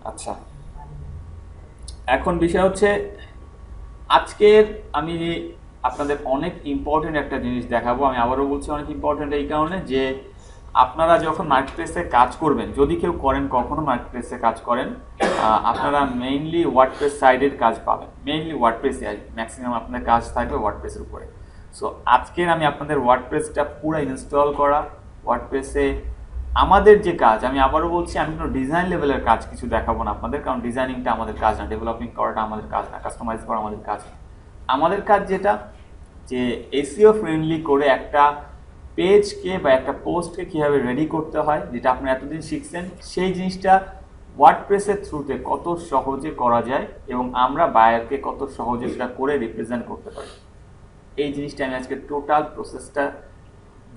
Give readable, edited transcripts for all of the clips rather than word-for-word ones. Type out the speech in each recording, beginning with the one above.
আচ্ছা, এখন বিষয় হচ্ছে আজকের আমি আপনাদের অনেক ইম্পর্টেন্ট একটা জিনিস দেখাবো। আমি আবারও বলছি অনেক ইম্পর্টেন্ট এই কারণে যে আপনারা যখন মার্কেটপ্লেসে কাজ করবেন, যদি কেউ করেন কখনো মার্কেটপ্লেসে কাজ করেন, আপনারা মেইনলি ওয়ার্ডপ্রেস সাইডের কাজ পাবেন। মেইনলি ওয়ার্ডপ্রেসে ম্যাক্সিমাম আপনাদের কাজ থাকবে ওয়ার্ডপ্রেসের উপরে। সো আজকের আমি আপনাদের ওয়ার্ডপ্রেসটা পুরো ইনস্টল করা, ওয়ার্ডপ্রেসে আমাদের যে কাজ, আমি আবারও বলছি আমি কোনো ডিজাইন লেভেলের কাজ কিছু দেখাবো না আপনাদের, কারণ ডিজাইনিংটা আমাদের কাজ না, ডেভেলপিং করাটা আমাদের কাজ না, কাস্টমাইজ করা আমাদের কাজ না। আমাদের কাজ যেটা, যে এসইও ফ্রেন্ডলি করে একটা পেজকে বা একটা পোস্টকে কীভাবে রেডি করতে হয়, যেটা আপনি এতদিন শিখছেন, সেই জিনিসটা ওয়ার্ডপ্রেসের থ্রুতে কত সহজে করা যায় এবং আমরা বায়ারকে কত সহজে সেটা করে রিপ্রেজেন্ট করতে পারি, এই জিনিসটা আমি আজকে টোটাল প্রসেসটা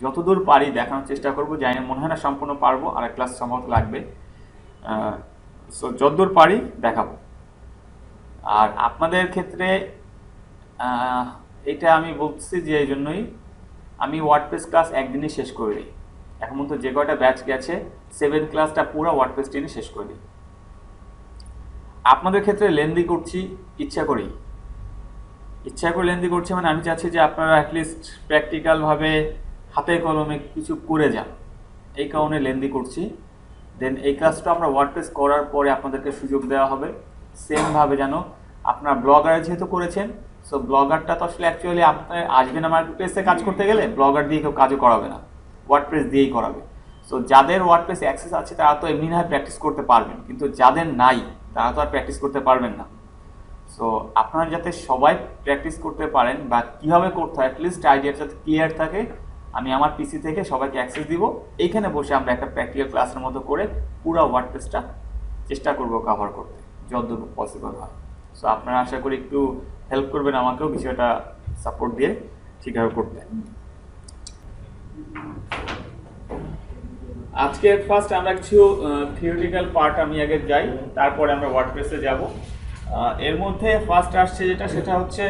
যতদূর পারি দেখানোর চেষ্টা করবো। জানি না, মনে হয় না সম্পূর্ণ পারবো, আর এক ক্লাস সম্ভবত লাগবে। সো যতদূর পারি দেখাবো। আর আপনাদের ক্ষেত্রে এটা আমি বলছি যে এই জন্যই আমি ওয়ার্ডপ্রেস ক্লাস একদিনে শেষ করে দিই। এখন তো যে কয়টা ব্যাচ গেছে 7 ক্লাসটা পুরো ওয়ার্ডপ্রেস টেনে শেষ করে দিই। আপনাদের ক্ষেত্রে লেন্দি করছি ইচ্ছা করেই, ইচ্ছা করে লেন্দি করছি, মানে আমি চাচ্ছি যে আপনারা অ্যাটলিস্ট প্র্যাকটিক্যালভাবে হাতে কলমে কিছু করে যান, এই কারণে লেন্দি করছি। দেন এই ক্লাসটা আমরা ওয়ার্ডপ্রেস করার পরে আপনাদেরকে সুযোগ দেওয়া হবে সেমভাবে যেন আপনার ব্লগারে যেহেতু করেছেন, সো ব্লগারটা তো আসলে অ্যাকচুয়ালি আপনার আসবে না মার্কেটপ্লেসে কাজ করতে গেলে, ব্লগার দিয়ে কেউ কাজও করাবে না, ওয়ার্ডপ্রেস দিয়েই করাবে। সো যাদের ওয়ার্ডপ্রেস অ্যাক্সেস আছে তারা তো এমনি না প্র্যাকটিস করতে পারবেন, কিন্তু যাদের নাই তারা তো আর প্র্যাকটিস করতে পারবেন না। সো আপনারা যাতে সবাই প্র্যাকটিস করতে পারেন বা কীভাবে করতে হয় অ্যাটলিস্ট আইডিয়া যাতে ক্লিয়ার থাকে, আমি আমার পিসি থেকে সবাইকে অ্যাক্সেস দিব। এইখানে বসে আমরা একটা প্র্যাকটিক্যাল ক্লাসের মতো করে পুরো ওয়ার্ডপ্রেসটা চেষ্টা করব কভার করতে যতদূর পসিবল হয়। সো আপনারা আশা করি একটু হেল্প করবেন আমাকেও বিষয়টা সাপোর্ট দিয়ে ঠিকভাবে করতে। আজকে ফার্স্ট আমরা কিছু থিওরিটিক্যাল পার্ট আমি আগে যাই, তারপরে আমরা ওয়ার্ডপ্রেসে যাব। এর মধ্যে ফার্স্ট আসছে যেটা, সেটা হচ্ছে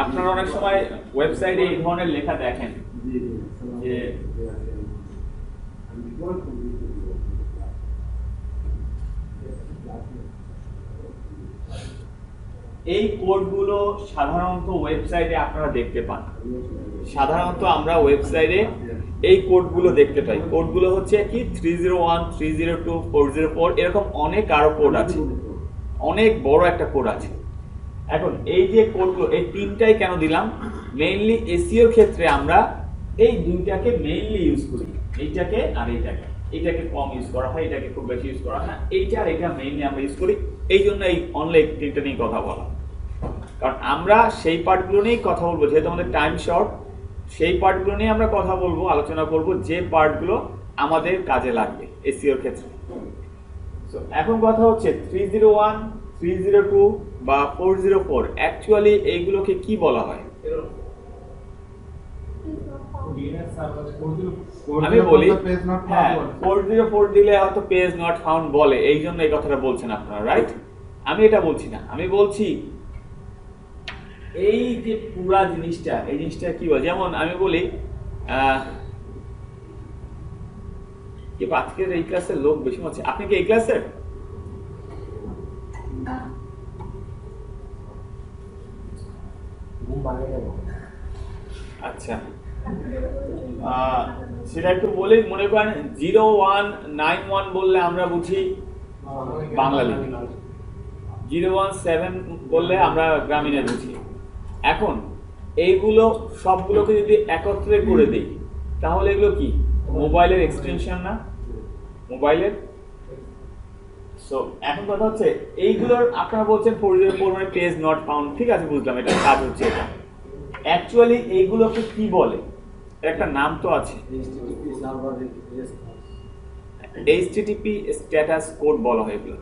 আপনারা অনেক সময় ওয়েবসাইটে এই ধরনের লেখা দেখেন যে এই কোডগুলো সাধারণত ওয়েবসাইটে আপনারা দেখতে পান। সাধারণত আমরা ওয়েবসাইটে এই কোডগুলো দেখতে পাই। কোডগুলো হচ্ছে কি 301, 302, 404, এরকম অনেক আরো কোড আছে, অনেক বড় একটা কোড আছে। এখন এই যে কোডগুলো, এই তিনটাই কেন দিলাম, মেইনলি এসইওর ক্ষেত্রে আমরা এই দুইটাকে মেইনলি ইউজ করি, এইটাকে আর এইটাকে। এইটাকে কম ইউজ করা হয়, এটাকে খুব বেশি ইউজ করা হয় না, এইটা আর এটা মেইনলি আমরা ইউজ করি। এই জন্য এই অনলাইন তিনটা নিয়ে কথা বলা, কারণ আমরা সেই পার্টগুলো নিয়েই কথা বলবো, যেহেতু আমাদের টাইম শর্ট, সেই পার্টগুলো নিয়ে আমরা কথা বলবো, আলোচনা করব যে পার্টগুলো আমাদের কাজে লাগবে এসইওর ক্ষেত্রে। সো এখন কথা হচ্ছে 301, 302 বা 404 অ্যাকচুয়ালি এইগুলোকে কি বলা হয়? আমি বলি হ্যাঁ, 404 দিলে হয়তো পেজ নট ফাউন্ড বলে, এই জন্য এই কথাটা বলছেন আপনারা, রাইট? আমি এটা বলছি না, আমি বলছি এই যে পুরা জিনিসটা, এই জিনিসটা কি বলে, যেমন আমি বলি কি আজকের এই ক্লাসের লোক বেশি আছে, আপনি কি এই ক্লাসের? আচ্ছা, সেটা একটু বলে, মনে করেন 0191 বললে আমরা বুঝি বাংলা লিপি, 017 বললে আমরা গ্রামীণে বুঝি। এখন এইগুলো সবগুলোকে যদি একত্রে করে দিই তাহলে এগুলো কি মোবাইলের এক্সটেনশন না, মোবাইলের? সো এখন কথা হচ্ছে এইগুলোর আপনারা বলছেন 404 মানে পেজ নট ফাউন্ড, ঠিক আছে বুঝলাম, এটা কাজ হচ্ছে। এটা অ্যাকচুয়ালি এইগুলোকে কি বলে, একটা নাম তো আছে, HTTP স্ট্যাটাস কোড বলা হয় এগুলো।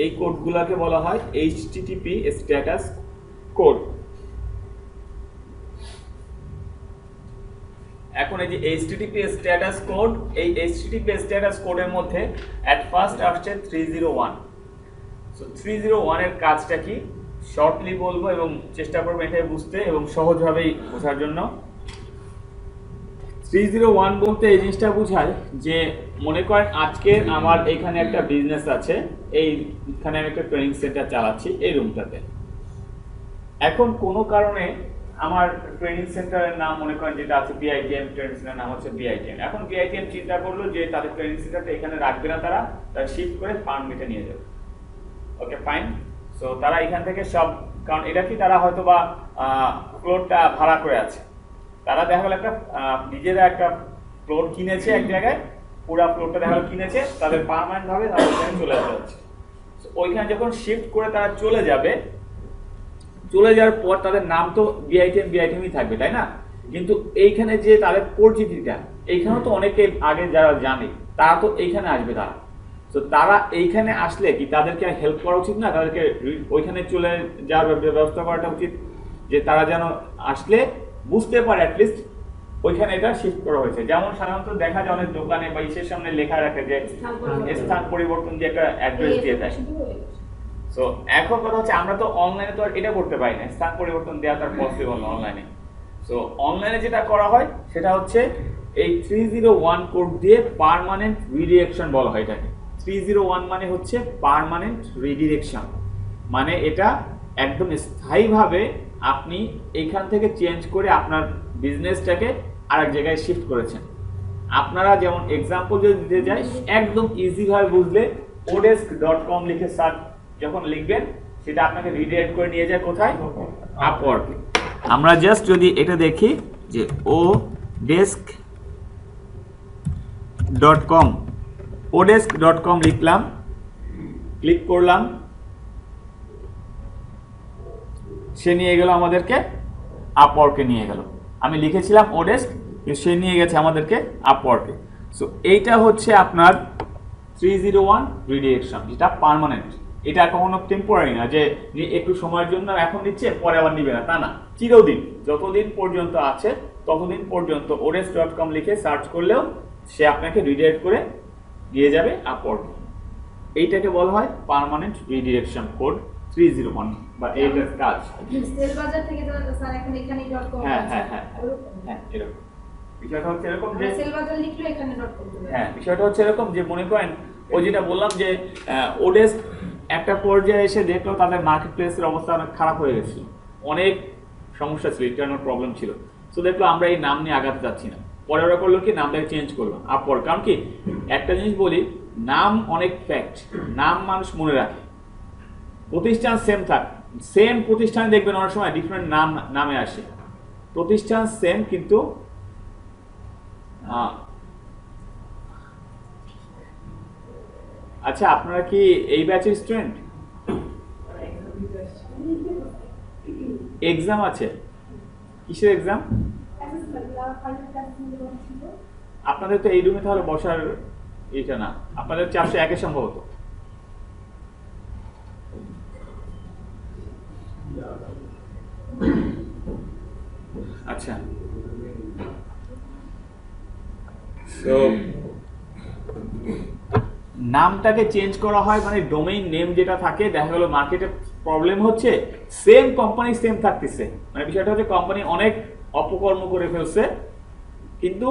এই কোডগুলোকে বলা হয় HTTP স্ট্যাটাস কোড। এখন এই যে HTTP স্ট্যাটাস কোড, এই HTTP স্ট্যাটাস কোডের মধ্যে অ্যাট ফার্স্ট আসছে 301। সো 301 এর কাজটা কি শর্টলি বলবো এবং চেষ্টা করবো এটাই বুঝতে এবং সহজভাবেই বোঝার জন্য। 301 বলতে এই জিনিসটা বোঝায় যে মনে করেন আজকে আমার এখানে একটা বিজনেস আছে, এইখানে আমি একটা ট্রেনিং সেন্টার চালাচ্ছি এই রুমটাতে। এখন কোনো কারণে আমার ট্রেনিং সেন্টারের নাম মনে করেন যেটা আছে বিআইটিএম ট্রেনিং সেন্টার নাম হচ্ছে বিআইটিএম। এখন বিআইটিএম চিন্তা করলো যে তাদের ট্রেনিং সেন্টারটা এখানে রাখবে না, তারা শিফট করে ফার্মগেটে নিয়ে যাবে। Okay fine. সো তারা এখান থেকে সব, কারণ এটা কি তারা হয়তো বা ফ্লোরটা ভাড়া করে আছে, তারা দেখা গেল একটা নিজেরা একটা ফ্লোর কিনেছে এক জায়গায়, পুরো ফ্লোরটা দেখা গেল কিনেছে, তাদের পার্মানেন্ট ভাবে তারা ওখানে চলে যাচ্ছে। ওইখানে যখন শিফট করে তারা চলে যাবে, চলে যাওয়ার পর তাদের নাম তো বিআইটিএমই থাকবে, তাই না? কিন্তু এইখানে যে তাদের পরিচিতিটা, এইখানেও তো অনেকে আগে যারা জানে তারা তো এইখানে আসবে। তো তারা এইখানে আসলে কি তাদেরকে হেল্প করা উচিত না? তাদেরকে ওইখানে চলে যাওয়ার ব্যবস্থা করাটা উচিত, যে তারা যেন আসলে বুঝতে পারে অ্যাটলিস্ট ওইখানে এটা শিফট করা হয়েছে। যেমন সাধারণত দেখা যায় অনেক দোকানে বা ইসের সামনে লেখা রাখে যে স্থান পরিবর্তন দিয়ে একটা অ্যাড্রেস দিয়ে দেয়। সো এখন কথা হচ্ছে আমরা তো অনলাইনে তো আর এটা করতে পারি না, স্থান পরিবর্তন দেওয়া তার পসিবল না অনলাইনে। সো অনলাইনে যেটা করা হয় সেটা হচ্ছে এই 301 কোড দিয়ে পার্মানেন্ট রিডিরেকশন বলা হয় এটাকে। 301 মানে হচ্ছে পার্মানেন্ট রিডিরেকশন, মানে এটা একদম স্থায়ীভাবে আপনি এইখান থেকে চেঞ্জ করে আপনার বিজনেসটাকে আরেক জায়গায় শিফট করেছেন। আপনারা যেমন এক্সাম্পল যদি দিতে যাই, একদম ইজিভাবে বুঝলে odesk.com লিখে সার্চ যখন লিখবেন, সেটা আপনাকে রিডাইরেক্ট করে নিয়ে যায় কোথায়? আপওয়ার্কে। আমরা জাস্ট যদি এটা দেখি যে odesk.com লিখলাম, ক্লিক করলাম, সে নিয়ে গেল আমাদেরকে আপওয়ার্কে নিয়ে গেল। আমি লিখেছিলাম ওডেস্ক, সে নিয়ে গেছে আমাদেরকে আপওয়ার্কে। সো এইটা হচ্ছে আপনার 301 রিডিরেকশন, যেটা পার্মানেন্ট। এটা কখনো টেম্পোরারি না যে একটু সময়ের জন্য এখন নিচ্ছে পরে আবার নিবে না, তা না, চিরদিন যতদিন পর্যন্ত আছে ততদিন পর্যন্ত odesk.com লিখে সার্চ করলেও সে আপনাকে রিডাইরেক্ট করে দিয়ে যাবে আপওয়ার্কে। এইটাকে বলা হয় পার্মানেন্ট রিডিরেকশন কোড 301 বা এইটার কাজ। সেল বাজার থেকে স্যার এখানে.com হ্যাঁ এরকম বিষয়টা হচ্ছে এরকম যে সেল বাজার লিখলে এখানে.com হ্যাঁ, বিষয়টা হচ্ছে এরকম যে মনে করেন ওই যেটা বললাম যে ওডেস্ক একটা পর্যায়ে এসে দেখলো তাদের মার্কেট প্লেসের অবস্থা অনেক খারাপ হয়ে গেছিল, অনেক সমস্যা ছিল, ইন্টারনাল প্রবলেম ছিল। সো দেখলো আমরা এই নাম নিয়ে আগাতে যাচ্ছি না, পরে ওরা করলো কি নামটাকে চেঞ্জ করলো আপওয়ার্ক। কারণ কি একটা জিনিস বলি, নাম অনেক ফ্যাক্ট, নাম মানুষ মনে রাখে। প্রতিষ্ঠান সেম থাক, সেম প্রতিষ্ঠানে দেখবেন অনেক সময় ডিফারেন্ট নামে আসে, প্রতিষ্ঠান সেম কিন্তু আচ্ছা আপনারা কি এই ব্যাচের স্টুডেন্ট? এক্সাম আছে, কিসের এক্সাম? আপনাদের তো এই রুমে তাহলে বসার এটা না, আপনাদের 401 সম্ভবত। আচ্ছা, তো নামটাকে চেঞ্জ করা হয়, মানে ডোমেইন নেম যেটা থাকে, দেখা গেল মার্কেটে প্রবলেম হচ্ছে, সেম কোম্পানি সেম থাকতেছে, মানে বিষয়টা হচ্ছে কোম্পানি অনেক অপকর্ম করে ফেলছে, কিন্তু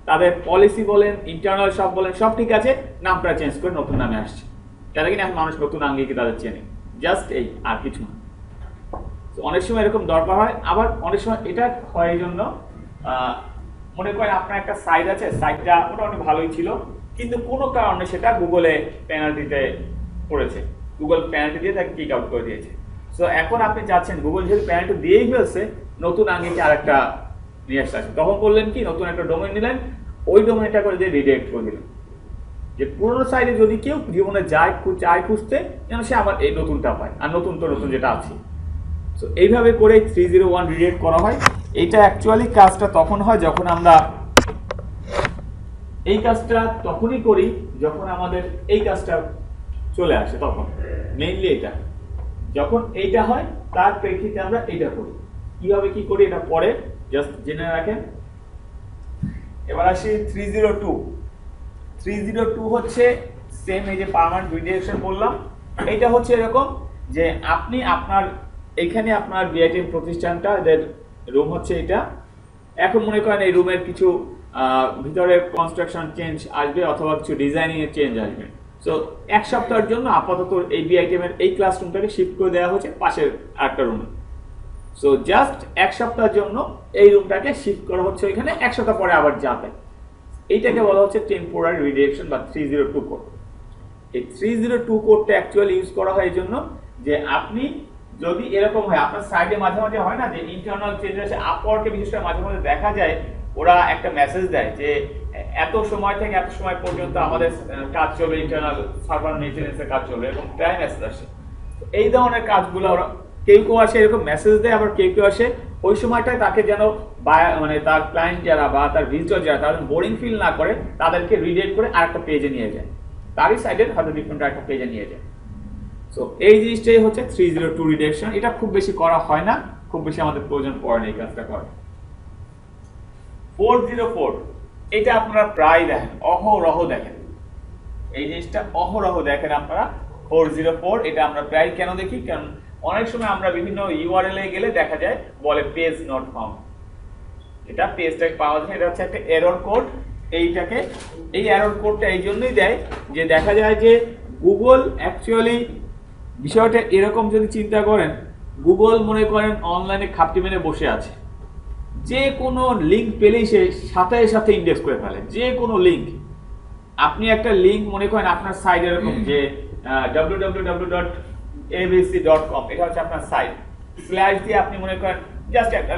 তাদের পলিসি বলেন ইন্টারনাল সব বলেন সব ঠিক আছে, নামটা চেঞ্জ করে নতুন নামে আসছে, তারা কিনা এখন মানুষ নতুন আঙ্গিকে তাদের চেনে, জাস্ট এই আর কিছু না। অনেক সময় এরকম দরকার হয়, আবার অনেক সময় এটা হয় এই জন্য মনে করেন আপনার একটা সাইট আছে, সাইটটা মোটামুটি ভালোই ছিল, কিন্তু কোনো কারণে সেটা গুগলে পেনাল্টিতে পড়েছে, গুগল পেনাল্টি দিয়ে তাকে কিক আউট করে দিয়েছে। সো এখন আপনি চাচ্ছেন গুগল যেহেতু পেনাল্টি দিয়েই ফেলছে, নতুন আঙ্গিকে আরেকটা নিয়ে আসতে আসবে, তখন করলেন কি নতুন একটা ডোমেইন নিলেন, ওই ডোমেইনটা করে দিয়ে রিডাইরেক্ট করে দিলেন, যে পুরোনো সাইটে যদি কেউ জীবনে যায় খুঁজতে যেন সে আবার এই নতুনটা পায়, আর নতুন যেটা আছে। সো এইভাবে করে 301 রিডাইরেক্ট করা হয়। এইটা অ্যাকচুয়ালি কাজটা তখন হয় যখন আমরা এই কাজটা তখনই করি যখন আমাদের এই কাজটা চলে আসে, তখন মেইনলি এটা যখন এইটা হয় তার প্রেক্ষিতে আমরা এটা করি। কিভাবে কি করি এটা পরে জাস্ট জেনে রাখেন। এবার আসি 302 হচ্ছে সেম, এই যে পার্মানেন্ট রিডিরেকশন বললাম, এইটা হচ্ছে এরকম যে আপনি আপনার এখানে আপনার বিআইটিএম প্রতিষ্ঠানটা এদের রুম হচ্ছে এটা, এখন মনে করেন এই রুমের কিছু ভিতরে কনস্ট্রাকশন চেঞ্জ আসবে অথবা কিছু ডিজাইনিং এর চেঞ্জ আসবে। সো এক সপ্তাহের জন্য আপাতত এই বি আইটেমের এই ক্লাসরুমটাকে শিফট করে দেওয়া হচ্ছে পাশের আরেকটা রুমে। সো জাস্ট এক সপ্তাহের জন্য এই রুমটাকে শিফট করা হচ্ছে ওইখানে, এক সপ্তাহ পরে আবার যাবে। এইটাকে বলা হচ্ছে টেম্পোরারি রিডিরেকশন বা 302 কোড। এই 302 কোডটা অ্যাকচুয়ালি ইউজ করা হয় এই জন্য যে আপনি যদি এরকম হয় আপনার সাইডে মাঝে মাঝে হয় না যে ইন্টারনাল চেঞ্জ আছে, আপওয়ার্কে বিশেষ করে মাঝে মাঝে দেখা যায় ওরা একটা মেসেজ দেয় যে এত সময় থেকে এত সময় পর্যন্ত আমাদের কাজ চলবে, ইন্টারনাল সার্ভার মেইনটেনেন্সের কাজ চলবে, এবং প্রায় মেসেজ আসে। এই ধরনের কাজগুলো ওরা কেউ কেউ আসে এরকম মেসেজ দেয়, আবার কেউ কেউ আসে ওই সময়টায় তাকে যেন মানে তার ক্লায়েন্ট যারা বা তার ভিজিটর যারা তারা বোরিং ফিল না করে তাদেরকে রিডাইরেক্ট করে আরেকটা পেজে নিয়ে যায়, তারই সাইডের হয়তো ডিফারেন্ট আরেকটা পেজে নিয়ে যায়। সো এই জিনিসটাই হচ্ছে 302 রিডাইরেকশন। এটা খুব বেশি করা হয় না, খুব বেশি আমাদের প্রয়োজন পড়ে না এই কাজটা করা। 404 এটা আপনারা প্রায় দেখেন, অহরহ দেখেন, এই জিনিসটা অহরহ দেখেন আপনারা। 404 এটা আমরা প্রায় কেন দেখি, কারণ অনেক সময় আমরা বিভিন্ন ইউআরএল এ গেলে দেখা যায় বলে পেজ নট ফাউন্ড। এটা পেজটা পাওয়া যায়, এটা হচ্ছে একটা এরর কোড। এইটাকে এই এরর কোডটা এই জন্যই দেয় যে দেখা যায় যে গুগল অ্যাকচুয়ালি বিষয়টা এরকম যদি চিন্তা করেন, গুগল মনে করেন অনলাইনে খাপটি মেরে বসে আছে, যে কোনো লিঙ্ক পেলেই সে সাথে সাথে ইন্ডেক্স করে ফেলে। যে কোনো লিঙ্ক, আপনি একটা লিঙ্ক মনে করেন আপনার সাইট এরকম যে www.abc.com, এটা হচ্ছে আপনার সাইট, স্ল্যাশ দিয়ে আপনি মনে করেন জাস্ট একটা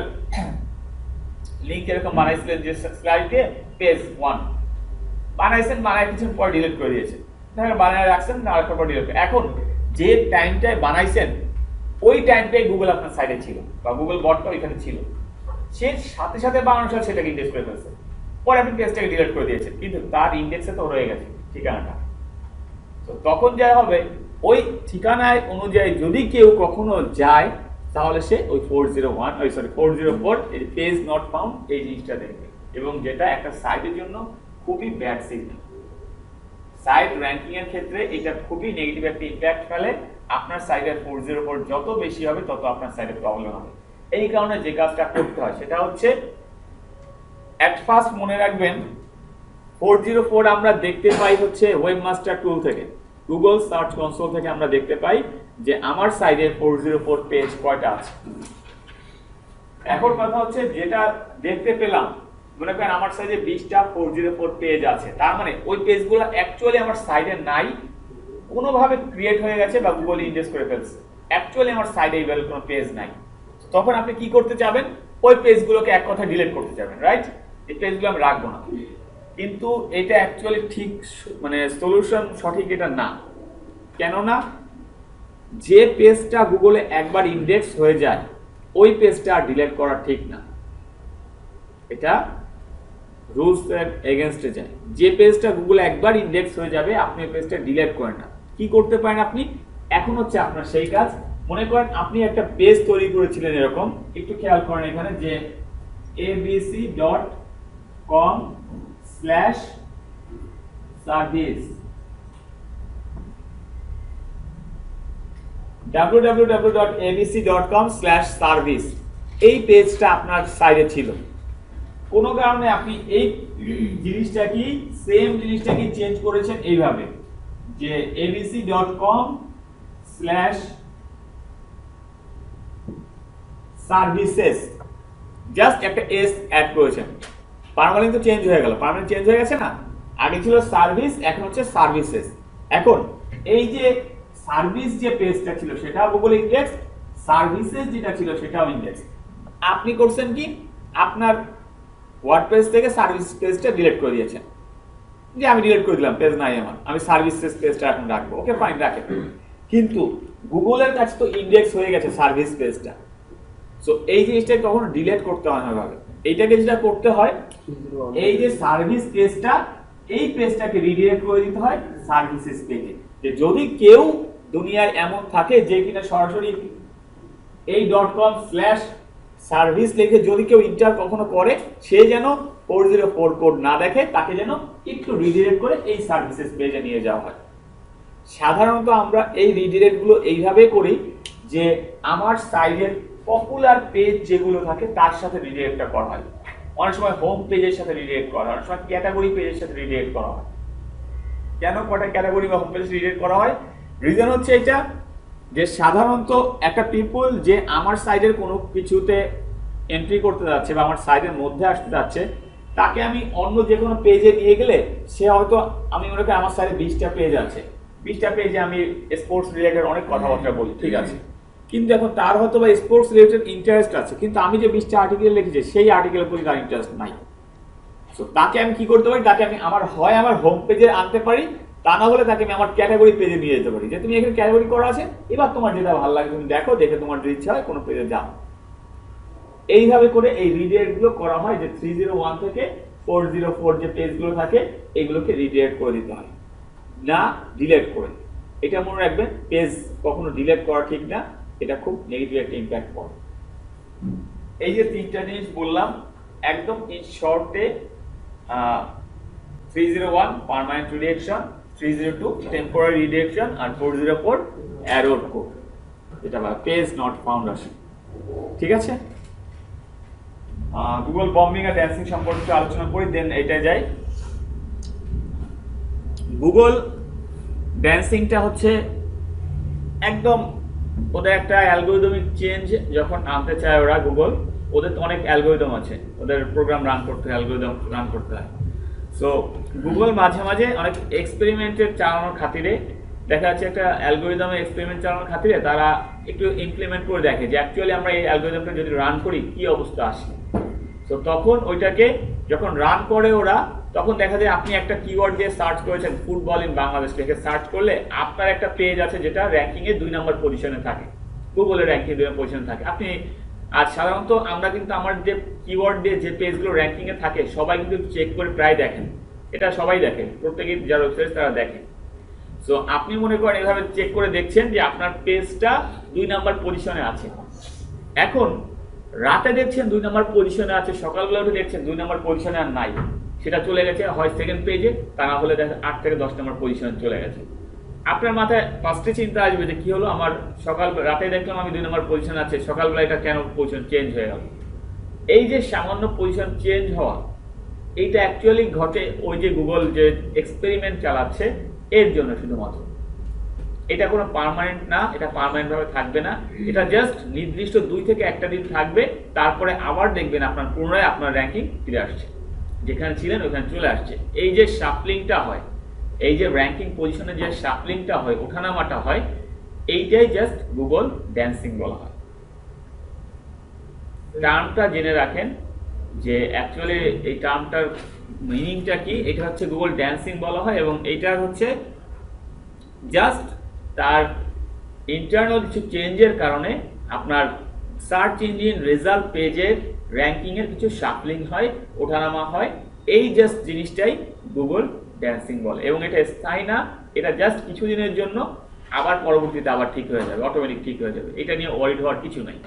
লিঙ্ক এরকম বানাইছিলেন যে স্ল্যাশ দিয়ে পেজ 1 বানাইছেন, বানায় কিছু পর ডিলিট করে দিয়েছেন, দেখেন বানায় রাখছেন না আরেকটা পর ডিলিট করে। এখন যে টাইমটায় বানাইছেন ওই টাইমটাই গুগল আপনার সাইটে ছিল বা গুগল বটটা ওইখানে ছিল, সে সাথে সাথে বানানোর সাথে সেটাকে ইন্ডেক্স করে ফেলছে, পরে আপনি পেজটাকে ডিলিট করে দিয়েছেন, কিন্তু তার ইন্ডেক্সে তো রয়ে গেছে ঠিকানাটা। তো তখন যা হবে ওই ঠিকানায় অনুযায়ী যদি কেউ কখনো যায় তাহলে সে ওই 404 এই পেজ নট ফাউন্ড এই জিনিসটা দেখবে, এবং যেটা একটা সাইটের জন্য খুবই ব্যাড সিগন্যাল। সাইট র্যাঙ্কিং এর ক্ষেত্রে এটা খুবই নেগেটিভ একটা ইম্প্যাক্ট ফেলে। আপনার সাইটের 404 যত বেশি হবে তত আপনার সাইটে প্রবলেম হবে। এই কারণে যে কাজটা করতে হয় সেটা হচ্ছে এট ফার্স্ট মনে রাখবেন 404 আমরা দেখতে পাই হচ্ছে ওয়েবমাস্টার টুল থেকে, গুগল সার্চ কনসোল থেকে আমরা দেখতে পাই যে আমার সাইটে 404 পেজ কয়টা আছে। এখন কথা হচ্ছে যেটা দেখতে পেলাম, মনে করেন আমার সাইটে 20টা 404 পেজ আছে, তার মানে ওই পেজগুলো অ্যাকচুয়ালি আমার সাইটে নাই, কোনোভাবে ক্রিয়েট হয়ে গেছে বা গুগল ইন্ডেক্স করে ফেলছে, অ্যাকচুয়ালি আমার সাইটে এইভাবে কোনো পেজ নাই। তখন আপনি কি করতে যাবেন, ওই পেজগুলোকে এক কথা ডিলিট করতে যাবেন, রাইট? এই পেজগুলো আমি রাখবো না, কিন্তু এটা অ্যাকচুয়ালি ঠিক মানে সলিউশন সঠিক এটা না। কেননা যে পেজটা গুগলে একবার ইন্ডেক্স হয়ে যায় ওই পেজটা আর ডিলিট করা ঠিক না, এটা রুলস এর এগেইনস্টে যায়। যে পেজটা গুগলে একবার ইন্ডেক্স হয়ে যাবে আপনি ওই পেজটা ডিলিট করেন না। কি করতে পারেন আপনি, এখন হচ্ছে আপনার সেই কাজ, মনে করেন আপনি একটা পেজ তৈরি করেছিলেন এরকম, একটু খেয়াল করেন এখানে যে abc.com/service www.abc.com/service এই পেজটা আপনার সাইটে ছিল। কোনো কারণে আপনি এই জিনিসটাকে সেম জিনিসটাকে চেঞ্জ করেছেন এইভাবে যে abc.com/services জাস্ট একটা এস অ্যাড করেছেন, পার্মানেন্ট তো চেঞ্জ হয়ে গেল, পার্মানেন্ট চেঞ্জ হয়ে গেছে না, আগে ছিল সার্ভিস এখন হচ্ছে সার্ভিসেস। এখন এই যে সার্ভিস যে পেজটা ছিল সেটা গুগল ইন্ডেক্স, সার্ভিসেস যেটা ছিল সেটাও ইন্ডেক্স। আপনি করছেন কি, আপনার ওয়ার্ডপ্রেস থেকে সার্ভিস পেজটা ডিলিট করে দিয়েছেন, যে আমি ডিলিট করে দিলাম, পেজ নাই আমার, আমি সার্ভিসেস পেজটা এখন রাখবো, ওকে ফাইন রাখেন, কিন্তু গুগলের কাছে তো ইন্ডেক্স হয়ে গেছে সার্ভিস পেজটা। সো এই জিনিসটা কখনো ডিলিট করতে হয় না ভাবে, এইটাকে যেটা করতে হয় এই যে সার্ভিস পেজটা এই পেজটাকে রিডিরেক্ট করে দিতে হয় সার্ভিসেস পেজে। যে যদি কেউ দুনিয়ায় এমন থাকে যে কিনা সরাসরি এই .com/service লিখে যদি কেউ ইন্টার কখনো করে, সে যেন 404 কোড না দেখে, তাকে যেন একটু রিডিরেক্ট করে এই সার্ভিসেস পেজে নিয়ে যাওয়া হয়। সাধারণত আমরা এই রিডিরেক্ট গুলো এইভাবে করি যে আমার সাইটের পপুলার পেজ যেগুলো থাকে তার সাথে রিডিরেক্টটা করা হয়। অনেক সময় হোম পেজের সাথে রিলেট করা হয়, অনেক সময় ক্যাটাগরি পেজের সাথে রিলেট করা হয়। কেন কটা ক্যাটাগরি বা হোম পেজ রিলেট করা হয়? রিজন হচ্ছে এটা যে সাধারণত একটা পিপল যে আমার সাইডের কোনো কিছুতে এন্ট্রি করতে যাচ্ছে বা আমার সাইডের মধ্যে আসতে যাচ্ছে, তাকে আমি অন্য যে কোনো পেজে নিয়ে গেলে সে হয়তো, আমি মনে করি আমার সাইডে 20টা পেজ আছে, 20টা পেজে আমি স্পোর্টস রিলেটেড অনেক কথাবার্তা বলি, ঠিক আছে, কিন্তু এখন তার হয়তো বা স্পোর্টস রিলেটেড ইন্টারেস্ট আছে, কিন্তু আমি যে 20টা আর্টিকেল লিখেছি সেই আর্টিকেলের প্রতি তার ইন্টারেস্ট নাই। সো তাকে আমি কি করতে পারি, তাকে আমি আমার হোম পেজে আনতে পারি, তা না হলে তাকে আমি আমার ক্যাটাগরি পেজে নিয়ে যেতে পারি, যে তুমি এখানে ক্যাটাগরি করা আছে, এবার তোমার যেটা ভালো লাগে তুমি দেখো, দেখে তোমার যদি ইচ্ছা হয় কোনো পেজে যাও। এইভাবে করে এই রিডাইরেক্ট গুলো করা হয়, যে 301 থেকে 404 যে পেজগুলো থাকে এগুলোকে রিডাইরেক্ট করে দিতে হয়, না ডিলিট করে। এটা মনে রাখবেন, পেজ কখনো ডিলিট করা ঠিক না, এটা খুব নেগেটিভ একটা ইম্প্যাক্ট পড়ে। এই যে তিনটা জিনিস বললাম একদম ইন শর্টে, 301 পার্মানেন্ট রিডাইরেকশন, 302 টেম্পোরারি রিডাইরেকশন, আর 404 এরর কোড, যেটা বলা পেজ নট ফাউন্ড আসে। ঠিক আছে, গুগল বম্বিং আর ড্যান্সিং সম্পর্কে আলোচনা করি, দেন এটা যাই। গুগল ড্যান্সিংটা হচ্ছে একদম ওদের একটা অ্যালগোরিদমিক চেঞ্জ যখন আনতে চায় ওরা, গুগল ওদের তো অনেক অ্যালগোরিদম আছে, ওদের প্রোগ্রাম রান করতে হয়, অ্যালগোরিদম রান করতে হয়। সো গুগল মাঝে মাঝে অনেক এক্সপেরিমেন্টের চালানোর খাতিরে, দেখা যাচ্ছে একটা অ্যালগোরিদমের এক্সপেরিমেন্ট চালানোর খাতিরে তারা একটু ইমপ্লিমেন্ট করে দেখে যে অ্যাকচুয়ালি আমরা এই অ্যালগোরিদমটা যদি রান করি কি অবস্থা আসে। তো তখন ওইটাকে যখন রান করে ওরা, তখন দেখা যায় আপনি একটা কিওয়ার্ড দিয়ে সার্চ করেছেন ফুটবল ইন বাংলাদেশ লিখে সার্চ করলে আপনার একটা পেজ আছে যেটা র্যাঙ্কিং এ 2 নম্বর পজিশনে থাকে, গুগলের র্যাঙ্কিং 2 নম্বর পজিশনে থাকে। আপনি আর সাধারণত আমরা কিন্তু আমার যে কিওয়ার্ড দিয়ে যে পেজগুলো র্যাঙ্কিং এ থাকে সবাই কিন্তু চেক করে প্রায় দেখেন, এটা সবাই দেখে, প্রত্যেকে যারা ওয়েবসাইট তারা দেখে। সো আপনি মনে করেন এভাবে চেক করে দেখছেন যে আপনার পেজটা 2 নম্বর পজিশনে আছে, এখন রাতে দেখছেন 2 নম্বর পজিশনে আছে, সকালবেলা উঠে দেখছেন 2 নম্বর পজিশনে আর নাই, সেটা চলে গেছে হয় সেকেন্ড পেজে, তা না হলে 8 থেকে 10 নম্বর পজিশনে চলে গেছে। আপনার মাথায় ফার্স্টে চিন্তা আসবে যে কি হলো, আমার রাতে দেখলাম আমি 2 নম্বর পজিশনে আছে, সকালবেলা এটা কেন পজিশন চেঞ্জ হয়ে গেল? এই যে সামান্য পজিশন চেঞ্জ হওয়া, এইটা অ্যাকচুয়ালি ঘটে ওই যে গুগল যে এক্সপেরিমেন্ট চালাচ্ছে এর জন্য শুধুমাত্র। এটা কোনো পার্মানেন্ট না, এটা পার্মানেন্ট ভাবে থাকবে না, এটা জাস্ট নির্দিষ্ট 2 থেকে 1টা দিন থাকবে, তারপরে আবার দেখবেন আপনার পুনরায় আপনার র্যাঙ্কিং ফিরে আসছে, যেখানে ছিলেন ওখানে চলে আসছে। এই যে শাফলিংটা হয়, এই যে র্যাঙ্কিং পজিশনে যে শাফলিংটা হয়, ওঠানামাটা হয়, এইটাই জাস্ট গুগল ড্যান্সিং বলা হয়। টার্মটা জেনে রাখেন যে অ্যাকচুয়ালি এই টার্মটার মিনিংটা কি। এটা হচ্ছে গুগল ড্যান্সিং বলা হয়, এবং এইটা হচ্ছে জাস্ট তার ইন্টারনাল কিছু চেঞ্জের কারণে আপনার সার্চ ইঞ্জিন রেজাল্ট পেজের র্যাঙ্কিং এর কিছু শাফলিং হয়, ওঠানামা হয়, এই জাস্ট জিনিসটাই গুগল ড্যান্সিং বলে। এবং এটা স্থায়ী না, এটা জাস্ট কিছুদিনের জন্য, আবার পরবর্তীতে আবার ঠিক হয়ে যাবে, অটোমেটিক ঠিক হয়ে যাবে, এটা নিয়ে ওয়ারিড হওয়ার কিছু নাই।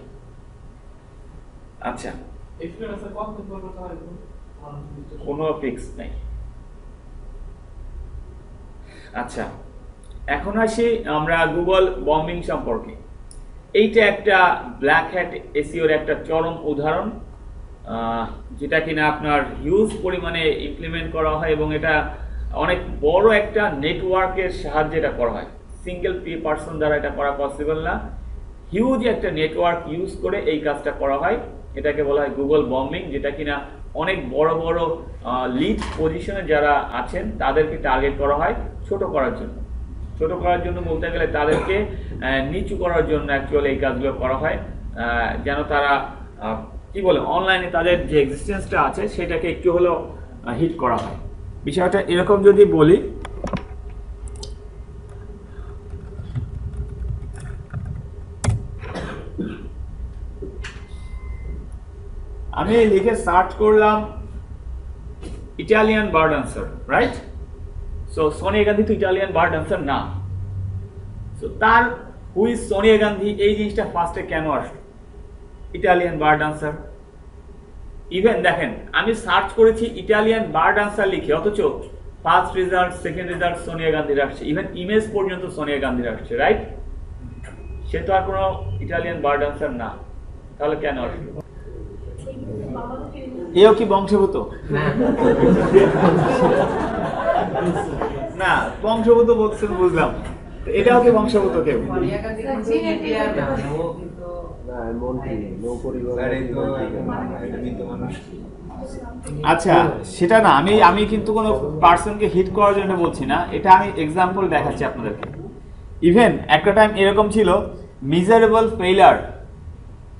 আচ্ছা, কোনো ফিক্স নাই। আচ্ছা, এখন আসি আমরা গুগল বম্বিং সম্পর্কে। এইটা একটা ব্ল্যাক হ্যাট এসইওর একটা চরম উদাহরণ, যেটা কিনা আপনার হিউজ পরিমাণে ইমপ্লিমেন্ট করা হয়, এবং এটা অনেক বড় একটা নেটওয়ার্কের সাহায্যে এটা করা হয়, সিঙ্গেল পার্সন দ্বারা এটা করা পসিবল না, হিউজ একটা নেটওয়ার্ক ইউজ করে এই কাজটা করা হয়। এটাকে বলা হয় গুগল বম্বিং, যেটা কিনা অনেক বড় বড় লিড পজিশনে যারা আছেন তাদেরকে টার্গেট করা হয় ছোট করার জন্য। ছোট করার জন্য বলতে গেলে তাদেরকে নিচু করার জন্য অ্যাকচুয়ালি এই কাজগুলো করা হয়, যেন তারা কি বলে অনলাইনে তাদের যে এক্সিস্টেন্সটা আছে সেটাকে একটু হলেও হিট করা হয়। বিষয়টা এরকম যদি বলি, আমি লিখে সার্চ করলাম Italian bird dancer, right? So Sonia Gandhi তো ইটালিয়ান বার্ড ডান্সার না। সো তার হু ইজ সোনিয়া গান্ধী, এই জিনিসটা ফার্স্টে কেন আসলো? Italian bird dancer. ইভেন দেখেন আমি সার্চ করেছি ইটালিয়ান বার্ড ডান্সার লিখে, অথচ first result, second result Sonia গান্ধীর আসছে, ইভেন ইমেজ পর্যন্ত সোনিয়া গান্ধীর আসছে, রাইট? সে তো আর কোনো ইটালিয়ান বার্ড ডান্সার না, তাহলে কেন আসলো? এও কি বংশগত? না, বংশগত বলছেন বুঝলাম, এটাও কি বংশগত কেউ? আচ্ছা, সেটা না, আমি কিন্তু কোনো পার্সনকে হিট করার জন্য বলছি না, এটা আমি এক্সাম্পল দেখাচ্ছি আপনাদেরকে। ইভেন একটা টাইম এরকম ছিল, মিজারেবল ফেইলার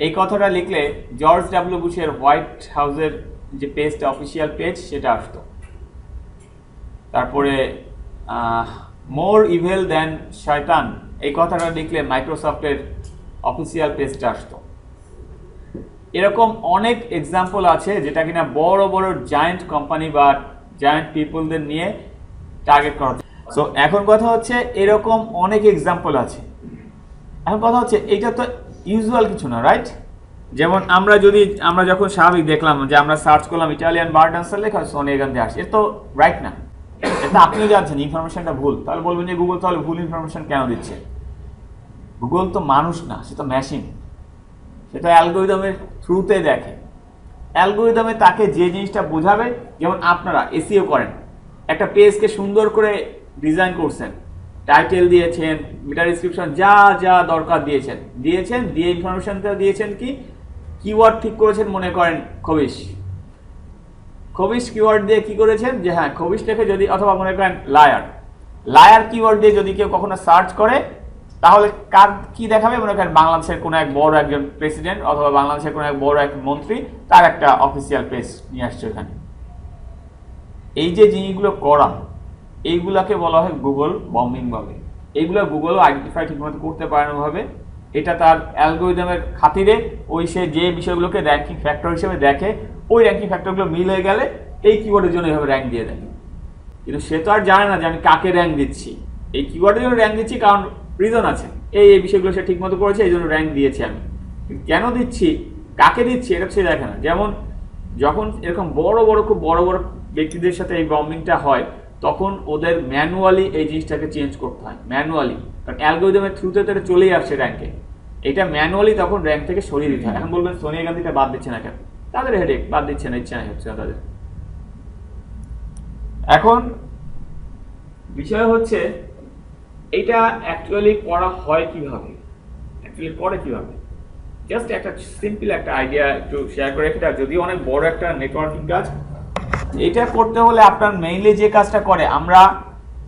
এই কথাটা লিখলে জর্জ ডাব্লিউ বুশের হোয়াইট হাউসের যে পেজটা, অফিসিয়াল পেজ, সেটা আসতো। তারপরে মোর ইভেল দ্যান শয়তান এই কথাটা লিখলে মাইক্রোসফটের অফিসিয়াল পেজটা আসতো। এরকম অনেক এক্সাম্পল আছে যেটা কিনা বড় বড় জায়ান্ট কোম্পানি বা জায়ান্ট পিপলদের নিয়ে টার্গেট করা। সো এখন কথা হচ্ছে এরকম অনেক এক্সাম্পল আছে। এখন কথা হচ্ছে এটা তো ইউজুয়াল কিছু না, রাইট? যেমন আমরা যখন স্বাভাবিক দেখলাম যে আমরা সার্চ করলাম ইটালিয়ান বার ডান্সার লেখা, সোনিয়া গান্ধী আসে, এটা তো রাইট না। এটা আপনিও জানছেন ইনফরমেশনটা ভুল, তাহলে বলবেন যে গুগল তাহলে ভুল ইনফরমেশন কেন দিচ্ছে? গুগল তো মানুষ না, সে তো মেশিন, সেটা অ্যালগোরিদমের থ্রুতে দেখে। অ্যালগোরিদমে তাকে যে জিনিসটা বোঝাবে, যেমন আপনারা এসইও করেন, একটা পেজকে সুন্দর করে ডিজাইন করছেন, টাইটেল দিয়েছেন, মেটা ডেসক্রিপশন যা যা দরকার দিয়েছেন দিয়ে ইনফরমেশনটা দিয়েছেন কি কিওয়ার্ড ঠিক করেছেন, মনে করেন খবিশ কিওয়ার্ড দিয়ে কি করেছেন যে হ্যাঁ খবিশ লেখে যদি, অথবা মনে করেন লায়ার কিওয়ার্ড দিয়ে যদি কেউ কখনো সার্চ করে, তাহলে কার কি দেখাবে? মনে করেন বাংলাদেশের কোনো এক বড় একজন প্রেসিডেন্ট অথবা বাংলাদেশের কোনো এক বড় এক মন্ত্রী, তার একটা অফিসিয়াল পেজ নিয়ে আসছে এখানে। এই যে জিনিসগুলো করা, এইগুলাকে বলা হয় গুগল বম্বিং ভাবে। এইগুলো গুগলও আইডেন্টিফাই ঠিকমতো করতে পারে না ভাবে, এটা তার অ্যালগোরিদমের খাতিরে ওই সে যে বিষয়গুলোকে র্যাঙ্কিং ফ্যাক্টর হিসেবে দেখে, ওই র্যাঙ্কিং ফ্যাক্টরগুলো মিল হয়ে গেলে এই কিওয়ার্ডের জন্য এইভাবে র্যাঙ্ক দিয়ে দেয়। কিন্তু সে তো আর জানে না যে আমি কাকে র্যাঙ্ক দিচ্ছি, এই কিওয়ার্ডের জন্য র্যাঙ্ক দিচ্ছি কারণ রিজন আছে, এই বিষয়গুলো সে ঠিকমতো করেছে, এই জন্য র্যাঙ্ক দিয়েছি আমি। কেন দিচ্ছি, কাকে দিচ্ছি, এটা সে দেখে না। যেমন যখন এরকম খুব বড় বড় ব্যক্তিদের সাথে এই বম্বিংটা হয়, তখন ওদের ম্যানুয়ালি এই জিনিসটাকে চেঞ্জ করতে হয়, ম্যানুয়ালি, কারণ অ্যালগোরিদমের থ্রুতে তো এটা চলেই আসছে র্যাঙ্কে, এটা ম্যানুয়ালি তখন র্যাঙ্ক থেকে সরিয়ে দিতে হয়। এখন বলবেন সোনিয়া গান্ধীটা বাদ দিচ্ছে না কেন? তাদের হেডেক, বাদ দিচ্ছে না, ইচ্ছা হচ্ছে না তাদের। এখন বিষয় হচ্ছে এটা অ্যাকচুয়ালি করা হয় কিভাবে, অ্যাকচুয়ালি করে কিভাবে, জাস্ট একটা সিম্পল একটা আইডিয়া একটু শেয়ার করে রেখে, যদিও অনেক বড় একটা নেটওয়ার্কিং কাজ। এটা করতে হলে আপনার মেইনলি যে কাজটা করে, আমরা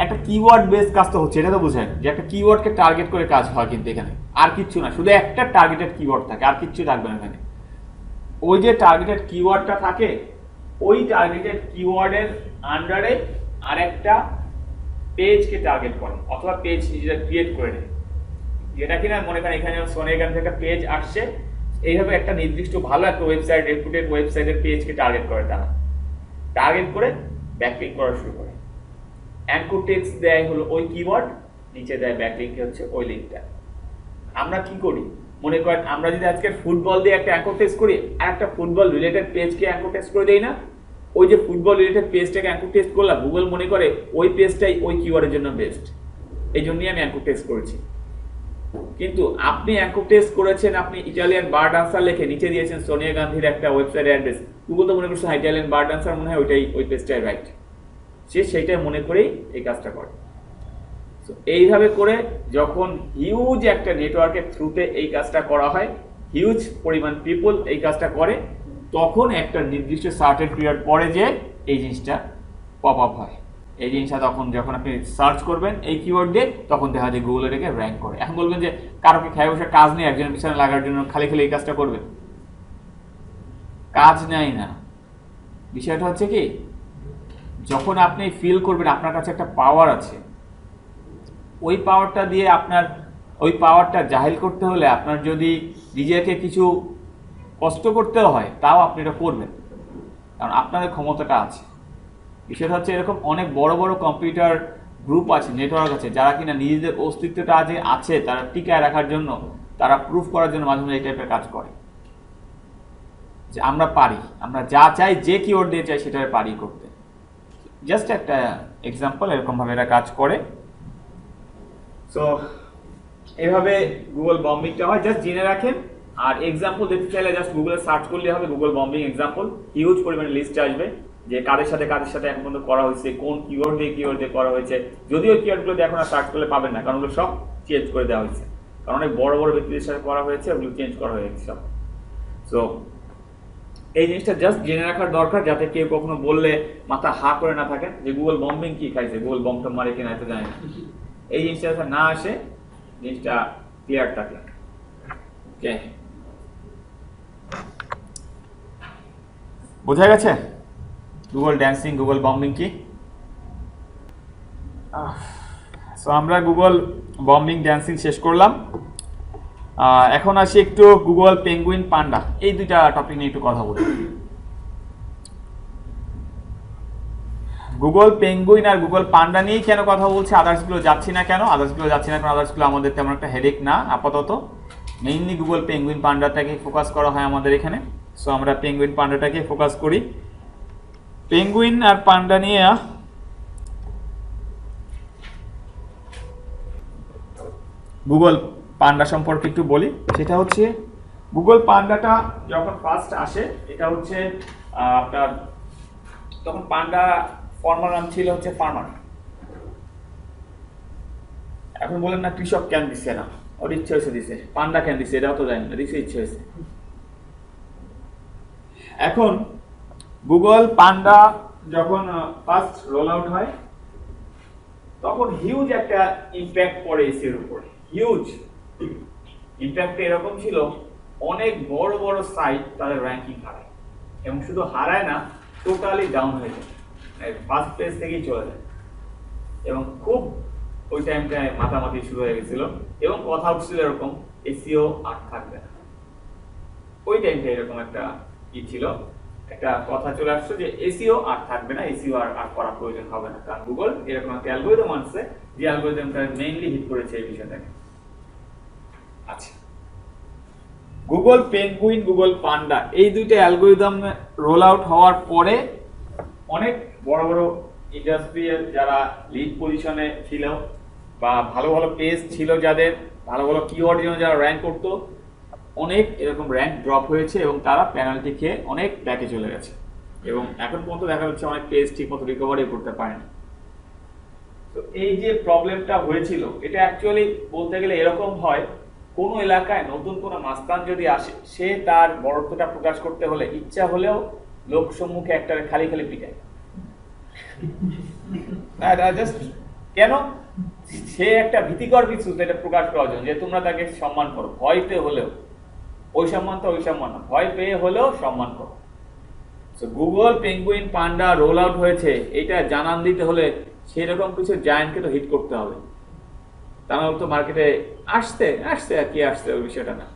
একটা কিওয়ার্ড বেস কাজ তো হচ্ছে, এটা তো বুঝেন যে একটা কিওয়ার্ডকে টার্গেট করে কাজ হয়, কিন্তু এখানে আর কিচ্ছু না, শুধু একটা টার্গেটেড কিওয়ার্ড থাকে, আর কিচ্ছু থাকবে না এখানে। ওই যে টার্গেটেড কিওয়ার্ডটা থাকে, ওই টার্গেটেড কিওয়ার্ডের আন্ডারে আরেকটা পেজকে টার্গেট করে, অথবা পেজ নিজেরা ক্রিয়েট করে নেয়, যেটা কিনা মনে করেন এখানে সোনিয়া গান্ধী একটা পেজ আসছে, এইভাবে একটা নির্দিষ্ট ভালো একটা ওয়েবসাইট, রেপুটেড ওয়েবসাইটের পেজকে টার্গেট করে, তারা টার্গেট করে ব্যাকলিঙ্ক করা শুরু করে। অ্যাঙ্কর টেক্সট দেয় হলো ওই কিওয়ার্ড, নিচে দেয় ব্যাকলিঙ্ক হচ্ছে ওই লিঙ্কটা। আমরা কি করি, মনে করেন আমরা যদি আজকে ফুটবল দিয়ে একটা অ্যাঙ্কর টেক্সট করি, আর একটা ফুটবল রিলেটেড পেজকে অ্যাঙ্কর টেক্সট করে দেই না, ওই যে ফুটবল রিলেটেড পেজটাকে অ্যাঙ্কর টেক্সট করলাম, গুগল মনে করে ওই পেজটাই ওই কিওয়ার্ডের জন্য বেস্ট, এই জন্যই আমি অ্যাঙ্কর টেক্সট করেছি। কিন্তু আপনি অ্যাঙ্কর টেক্সট করেছেন, আপনি ইটালিয়ান বার ডান্সার লিখে নিচে দিয়েছেন সোনিয়া গান্ধীর একটা ওয়েবসাইট অ্যাড্রেস, গুগল তো মনে করছে ইটালিয়ান বার ডান্সার, মনে হয় ওইটাই, ওই পেজটাই রাইট, সে সেইটাই মনে করেই এই কাজটা করে। তো এইভাবে করে যখন হিউজ একটা নেটওয়ার্কের থ্রুতে এই কাজটা করা হয়, হিউজ পরিমাণ পিপল এই কাজটা করে, তখন একটা নির্দিষ্ট সার্টেন পিরিয়ড পরে যে এই জিনিসটা পপ আপ হয়। এই জিনিসটা তখন যখন আপনি সার্চ করবেন এই কিওয়ার্ড দিয়ে, তখন দেখা যায় গুগল এটাকে র্যাঙ্ক করে। এখন বলবেন যে কারোকে খেয়ে বসে কাজ নেই, একজনের পিছনে লাগার জন্য খালি খালি এই কাজটা করবে, কাজ নেই না। বিষয়টা হচ্ছে কি, যখন আপনি ফিল করবেন আপনার কাছে একটা পাওয়ার আছে, ওই পাওয়ারটা দিয়ে আপনার ওই পাওয়ারটা জাহির করতে হলে আপনার যদি নিজেকে কিছু কষ্ট করতেও হয়, তাও আপনি এটা করবেন, কারণ আপনাদের ক্ষমতাটা আছে। বিষয়টা হচ্ছে এরকম অনেক বড় বড় কম্পিউটার গ্রুপ আছে, নেটওয়ার্ক আছে, যারা কিনা নিজেদের অস্তিত্বটা যে আছে তারা টিকায় রাখার জন্য, তারা প্রুফ করার জন্য মাঝে মাঝে এই টাইপের কাজ করে, যে আমরা পারি, আমরা যা চাই, যে কিওয়ার্ড দিয়ে চাই সেটা পারি করতে। জাস্ট একটা এক্সাম্পল, এরকমভাবে এরা কাজ করে। সো এভাবে গুগল বম্বিংটা হয়। জাস্ট জেনে রাখেন আর এক্সাম্পল দেখতে চাইলে জাস্ট গুগলে সার্চ করলে হবে গুগল বম্বিং এক্সাম্পল, হিউজ পরিমাণে লিস্ট আসবে যে কাদের সাথে এখন পর্যন্ত করা হয়েছে, কোন কিওয়ার্ড দিয়ে করা হয়েছে। যদিও কিওয়ার্ডগুলো দিয়ে এখন আর সার্চ করলে পাবেন না, কারণ ওগুলো সব চেঞ্জ করে দেওয়া হয়েছে, কারণ অনেক বড় বড় ব্যক্তিদের সাথে করা হয়েছে, ওগুলো চেঞ্জ করা হয়েছে সব। সো এই জিনিসটা জাস্ট জেনে রাখার দরকার, যাতে কেউ কখনো বললে মাথা হা করে না থাকেন যে গুগল বম্বিং কি খাইছে, গুগল বম্বটা মারে কিনা এত জানি না। এই জিনিসটা যাতে না আসে, জিনিসটা ক্লিয়ার থাকে। ওকে, বোঝা গেছে গুগল ড্যান্সিং, গুগল বম্বিং কি? সো আমরা গুগল বম্বিং ড্যান্সিং শেষ করলাম। এখন আসি একটু গুগল পেঙ্গুইন পান্ডা, এই দুইটা টপিক নিয়ে একটু কথা বলি। গুগল পেঙ্গুইন আর গুগল পান্ডা নিয়েই কেন কথা বলছি, আদার্সগুলো যাচ্ছি না কেন? আদার্সগুলো আমাদের তেমন একটা হেডেক না আপাতত, মেইনলি গুগল পেঙ্গুইন পান্ডাটাকে ফোকাস করা হয় আমাদের এখানে। সো আমরা পেঙ্গুইন পান্ডাটাকে ফোকাস করি। পেঙ্গুইন আর পান্ডা নিয়ে গুগল পান্ডা সম্পর্কে একটু বলি। সেটা হচ্ছে গুগল পান্ডাটা যখন ফার্স্ট আসে, এটা হচ্ছে আপনার তখন পান্ডা ফর্মাল নাম ছিল হচ্ছে ফার্মার। এখন বলেন না কৃষক কেন দিচ্ছে না, ওর ইচ্ছে হয়েছে দিছে। পান্ডা কেন দিচ্ছে এটাও তো জানি না, দিচ্ছে ইচ্ছে হয়েছে। এখন গুগল পান্ডা যখন ফার্স্ট রোল আউট হয়, তখন হিউজ একটা ইম্প্যাক্ট পড়ে এসির উপরে, হিউজ ইম্প্যাক্ট। এরকম ছিল অনেক বড় বড় সাইট তাদের র্যাঙ্কিং হারায়, এবং শুধু হারায় না, টোটালি ডাউন হয়ে যায়, ফার্স্ট পেজ থেকেই চলে যায়। এবং খুব ওই টাইমটায় মাতামাতি শুরু হয়ে গেছিল, এবং কথা উঠছিল এরকম এসিও আর থাকবে না। ওই টাইমটা এরকম একটা ছিল, একটা কথা চলে আসছে যে এসিও আর থাকবে না, এসিও আর করার প্রয়োজন হবে না, কারণ গুগল এরকম একটা অ্যালগরিদম আনছে যে অ্যালগরিদমটা মেইনলি হিট করেছে এই বিষয়টাকে। আচ্ছা, গুগল পেঙ্গুইন, গুগল পান্ডা এই দুইটা অ্যালগরিদম রোল আউট হওয়ার পরে অনেক বড় বড় ইন্ডাস্ট্রিয়াল যারা লিড পজিশনে ছিল বা ভালো ভালো পেজ ছিল, যাদের ভালো ভালো কিওয়ার্ড জন্য যারা র্যাঙ্ক করতো, অনেক এরকম র্যাঙ্ক ড্রপ হয়েছে এবং তারা পেনাল্টি খেয়ে অনেক ব্যাকে চলে গেছে। এবং এখন পর্যন্ত দেখা যাচ্ছে অনেক পেজ ঠিক মতো রিকভারি করতে পারেনি। তো এই যে প্রবলেমটা হয়েছিল, এটা অ্যাকচুয়ালি বলতে গেলে এরকম হয়, কোনো এলাকায় নতুন কোনো মাস্তান যদি আসে, সে তার বড়ত্বটা প্রকাশ করতে হলে ইচ্ছা হলেও লোক সম্মুখে একটা খালি খালি পিটায়। জাস্ট কেন? সে একটা ভীতিকর কিছু যেটা প্রকাশ করার জন্য, যে তোমরা তাকে সম্মান করো, ভয়তে হলেও। ওই সম্মান তো ওই সম্মান না, ভয় পেয়ে হলেও সম্মান করো। গুগল পেঙ্গুইন পান্ডা রোল আউট হয়েছে, এটা জানান দিতে হলে সেরকম কিছু জায়ান্টকে তো হিট করতে হবে, তা নাহলে তো মার্কেটে আসছে আর কি আসছে ওই বিষয়টা না।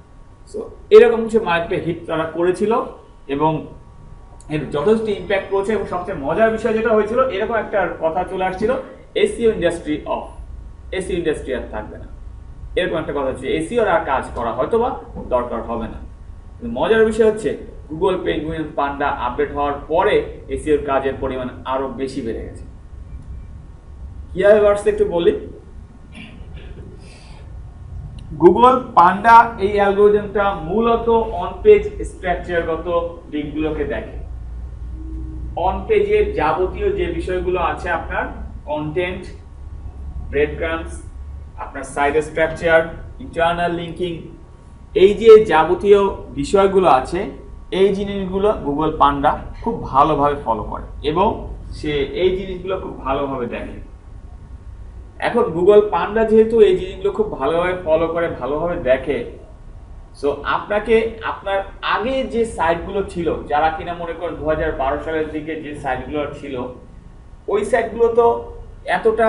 সো এরকম কিছু মার্কেটে হিট তারা করেছিল এবং এর যথেষ্ট ইম্প্যাক্ট করেছে। এবং সবচেয়ে মজার বিষয় যেটা হয়েছিল, এরকম একটা কথা চলে আসছিল, SEO industry off, SEO industry আর থাকবে না, এরকম একটা কথা হচ্ছে। এসইও আর কাজ করা হয়তো বা দরকার হবে না। মজার বিষয় হচ্ছে গুগল পেঙ্গুইন পান্ডা আপডেট হওয়ার পরে এসইওর কাজের পরিমাণ আরো বেশি বেড়ে গেছে। কিভাবে বাড়ছে একটু বলি। গুগল পান্ডা এই অ্যালগরিদমটা মূলত অন পেজ স্ট্রাকচারগত দিকগুলোকে দেখে। অন পেজের যাবতীয় যে বিষয়গুলো আছে, আপনার কন্টেন্ট, ব্রেড ক্রাম্বস, আপনার সাইট স্ট্রাকচার, ইন্টারনাল লিঙ্কিং, এই যে যাবতীয় বিষয়গুলো আছে, এই জিনিসগুলো গুগল পান্ডা খুব ভালোভাবে ফলো করে এবং সে এই জিনিসগুলো খুব ভালোভাবে দেখে। এখন গুগল পান্ডা যেহেতু এই জিনিসগুলো খুব ভালোভাবে ফলো করে, ভালোভাবে দেখে, সো আপনাকে আপনার আগে যে সাইটগুলো ছিল, যারা কিনা মনে করেন 2012 সালের দিকে যে সাইটগুলো ছিল, ওই সাইটগুলো তো এতটা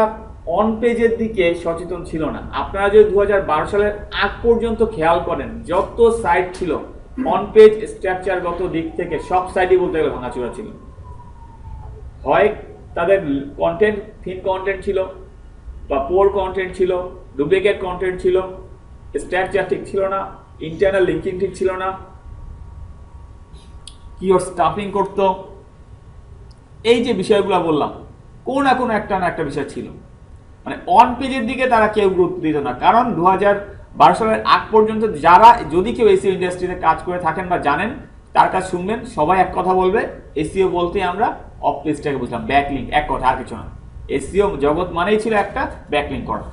অন পেজের দিকে সচেতন ছিল না। আপনারা যদি 2012 সালের আগ পর্যন্ত খেয়াল করেন, যত সাইট ছিল অন পেজ স্ট্রাকচারগত দিক থেকে সব সাইটই বলতে গেলে ভাঙাচোরা ছিল। হয় তাদের কন্টেন্ট থিন কন্টেন্ট ছিল, বা পোর কন্টেন্ট ছিল, ডুপ্লিকেট কন্টেন্ট ছিল, স্ট্রাকচার ঠিক ছিল না, ইন্টারনাল লিঙ্কিং ঠিক ছিল না, কিওয়ার্ড স্টাফিং করতো। এই যে বিষয়গুলো বললাম, কোন না একটা বিষয় ছিল। মানে অন পেজের দিকে তারা কেউ গুরুত্ব দিত না, কারণ 12 সালের আগ পর্যন্ত যারা যদি কেউ এসইও ইন্ডাস্ট্রিতে কাজ করে থাকেন বা জানেন তার কাজ শুনবেন, সবাই এক কথা বলবে, এসইও বলতে আমরা অফ পেজটাকে বুঝলাম, ব্যাকলিঙ্ক, এক কথা আর কিছু না। এসইও জগৎ মানেই ছিল একটা ব্যাকলিঙ্ক করা,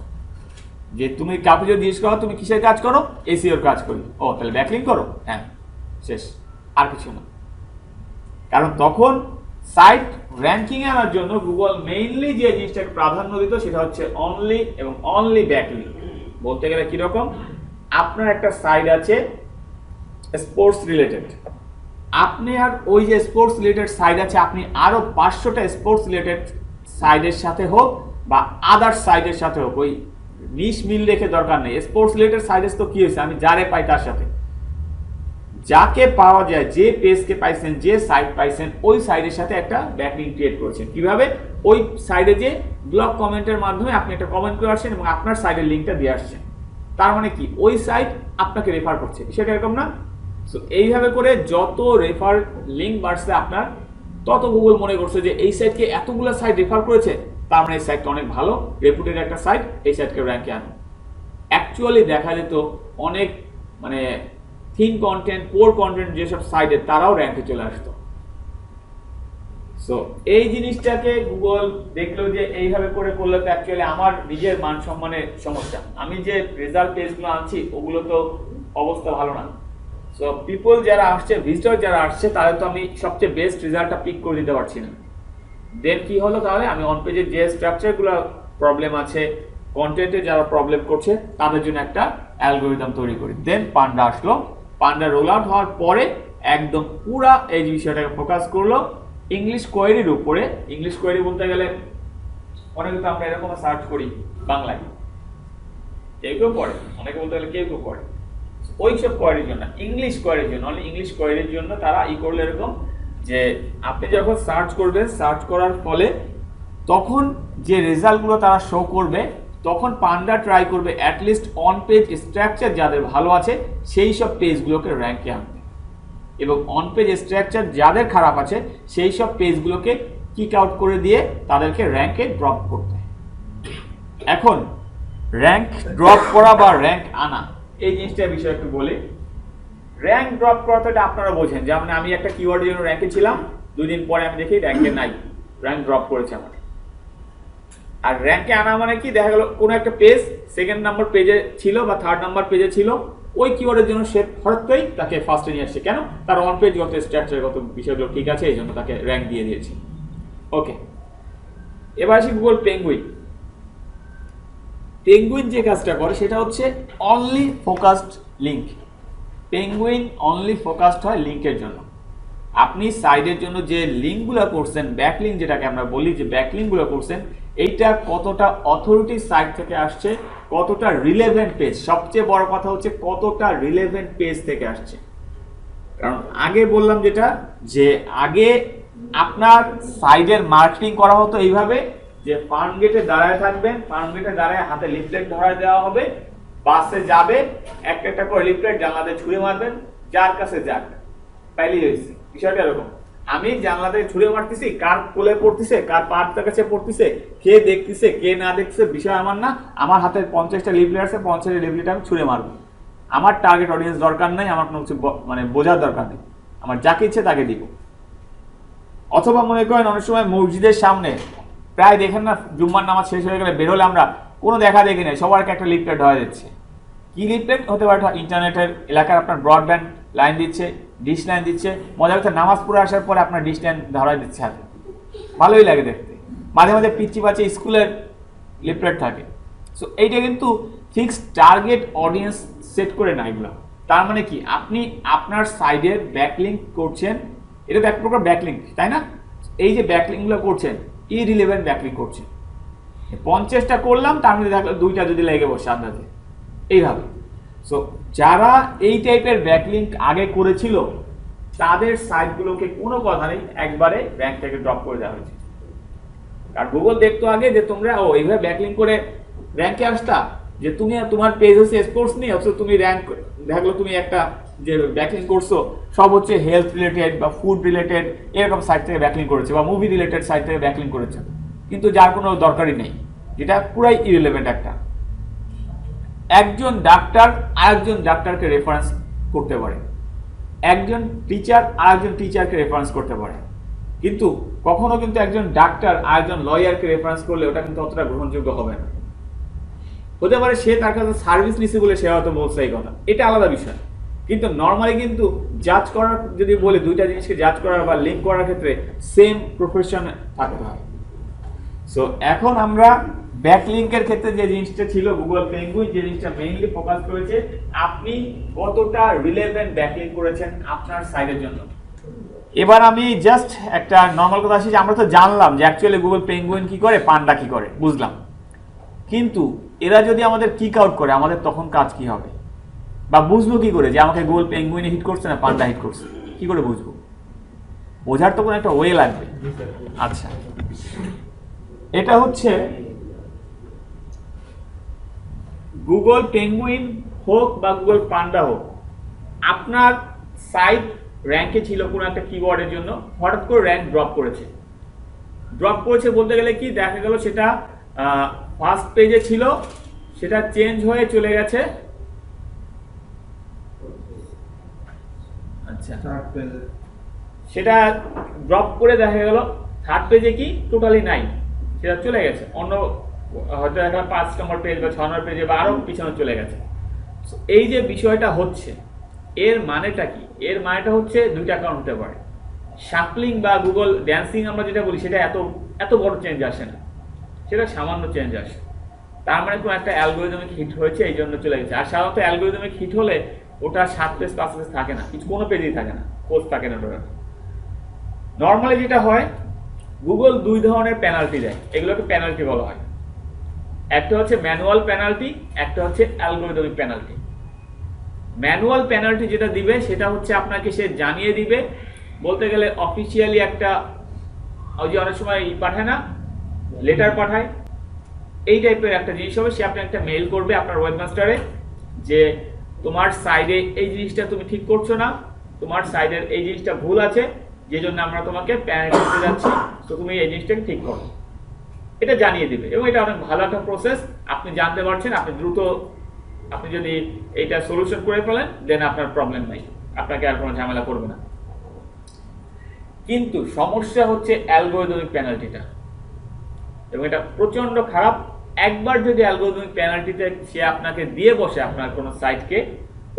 যে তুমি কাউকে যদি জিজ্ঞেস করো তুমি কিসের কাজ করো, এসইওর কাজ করি, ও তাহলে ব্যাকলিঙ্ক করো, হ্যাঁ শেষ, আর কিছু না। কারণ তখন সাইট র্যাঙ্কিং এ আনার জন্য গুগল মেইনলি যে জিনিসটাকে প্রাধান্য দিত সেটা হচ্ছে অনলি এবং অনলি ব্যাকলিঙ্ক। বলতে গেলে কিরকম, আপনার একটা সাইট আছে স্পোর্টস রিলেটেড, আপনি আর ওই যে স্পোর্টস রিলেটেড সাইট আছে, আপনি আরো 500টা স্পোর্টস রিলেটেড সাইটের সাথে হোক বা আদার্স সাইটের সাথে হোক, ওই নিশ মিল রেখে দরকার নেই। স্পোর্টস রিলেটেড সাইটেস তো কি হয়েছে, আমি যারে পাই তার সাথে, যাকে পাওয়া যায়, যে পেজকে পাইছেন, যে সাইট পাইছেন, ওই সাইটের সাথে একটা ব্যাকলিঙ্ক ক্রিয়েট করেছেন। কিভাবে, ওই সাইটে যে ব্লগ কমেন্টের মাধ্যমে আপনি একটা কমেন্ট করে আসছেন এবং আপনার সাইটের লিঙ্কটা দিয়ে আসছেন, তার মানে কি ওই সাইট আপনাকে রেফার করছে, সেটা এরকম না? সো এইভাবে করে যত রেফার লিঙ্ক বাড়ছে আপনার, তত গুগল মনে করছে যে এই সাইটকে এতগুলো সাইট রেফার করেছে, তার মানে এই সাইটটা অনেক ভালো, রেপুটেড একটা সাইট, এই সাইটকে র্যাঙ্কে আনো। অ্যাকচুয়ালি দেখা যেত অনেক মানে থিন কন্টেন্ট, পোর কন্টেন্ট যেসব সাইটে, তারাও র্যাঙ্কে চলে আসতো। সো এই জিনিসটাকে গুগল দেখলো যে এইভাবে করে করলে তো অ্যাকচুয়ালি আমার নিজের মান সম্মানের সমস্যা, আমি যে রেজাল্ট পেজগুলো আনছি ওগুলো তো অবস্থা ভালো না। সো পিপল যারা আসছে, ভিজিটর যারা আসছে, তাদের তো আমি সবচেয়ে বেস্ট রেজাল্টটা পিক করে দিতে পারছি না। দেন কি হলো, তাহলে আমি অন পেজের যে স্ট্রাকচারগুলো প্রবলেম আছে, কন্টেন্টে যারা প্রবলেম করছে, তাদের জন্য একটা অ্যালগোরিদম তৈরি করি। দেন পান্ডা আসলো, পান্ডা রোল আউট হওয়ার পরে একদম পুরা এই বিষয়টাকে ফোকাস করলো ইংলিশ কোয়েরির উপরে। ইংলিশ কোয়েরি বলতে গেলে অনেকে তো আমরা এরকম সার্চ করি বাংলায়, কেউ কেউ করে, অনেকে বলতে গেলে কেউ কেউ করে, ওইসব কোয়েরির জন্য, ইংলিশ কোয়েরির জন্য, অনলি ইংলিশ কোয়েরির জন্য তারা করলে এরকম যে আপনি যখন সার্চ করবেন, সার্চ করার ফলে তখন যে রেজাল্টগুলো তারা শো করবে, তখন পান্ডা ট্রাই করবে অ্যাটলিস্ট অন পেজ স্ট্রাকচার যাদের ভালো আছে সেই সব পেজগুলোকে র্যাঙ্কে আনতে, এবং অন পেজ স্ট্রাকচার যাদের খারাপ আছে সেই সব পেজগুলোকে কিক আউট করে দিয়ে তাদেরকে র্যাঙ্কে ড্রপ করতে। এখন র্যাঙ্ক ড্রপ করা বা র্যাঙ্ক আনা, এই জিনিসটার বিষয়ে একটু বলি। র্যাঙ্ক ড্রপ করাটা এটা আপনারা বোঝেন, যেমন আমি একটা কিওয়ার্ডের জন্য র্যাঙ্কে ছিলাম, 2 দিন পরে আমি দেখি র্যাঙ্কে নাই, র্যাঙ্ক ড্রপ করেছে আমার। আর র্যাঙ্কে আনা মানে কি, দেখা গেল কোনো একটা পেজ সেকেন্ড নাম্বার পেজে ছিল বা থার্ড নাম্বার পেজে ছিল, ওই কিওয়ার্ডের জন্য সে হঠাৎই তাকে ফার্স্টে নিয়ে আসছে, কেন, তার অন পেজগত স্ট্রাকচারগত বিষয়গুলো ঠিক আছে, এই জন্য তাকে র্যাঙ্ক দিয়ে দিয়েছে। ওকে, এবার আসি গুগল পেঙ্গুইন। পেঙ্গুইন যে কাজটা করে সেটা হচ্ছে only focused link. Penguin only focused হয় লিঙ্কের জন্য। আপনি সাইডের জন্য যে লিঙ্কগুলো করছেন, ব্যাকলিঙ্ক যেটাকে আমরা বলি, যে ব্যাকলিঙ্কগুলো করছেন, এইটা কতটা অথরিটি সাইট থেকে আসছে, কতটা রিলেভেন্ট পেজ, সবচেয়ে বড় কথা হচ্ছে কতটা রিলেভেন্ট পেজ থেকে আসছে। কারণ আগে বললাম যেটা, যে আগে আপনার সাইডের মার্কেটিং করা হতো এইভাবে যে ফার্ম গেটে দাঁড়ায় থাকবেন, ফার্ম গেটে দাঁড়ায় হাতে লিফলেট ধরায় দেওয়া হবে, বাসে যাবে, একটা একটা করে লিফলেট জানলাতে ছুঁড়ে মারবেন, যার কাছে যাক, পাইলেই হয়েছে। বিষয়টা এরকম, আমি জানলাতে ছুঁড়ে মারতেছি, কার কোলে পড়তেছে, কার পাড়টার কাছে পড়তেছে, কে দেখতেছে কে না দেখতেছে বিষয় আমার না, আমার হাতে 50টা লিফলেট আছে, 50টা লিফলেট আমি ছুঁড়ে মারবো। আমার টার্গেট অডিয়েন্স দরকার নাই, আমার কোনো কিছু মানে বোঝার দরকার নেই, আমার যাকে ইচ্ছে তাকে দিব। অথবা মনে করেন অনেক সময় মসজিদের সামনে প্রায় দেখেন না, জুম্মার নামাজ শেষ হয়ে গেলে বেরোলে আমরা কোনো দেখা দেখি নাই, সবারকে একটা লিফলেট ধরা দিচ্ছে। কি লিফলেট হতে পারে, ইন্টারনেটের এলাকার আপনার ব্রডব্যান্ড লাইন দিচ্ছে, ডিশ লাইন দিচ্ছে, মজার কথা নামাজ পড়ে আসার পরে আপনার ডিশ লাইন ধরাই দিচ্ছে হাতে, ভালোই লাগে দেখতে। মাঝে মাঝে পিচ্ছি বাচ্চা স্কুলের লিফলেট থাকে। সো এইটা কিন্তু ফিক্সড টার্গেট অডিয়েন্স সেট করে না এগুলো। তার মানে কি, আপনি আপনার সাইডের ব্যাকলিঙ্ক করছেন, এটা তো এক প্রকার ব্যাকলিঙ্ক, তাই না? এই যে ব্যাকলিঙ্কগুলো করছেন, ইরিলেভেন্ট ব্যাকলিঙ্ক করছেন। 50টা করলাম, তার মধ্যে দেখলাম 2টা যদি লেগে বসে আন্দাজে, এইভাবে। সো যারা এই টাইপের ব্যাকলিঙ্ক আগে করেছিল, তাদের সাইটগুলোকে কোনো কথা নেই, একবারে র্যাঙ্ক থেকে ড্রপ করে দেওয়া হয়েছে। আর গুগল দেখতো আগে যে তোমরা এইভাবে ব্যাকলিঙ্ক করে র্যাঙ্কে আসতা, যে তুমি তোমার পেজ হচ্ছে স্পোর্টস নিয়ে, অথচ তুমি র্যাঙ্ক দেখলো তুমি একটা যে ব্যাকলিঙ্ক করছো সব হচ্ছে হেলথ রিলেটেড বা ফুড রিলেটেড, এরকম সাইট থেকে ব্যাকলিঙ্ক করেছে, বা মুভি রিলেটেড সাইট থেকে ব্যাকলিঙ্ক করেছে, কিন্তু যার কোনো দরকারই নেই, যেটা পুরাই ইরিলেভেন্ট একটা। একজন ডাক্তার আরেকজন ডাক্তারকে রেফারেন্স করতে পারে, একজন টিচার আরেকজন টিচারকে রেফারেন্স করতে পারে, কিন্তু কখনো কিন্তু একজন ডাক্তার আরেকজন লয়ারকে রেফারেন্স করলে ওটা কিন্তু অতটা গ্রহণযোগ্য হবে না। হতে পারে সে তার কাছে সার্ভিস নিছে বলে সে হয়তো বলছে এই কথা, এটা আলাদা বিষয়। কিন্তু নর্মালি কিন্তু জাজ করার যদি বলে দুইটা জিনিসকে জাজ করার বা লিঙ্ক করার ক্ষেত্রে সেম প্রফেশন থাকতে হয়। সো এখন আমরা ব্যাকলিংকের ক্ষেত্রে যে জিনিসটা ছিল গুগল পেঙ্গুইন যে জিনিসটা মেইনলি ফোকাস করেছে, আপনি কতটা রিলেভেন্ট ব্যাকলিংক করেছেন আপনার সাইটের জন্য। এবার আমি জাস্ট একটা নর্মাল কথা আসি যে আমরা তো জানলাম যে অ্যাকচুয়ালি গুগল পেঙ্গুইন কি করে, পান্ডা কি করে, বুঝলাম। কিন্তু এরা যদি আমাদের কিক আউট করে আমাদের তখন কাজ কি হবে, বা বুঝবো কি করে যে আমাকে গুগল পেঙ্গুইনে হিট করছে না পান্ডা হিট করছে, কি করে বুঝবো? বোঝার তো কোনো একটা ওয়ে লাগবে। আচ্ছা, এটা হচ্ছে গুগল পেঙ্গুইন হোক বা গুগল পান্ডা হোক, আপনার সাইট র্যাঙ্কে ছিল কোনো একটা কিওয়ার্ডের জন্য, হঠাৎ করে র্যাঙ্ক ড্রপ করেছে। ড্রপ করেছে বলতে গেলে কি, দেখা গেল সেটা ফার্স্ট পেজে ছিল, সেটা চেঞ্জ হয়ে চলে গেছে আচ্ছা সেটা ড্রপ করে দেখা গেল থার্ড পেজে কি টোটালি নাই, সেটা চলে গেছে অন্য হয়তো একটা 5 নম্বর পেজ বা 6 নম্বর পেজে বা আরো পিছনে চলে গেছে। এই যে বিষয়টা হচ্ছে এর মানেটা কি? এর মানেটা হচ্ছে দুইটা কারণ হতে পারে। শাফলিং বা গুগল ড্যান্সিং আমরা যেটা বলি সেটা এত বড় চেঞ্জ আসে না, সেটা সামান্য চেঞ্জ আসে। তার মানে কোনো একটা অ্যালগোরিদমিক হিট হয়েছে এই জন্য চলে গেছে। আর সাধারণত অ্যালগোরিদমিক হিট হলে ওটা 7 পেজ 5 পেজ থাকে না, কিছু কোনো পেজেই থাকে না, পোস্ট থাকে না ওটা। নর্মালি যেটা হয় গুগল দুই ধরনের পেনাল্টি দেয়, এগুলোকে পেনাল্টি বলা হয়। একটা হচ্ছে ম্যানুয়াল পেনাল্টি, একটা হচ্ছে অ্যালগোরিদমিক পেনাল্টি। ম্যানুয়াল পেনাল্টি যেটা দিবে সেটা হচ্ছে আপনাকে সে জানিয়ে দিবে, বলতে গেলে অফিসিয়ালি একটা ওই যে অনেক সময় পাঠায় না, লেটার পাঠায়, এই টাইপের একটা জিনিস হবে। সে আপনাকে একটা মেইল করবে আপনার ওয়েবমাস্টারে যে তোমার সাইডে এই জিনিসটা তুমি ঠিক করছো না, তোমার সাইডের এই জিনিসটা ভুল আছে, যে জন্য আমরা তোমাকে পেনাল্টি দিতে যাচ্ছি, তো তুমি এই জিনিসটাকে ঠিক করো, এটা জানিয়ে দিবে। এবং এটা অনেক ভালো একটা প্রসেস, আপনি জানতে পারছেন, আপনি দ্রুত আপনি যদি এইটা সলিউশন করে ফেলেন দেন আপনার প্রবলেম নাই, আপনাকে আর কোনো ঝামেলা করবে না। কিন্তু সমস্যা হচ্ছে অ্যালগোরিদমিক পেনাল্টিটা, এবং এটা প্রচন্ড খারাপ। একবার যদি অ্যালগোরিদমিক পেনাল্টিতে সে আপনাকে দিয়ে বসে আপনার কোনো সাইটকে,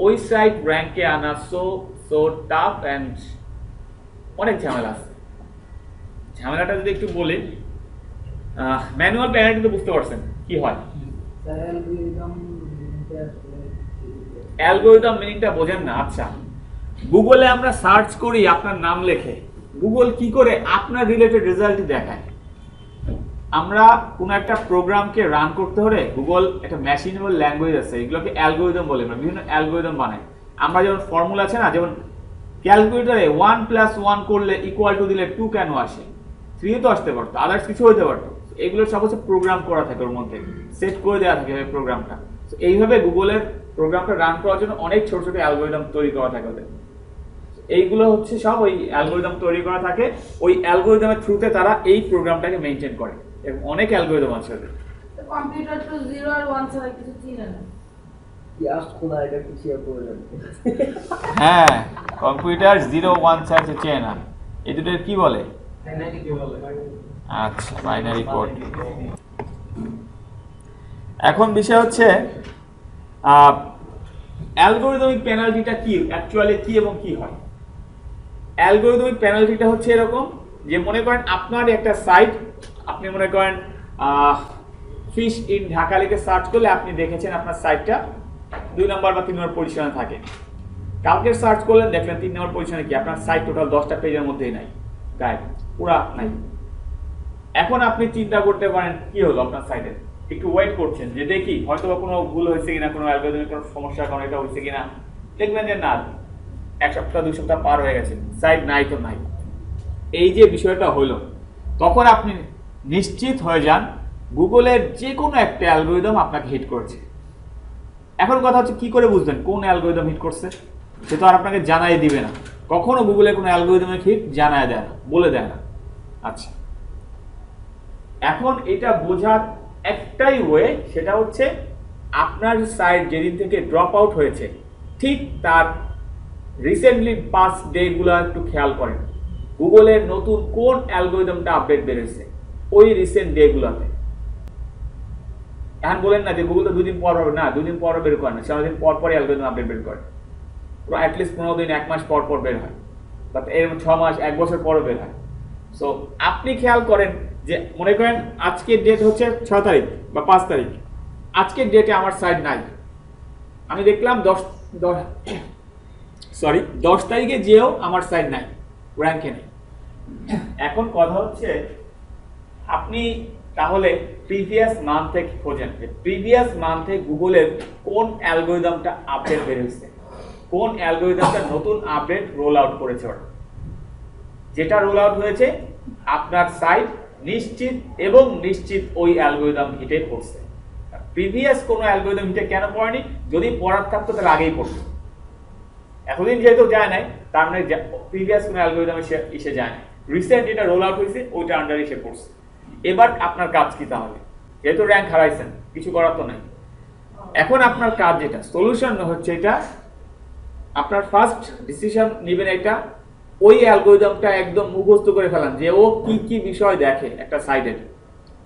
ওই সাইট র্যাঙ্কে আনা সো টাফ অ্যান্ড অনেক ঝামেলা আছে। ঝামেলাটা যদি একটু বলি, ম্যানুয়াল পেনাল্টি তো বুঝতে পারছেন কি হয়, অ্যালগোরিদম মিনিংটা বোঝেন না। আচ্ছা, গুগলে আমরা সার্চ করি আপনার নাম লেখে, গুগল কি করে আপনার রিলেটেড রেজাল্টই দেখায়। আমরা কোনো একটা প্রোগ্রামকে রান করতে হলে গুগল একটা মেশিনেবল ল্যাঙ্গুয়েজ আছে, এগুলোকে অ্যালগোরিদম বলে, আমরা বিভিন্ন অ্যালগোরিদম বানাই। আমরা যেমন ফর্মুলা আছে না, যেমন ক্যালকুলেটরে 1+1 করলে ইকুয়াল টু দিলে 2 কেন আসে, 3 তো আসতে পারতো, আদার্স কিছু হইতে পারতো। এগুলো সব হচ্ছে প্রোগ্রাম করা থাকে, ওর মধ্যে সেট করে দেওয়া থাকে প্রোগ্রামটা। এইভাবে গুগলের প্রোগ্রামটা রান করার জন্য অনেক ছোট ছোট অ্যালগোরিদম তৈরি করা থাকে ওদের। এইগুলো হচ্ছে সব ওই অ্যালগোরিদম তৈরি করা থাকে, ওই অ্যালগোরিদমের থ্রুতে তারা এই প্রোগ্রামটাকে মেনটেন করে, এবং অনেক অ্যালগোরিদম আছে ওদের। কম্পিউটার তো 0 আর 1 ছাড়া কিছু চিনে না। হ্যাঁ, কম্পিউটার 0 1 ছাড়া চেনে না, এই দুটোর কি বলে? আচ্ছা, বাইনারি কোড। এখন বিষয় হচ্ছে অ্যালগোরিদমিক পেনাল্টিটা কি, অ্যাকচুয়ালি কি এবং কি হয়। অ্যালগোরিদমিক পেনাল্টিটা হচ্ছে এরকম যে, মনে করেন আপনার একটা সাইট, আপনি মনে করেন ফিশ ইন ঢাকা লিখে সার্চ করলে আপনি দেখেছেন আপনার সাইটটা 2 নম্বর বা 3 নম্বর পজিশনে থাকে। কালকে সার্চ করলেন দেখলেন 3 নম্বর পজিশনে কি, আপনার সাইট টোটাল 10টা পেজের মধ্যেই নাই, গায়েব, পুরা নাই। এখন আপনি চিন্তা করতে পারেন কি হলো আপনার সাইটে, একটু ওয়েট করছেন যে দেখি হয়তো বা কোনো ভুল হয়েছে কিনা, কোনো অ্যালগোরিদমিক কোনো সমস্যার কারণে এটা হয়েছে কিনা। দেখবেন যে না, 1 সপ্তাহ 2 সপ্তাহ পার হয়ে গেছে, সাইট নাই তো নাই। এই যে বিষয়টা হলো, তখন আপনি নিশ্চিত হয়ে যান গুগলের যে কোনো একটা অ্যালগোরিদম আপনাকে হিট করছে। এখন কথা হচ্ছে কি করে বুঝবেন কোন অ্যালগোরিদম হিট করছে? সে তো আর আপনাকে জানাই দিবে না, কখনো গুগলে কোনো অ্যালগোরিদমের হিট জানায় দেয় না, বলে দেয় না। আচ্ছা, এখন এটা বোঝার একটাই ওয়ে, সেটা হচ্ছে আপনার সাইট যেদিন থেকে ড্রপ আউট হয়েছে ঠিক তার রিসেন্টলি 5 ডেগুলো একটু খেয়াল করেন, গুগলের নতুন কোন অ্যালগোরিদমটা আপডেট বেরোচ্ছে ওই রিসেন্ট ডেগুলোতে। এখন বলেন না যে গুগল তো 2 দিন পর হবে, না 2 দিন পর বের করে না, 4 দিন পর পরই অ্যালগোরিদম আপডেট বের করে, পুরো অ্যাটলিস্ট 15 দিন 1 মাস পর পর বের হয়, বাট এর 6 মাস 1 বছর পরও বের হয়। সো আপনি খেয়াল করেন যে মনে করেন আজকের ডেট হচ্ছে 6 তারিখ বা 5 তারিখ, আজকের ডেটে আমার সাইট নাই, আমি দেখলাম 10 তারিখে যেও আমার সাইট নাই, র্যাঙ্কে নেই। এখন কথা হচ্ছে আপনি তাহলে প্রিভিয়াস মান্থ থেকে খোঁজেন, প্রিভিয়াস মান্থে গুগলের কোন অ্যালগোরিদমটা আপডেট বেরিয়েছে, কোন অ্যালগোরিদমটা নতুন আপডেট রোল আউট করেছে ওরা, যেটা রোল আউট হয়েছে আপনার সাইট নিশ্চিত ওই অ্যালগোরিদম হিটে পড়ছে। প্রিভিয়াস কোনো অ্যালগোরিদম হিটে কেন পড়েনি? যদি পড়ার থাকতো তাহলে আগেই পড়তো, এতদিন যেহেতু যায় নাই তার মানে প্রিভিয়াস কোনো অ্যালগোরিদম এসে যায় না, রিসেন্ট যেটা রোল আউট হয়েছে ওইটা আন্ডারে এসে পড়ছে। এবার আপনার কাজ কি তাহলে? যেহেতু র্যাঙ্ক হারাইছেন, কিছু করার তো নাই, এখন আপনার কাজ যেটা সলিউশন হচ্ছে এটা, আপনার ফার্স্ট ডিসিশন নেবেন এটা, ওই অ্যালগোরিদমটা একদম মুখস্থ করে ফেলান যে ও কি কি বিষয় দেখে একটা সাইটের,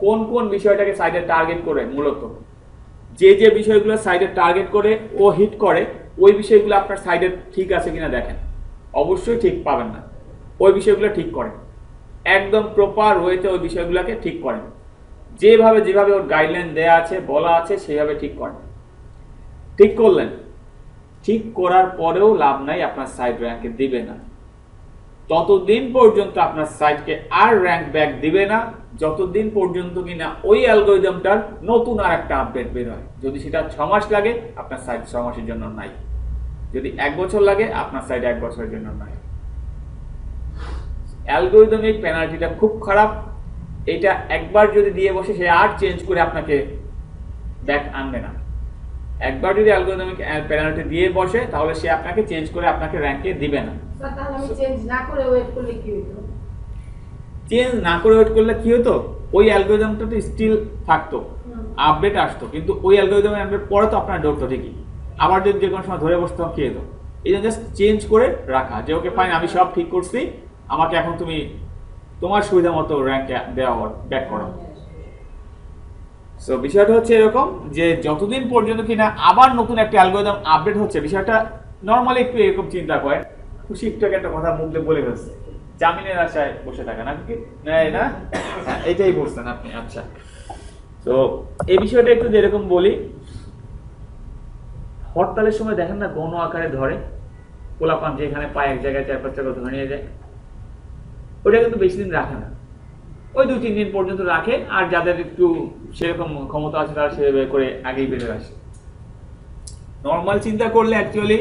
কোন কোন বিষয়টাকে সাইটের টার্গেট করে, মূলত যে বিষয়গুলো সাইটের টার্গেট করে ও হিট করে ওই বিষয়গুলো আপনার সাইটের ঠিক আছে কিনা দেখেন, অবশ্যই ঠিক পাবেন না, ওই বিষয়গুলো ঠিক করেন, একদম প্রপার ওয়েতে ওই বিষয়গুলোকে ঠিক করেন, যেভাবে ওর গাইডলাইন দেয়া আছে বলা আছে সেইভাবে ঠিক করেন। ঠিক করলেন, ঠিক করার পরেও লাভ নাই, আপনার সাইট র্যাঙ্কে দিবে না, ততদিন পর্যন্ত আপনার সাইটকে আর র্যাঙ্ক ব্যাক দিবে না যতদিন পর্যন্ত কিনা ওই অ্যালগোরিদমটার নতুন আর একটা আপডেট বের হয়। যদি সেটা 6 মাস লাগে আপনার সাইট 6 মাসের জন্য নাই, যদি 1 বছর লাগে আপনার সাইট 1 বছরের জন্য নাই। অ্যালগোরিদমিক পেনাল্টিটা খুব খারাপ, এটা একবার যদি দিয়ে বসে সে আর চেঞ্জ করে আপনাকে ব্যাক আনবে না। একবার যদি অ্যালগোরিদমিক পেনাল্টি দিয়ে বসে তাহলে সে আপনাকে চেঞ্জ করে আপনাকে র্যাঙ্কে দিবে না। স্যার তাহলে আমি চেঞ্জ না করে ওয়েট করলে কি হতো? চেঞ্জ না করে ওয়েট করলে কি হতো? ওই অ্যালগোরিদমটা তো স্টিল থাকতো, আপডেট আসতো, কিন্তু ওই অ্যালগোরিদমের আপডেট পরে তো আপনার ডরতো ঠিকই, আবার যদি যে কোনো সময় ধরে বসতে কি হতো? এই জন্য জাস্ট চেঞ্জ করে রাখা যে ওকে ফাইন, আমি সব ঠিক করছি, আমাকে এখন তুমি তোমার সুবিধা মতো র্যাঙ্ক দেওয়া ব্যাক করো। সো বিষয়টা হচ্ছে এরকম যে যতদিন পর্যন্ত কিনা আবার নতুন একটা অ্যালগোরিদম আপডেট হচ্ছে, বিষয়টা নর্মালি একটু এরকম চিন্তা করেন, খুশি একটু একটা কথা মুখ দিয়ে বলে ফেলছে, জামিনের আশায় বসে থাকা নাকি না, এটাই বলছেন আপনি। আচ্ছা, তো এই বিষয়টা একটু যেরকম বলি, হরতালের সময় দেখেন না গণ আকারে ধরে পোলাপান, যেখানে পায় এক জায়গায় 4-5টা করে ধরে নিয়ে যায়, ওটা কিন্তু বেশি দিন রাখে না, ওই 2-3 দিন পর্যন্ত রাখে, আর যাদের একটু সেরকম ক্ষমতা আছে তারা সেভাবে করে আগেই বেরিয়ে আসে। নর্মাল চিন্তা করলে অ্যাকচুয়ালি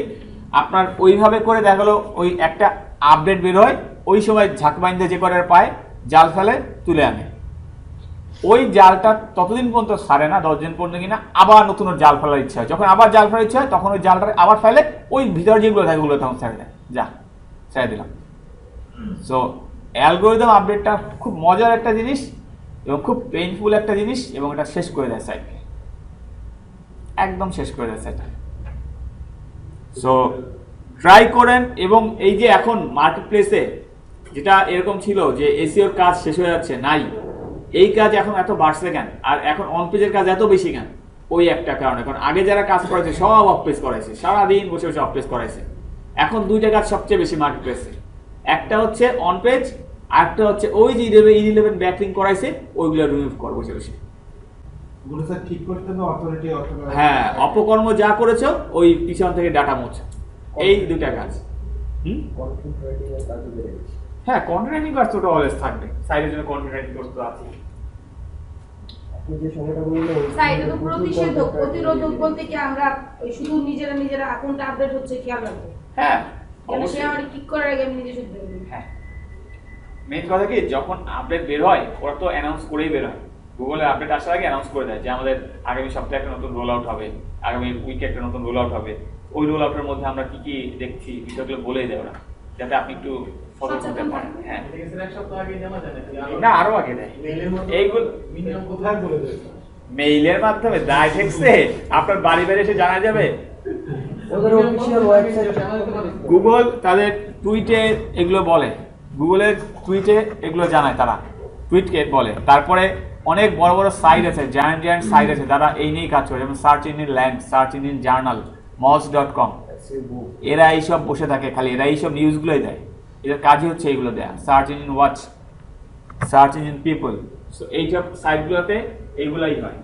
আপনার ওইভাবে করে দেখা গেলো ওই একটা আপডেট বের হয়, ওই সময় ঝাঁক বাইন্দে যে করে পায় জাল ফেলে তুলে আনে, ওই জালটা ততদিন পর্যন্ত ছাড়ে না 10 দিন পর্যন্ত কিনা আবার নতুন জাল ফেলার ইচ্ছা হয়, যখন আবার জাল ফেলার ইচ্ছা হয় তখন ওই জালটা আবার ফেলে, ওই ভিতরে যেগুলো থাকে ওগুলো তখন ছেড়ে দেয়, যা ছেড়ে দিলাম। সো অ্যালগোরিদম আপডেটটা খুব মজার একটা জিনিস এবং খুব পেইনফুল একটা জিনিস, এবং এটা শেষ করে দেয় সাইটকে, একদম শেষ করে দেয় সাইটকে। সো ট্রাই করেন, এবং এই যে এখন মার্কেট প্লেসে যেটা এরকম ছিল যে এসইওর কাজ শেষ হয়ে যাচ্ছে, নাই, এই কাজ এখন এত বাড়ছে কেন, আর এখন অন পেজের কাজ এত বেশি কেন? ওই একটা কারণে, কারণ আগে যারা কাজ করেছে সব অফ পেজ করাইছে, সারাদিন বসে বসে অফ পেজ করাইছে। এখন 2টা কাজ সবচেয়ে বেশি মার্কেট প্লেসে, একটা হচ্ছে অন পেজ, আর একটা হচ্ছে ওই যে E11 ব্যাকলিং করাইছে ওইগুলো রিমুভ কর বসে বসে। ঠিক করতে হবে অথরিটি, হ্যাঁ, অপকর্ম যা করেছো ওই পিছন থেকে ডাটা মোছা, এই 2টা কাজ। হ্যাঁ, কন্টেন্ট রাইটিং কাজ তো অলওয়েজ থাকবে, সাইডের জন্য কন্টেন্ট রাইটিং করতে তো আছে। স্যার এটা তো প্রতিরোধক বলতে কি আমরা ওই শুধু নিজেরা অ্যাকাউন্ট আপডেট হচ্ছে খেয়াল রাখবো? হ্যাঁ, কেন সে আমার ক্লিক করার আগে আমি নিজে শুনতে পারি। হ্যাঁ, মেইন কথা কি, যখন আপডেট বের হয় ওরা তো অ্যানাউন্স করেই বের হয়, গুগলের আপডেট আসার আগে অ্যানাউন্স করে দেয় যে আমাদের আগামী সপ্তাহে একটা নতুন রোল আউট হবে, আগামী উইকে একটা নতুন রোল আউট হবে, ওই রোল আউটের মধ্যে আমরা কি কি দেখছি বিষয়গুলো বলেই দেয় ওরা, যাতে আপনি একটু সতর্ক হতে পারেন। হ্যাঁ, এক সপ্তাহ আগে জানা যায় না আরো আগে দেয় এইগুলো। মিনিমাম কোথায় বলে দেয়? মেইলের মাধ্যমে ডাইরেক্টে আপনার বাড়ি বাড়ি এসে জানা যাবে। ওদের অফিসিয়াল ওয়েবসাইট গুগল তাদের টুইটে এগুলো বলে, গুগলের টুইটে এগুলো জানায়, তারা টুইটকে বলে। তারপরে অনেক বড় বড় সাইট আছে, জায়ান্ট জায়ান্ট সাইট আছে, তারা এই নিয়েই কাজ করে, যেমন search engine land, search engine journal, moz.com, এরা এইসব বসে থাকে, খালি এরা এইসব নিউজগুলোই দেয়। এদের কাজই হচ্ছে এইগুলো দেয়া। Search engine watch, search engine people, so এইসব সাইটগুলোতে এইগুলাই হয়।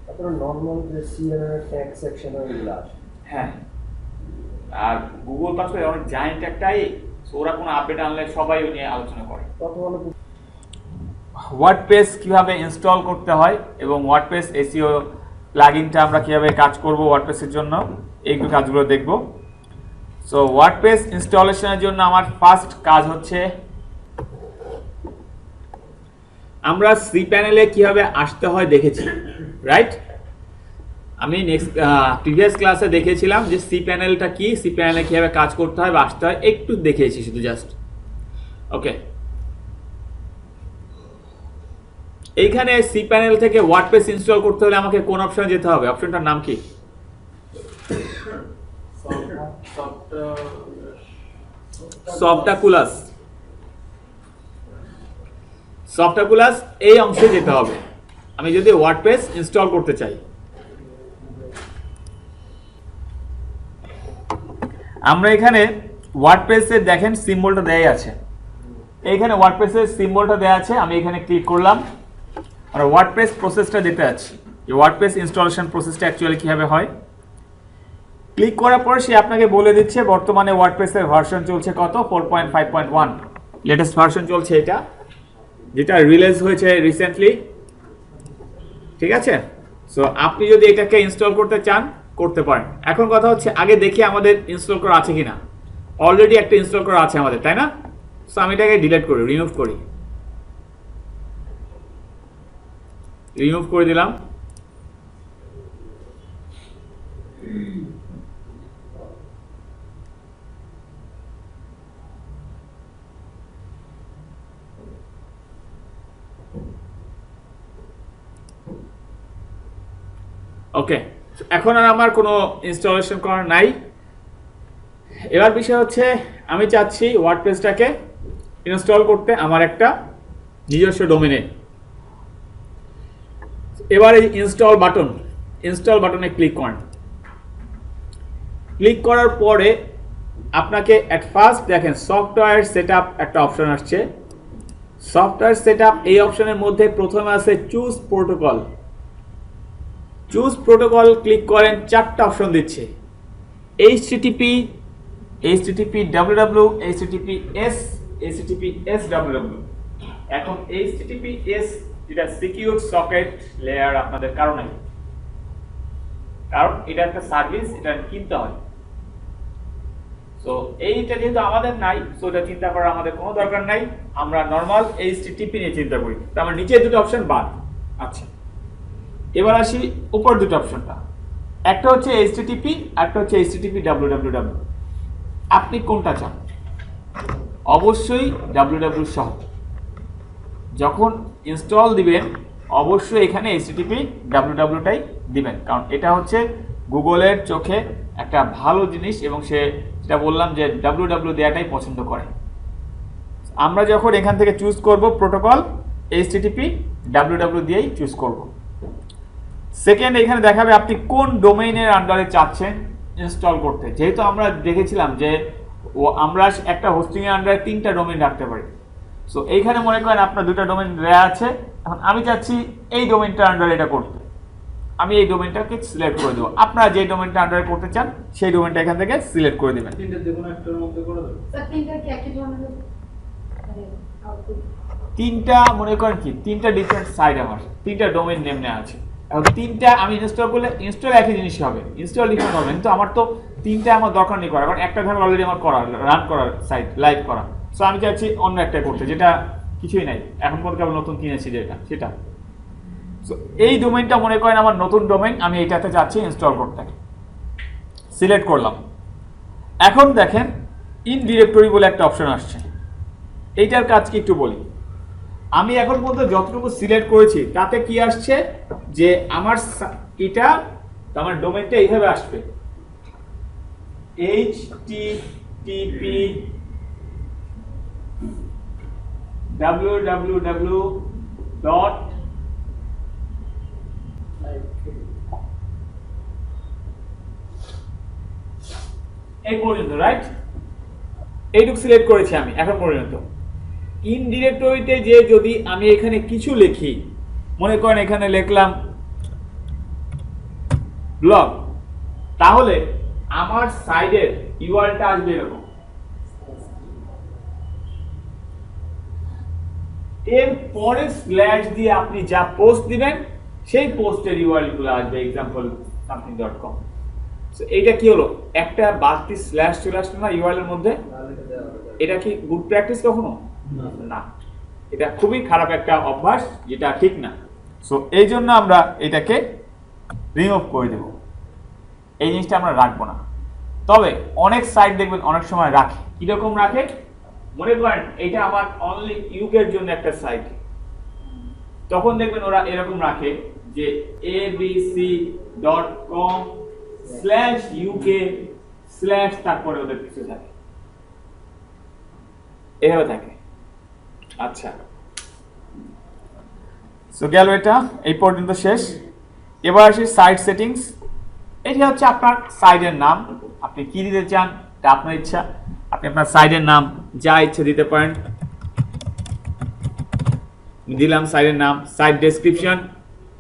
আপনারা নরমাল যে সিএনএন এর ট্যাগ সেকশনে এগুলো আসে। হ্যাঁ, আর গুগল পাসওয়ার্ড অনেক জায়ান্ট একটাই, সো ওরা কোনো আপডেট আনলে সবাই ও নিয়ে আলোচনা করে। বর্তমানে ওয়ার্ডপ্রেস কিভাবে ইনস্টল করতে হয় এবং ওয়ার্ডপ্রেস এসইও প্লাগইনটা আমরা কিভাবে কাজ করব ওয়ার্ডপ্রেসের জন্য, এই কাজগুলো দেখব। সো ওয়ার্ডপ্রেস ইনস্টলেশনের জন্য আমার ফার্স্ট কাজ হচ্ছে, আমরা সি প্যানেলে কিভাবে আসতে হয় দেখেছি, রাইট? আমি নেক্সট প্রিভিয়াস ক্লাসে দেখেছিলাম যে সি প্যানেলটা কি, সি প্যানেলে কিভাবে কাজ করতে হয় বা আসতে হয়, একটু দেখিয়েছি শুধু, জাস্ট। ওকে, এইখানে সি প্যানেল থেকে ওয়ার্ডপ্রেস ইনস্টল করতে হলে আমাকে কোন অপশনে যেতে হবে? অপশনটার নাম কি? সফটাকুলাস। সফটাকুলাস এই অংশে যেতে হবে আমি যদি ওয়ার্ডপ্রেস ইনস্টল করতে চাই। আমরা এখানে ওয়ার্ডপ্রেসে দেখেন সিম্বলটা দেয়া আছে, এইখানে ওয়ার্ডপ্রেসের সিম্বলটা দেয়া আছে, আমি এখানে ক্লিক করলাম। আর ওয়ার্ডপ্রেস প্রসেসটা দিতে আছি, যে ওয়ার্ডপ্রেস ইনস্টলেশন প্রসেসটা অ্যাকচুয়ালি কিভাবে হয়। ক্লিক করার পর সে আপনাকে বলে দিচ্ছে বর্তমানে ওয়ার্ডপ্রেসের ভার্সন চলছে কত, 4.5.1 লেটেস্ট ভার্সন চলছে, এটা যেটা রিলিজ হয়েছে রিসেন্টলি, ঠিক আছে? সো আপনি যদি এটাকে ইনস্টল করতে চান করতে পারেন। এখন কথা হচ্ছে আগে দেখি আমাদের ইনস্টল করা আছে কিনা। অলরেডি একটা ইনস্টল করা আছে আমাদের, তাই না? সো আমি এটাকে ডিলিট করি, রিমুভ করি, রিমুভ করে দিলাম। ওকে, এখন আর আমার কোনো ইনস্টলেশন করার নাই। এবার বিষয় হচ্ছে আমি চাচ্ছি ওয়ার্ডপ্রেসটাকে ইনস্টল করতে আমার একটা নিজস্ব ডোমেনে। এবার এই ইনস্টল বাটনে ক্লিক করেন। ক্লিক করার পরে আপনাকে অ্যাট ফার্স্ট দেখেন সফটওয়্যার সেটআপ একটা অপশন আসছে। সফটওয়্যার সেটআপ এই অপশনের মধ্যে প্রথমে আছে choose protocol. Choose protocol click করেন, চারটা অপশন দিচ্ছে, HTTP, HTTP www, HTTPS, HTTPS www। এখন HTTPS যেটা সিকিউর সকেট লেয়ার আপনাদের কারণে, কারণ এটা একটা সার্ভিস, এটা কিনতে হয়। সো এইটা যেহেতু আমাদের নাই, সো এটা চিন্তা করার আমাদের কোনো দরকার নাই, আমরা নর্মাল HTTP নিয়ে চিন্তা করি। তো আমার নিচে দুটো অপশন বাদ। আচ্ছা, এবার আসি উপর দুটো অপশনটা, একটা হচ্ছে HTTP, একটা হচ্ছে HTTP www। আপনি কোনটা চান? অবশ্যই www সহ। যখন ইনস্টল দিবেন অবশ্যই এখানে HTTP www-টাই দিবেন, কারণ এটা হচ্ছে গুগলের চোখে একটা ভালো জিনিস এবং সে যেটা বললাম যে www দেওয়াটাই পছন্দ করে। আমরা যখন এখান থেকে চুজ করব প্রোটোকল, HTTP www দিয়েই চুজ করব। সেকেন্ড, এখানে দেখাবে আপনি কোন ডোমেইনের আন্ডারে চাচ্ছেন ইনস্টল করতে। যেহেতু আমরা দেখেছিলাম যে আমরা একটা হোস্টিং এর আন্ডারে 3টা ডোমেইন রাখতে পারি। সো এইখানে মনে করেন আপনার 2টা ডোমেইন দেয়া আছে, এখন আমি চাচ্ছি এই ডোমেইনটার আন্ডারে এটা করতে, আমি এই ডোমেইনটাকে সিলেক্ট করে দেবো। আপনারা যে ডোমেইনটা আন্ডারে করতে চান সেই ডোমেইনটা এখান থেকে সিলেক্ট করে দিবেন। তিনটা যেকোনো একটার মধ্যে করে দেবো। স্যার তিনটা কি একই ধরনের আউটপুট? 3টা মনে করেন কি 3টা ডিফারেন্ট সাইট, আমার 3টা ডোমেইন নেম নেওয়া আছে। এখন 3টা আমি ইনস্টল করলে ইনস্টল একই জিনিস হবে, ইনস্টল ডিফারেন্ট হবে, কিন্তু আমার তো 3টা আমার দরকার নেই করা, কারণ একটা ধাপ অলরেডি আমার করা, রান করার সাইট, লাইভ করা। সো আমি চাইছি অন্য একটা করতে, যেটা কিছুই নাই, এখন পর্যন্ত কেবল নতুন কিনেছি যেটা, সেটা। সো এই ডোমেইনটা মনে করেন আমার নতুন ডোমেইন, আমি এইটাতে চাচ্ছি ইনস্টল করতে, সিলেক্ট করলাম। এখন দেখেন ইন ডিরেক্টরি বলে একটা অপশন আসছে, এইটার কাজ কি একটু বলি। আমি এখন পর্যন্ত যতটুকু সিলেক্ট করেছি তাতে কি আসছে যে আমার এটা আমার ডোমেইনটা এইভাবে আসবে http www dot এই পর্যন্ত, রাইট? এইটুকু সিলেক্ট করেছি আমি এখন পর্যন্ত। ইন ডিরেক্টরিতে যে যদি আমি এখানে কিছু লিখি, মনে করেন এখানে লিখলাম ব্লগ, তাহলে আমার সাইডের ইউআরএলটা আসবে এরকম। এর পরে স্ল্যাশ দিয়ে আপনি যা পোস্ট দিবেন সেই পোস্টের ইউআরএল গুলো আসবে example.something.com। সো এইটা কি হলো, একটা বাড়তি স্ল্যাশ চলে আসলো না ইউআরএল এর মধ্যে? এটা কি গুড প্র্যাকটিস কখনো? না, এটা খুবই খারাপ একটা অভ্যাস, যেটা ঠিক না। সো এই জন্য আমরা এটাকে রিমুভ করে দেব, এই জিনিসটা আমরা রাখবো না। তবে অনেক সাইট দেখবেন অনেক সময় রাখে, কিরকম রাখে, মনে করেন এটা আমার অনলি ইউকে এর জন্য একটা সাইট, তখন দেখবেন ওরা এরকম রাখে যে abc.com/uk/ তারপরে ওদের কিছু থাকে, এভাবে থাকে। আচ্ছা, সো গেল এটা, এই পর্যন্ত শেষ। এবার আসি সাইট সেটিংস। এটা হচ্ছে আপনার সাইটের নাম, আপনি কি দিতে চান এটা আপনার ইচ্ছা। আপনি আপনার সাইটের নাম যা ইচ্ছে দিতে পারেন, দিলাম সাইটের নাম। সাইট ডেসক্রিপশন,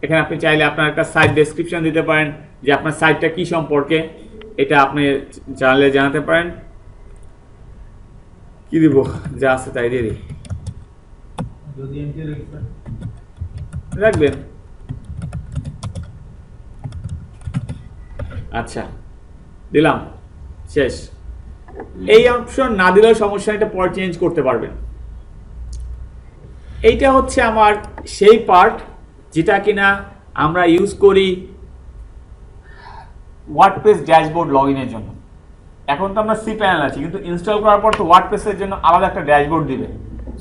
এখানে আপনি চাইলে আপনার একটা সাইট ডেসক্রিপশন দিতে পারেন যে আপনার সাইটটা কি সম্পর্কে, এটা আপনি জানলে জানাতে পারেন। কি দিব, যা আছে তাই দিয়ে দিই, যদি এমটি রাখবেন। আচ্ছা, দিলাম, শেষ। এই অপশন না দিলেও সমস্যা, এটা পরে চেঞ্জ করতে পারবেন। এইটা হচ্ছে আমার সেই পার্ট যেটা কিনা আমরা ইউজ করি ওয়ার্ডপ্রেস ড্যাশবোর্ড লগইনের জন্য। এখন তো আমরা সি প্যানেল আছি, কিন্তু ইনস্টল করার পর তো ওয়ার্ডপ্রেসের জন্য আলাদা একটা ড্যাশবোর্ড দিবে।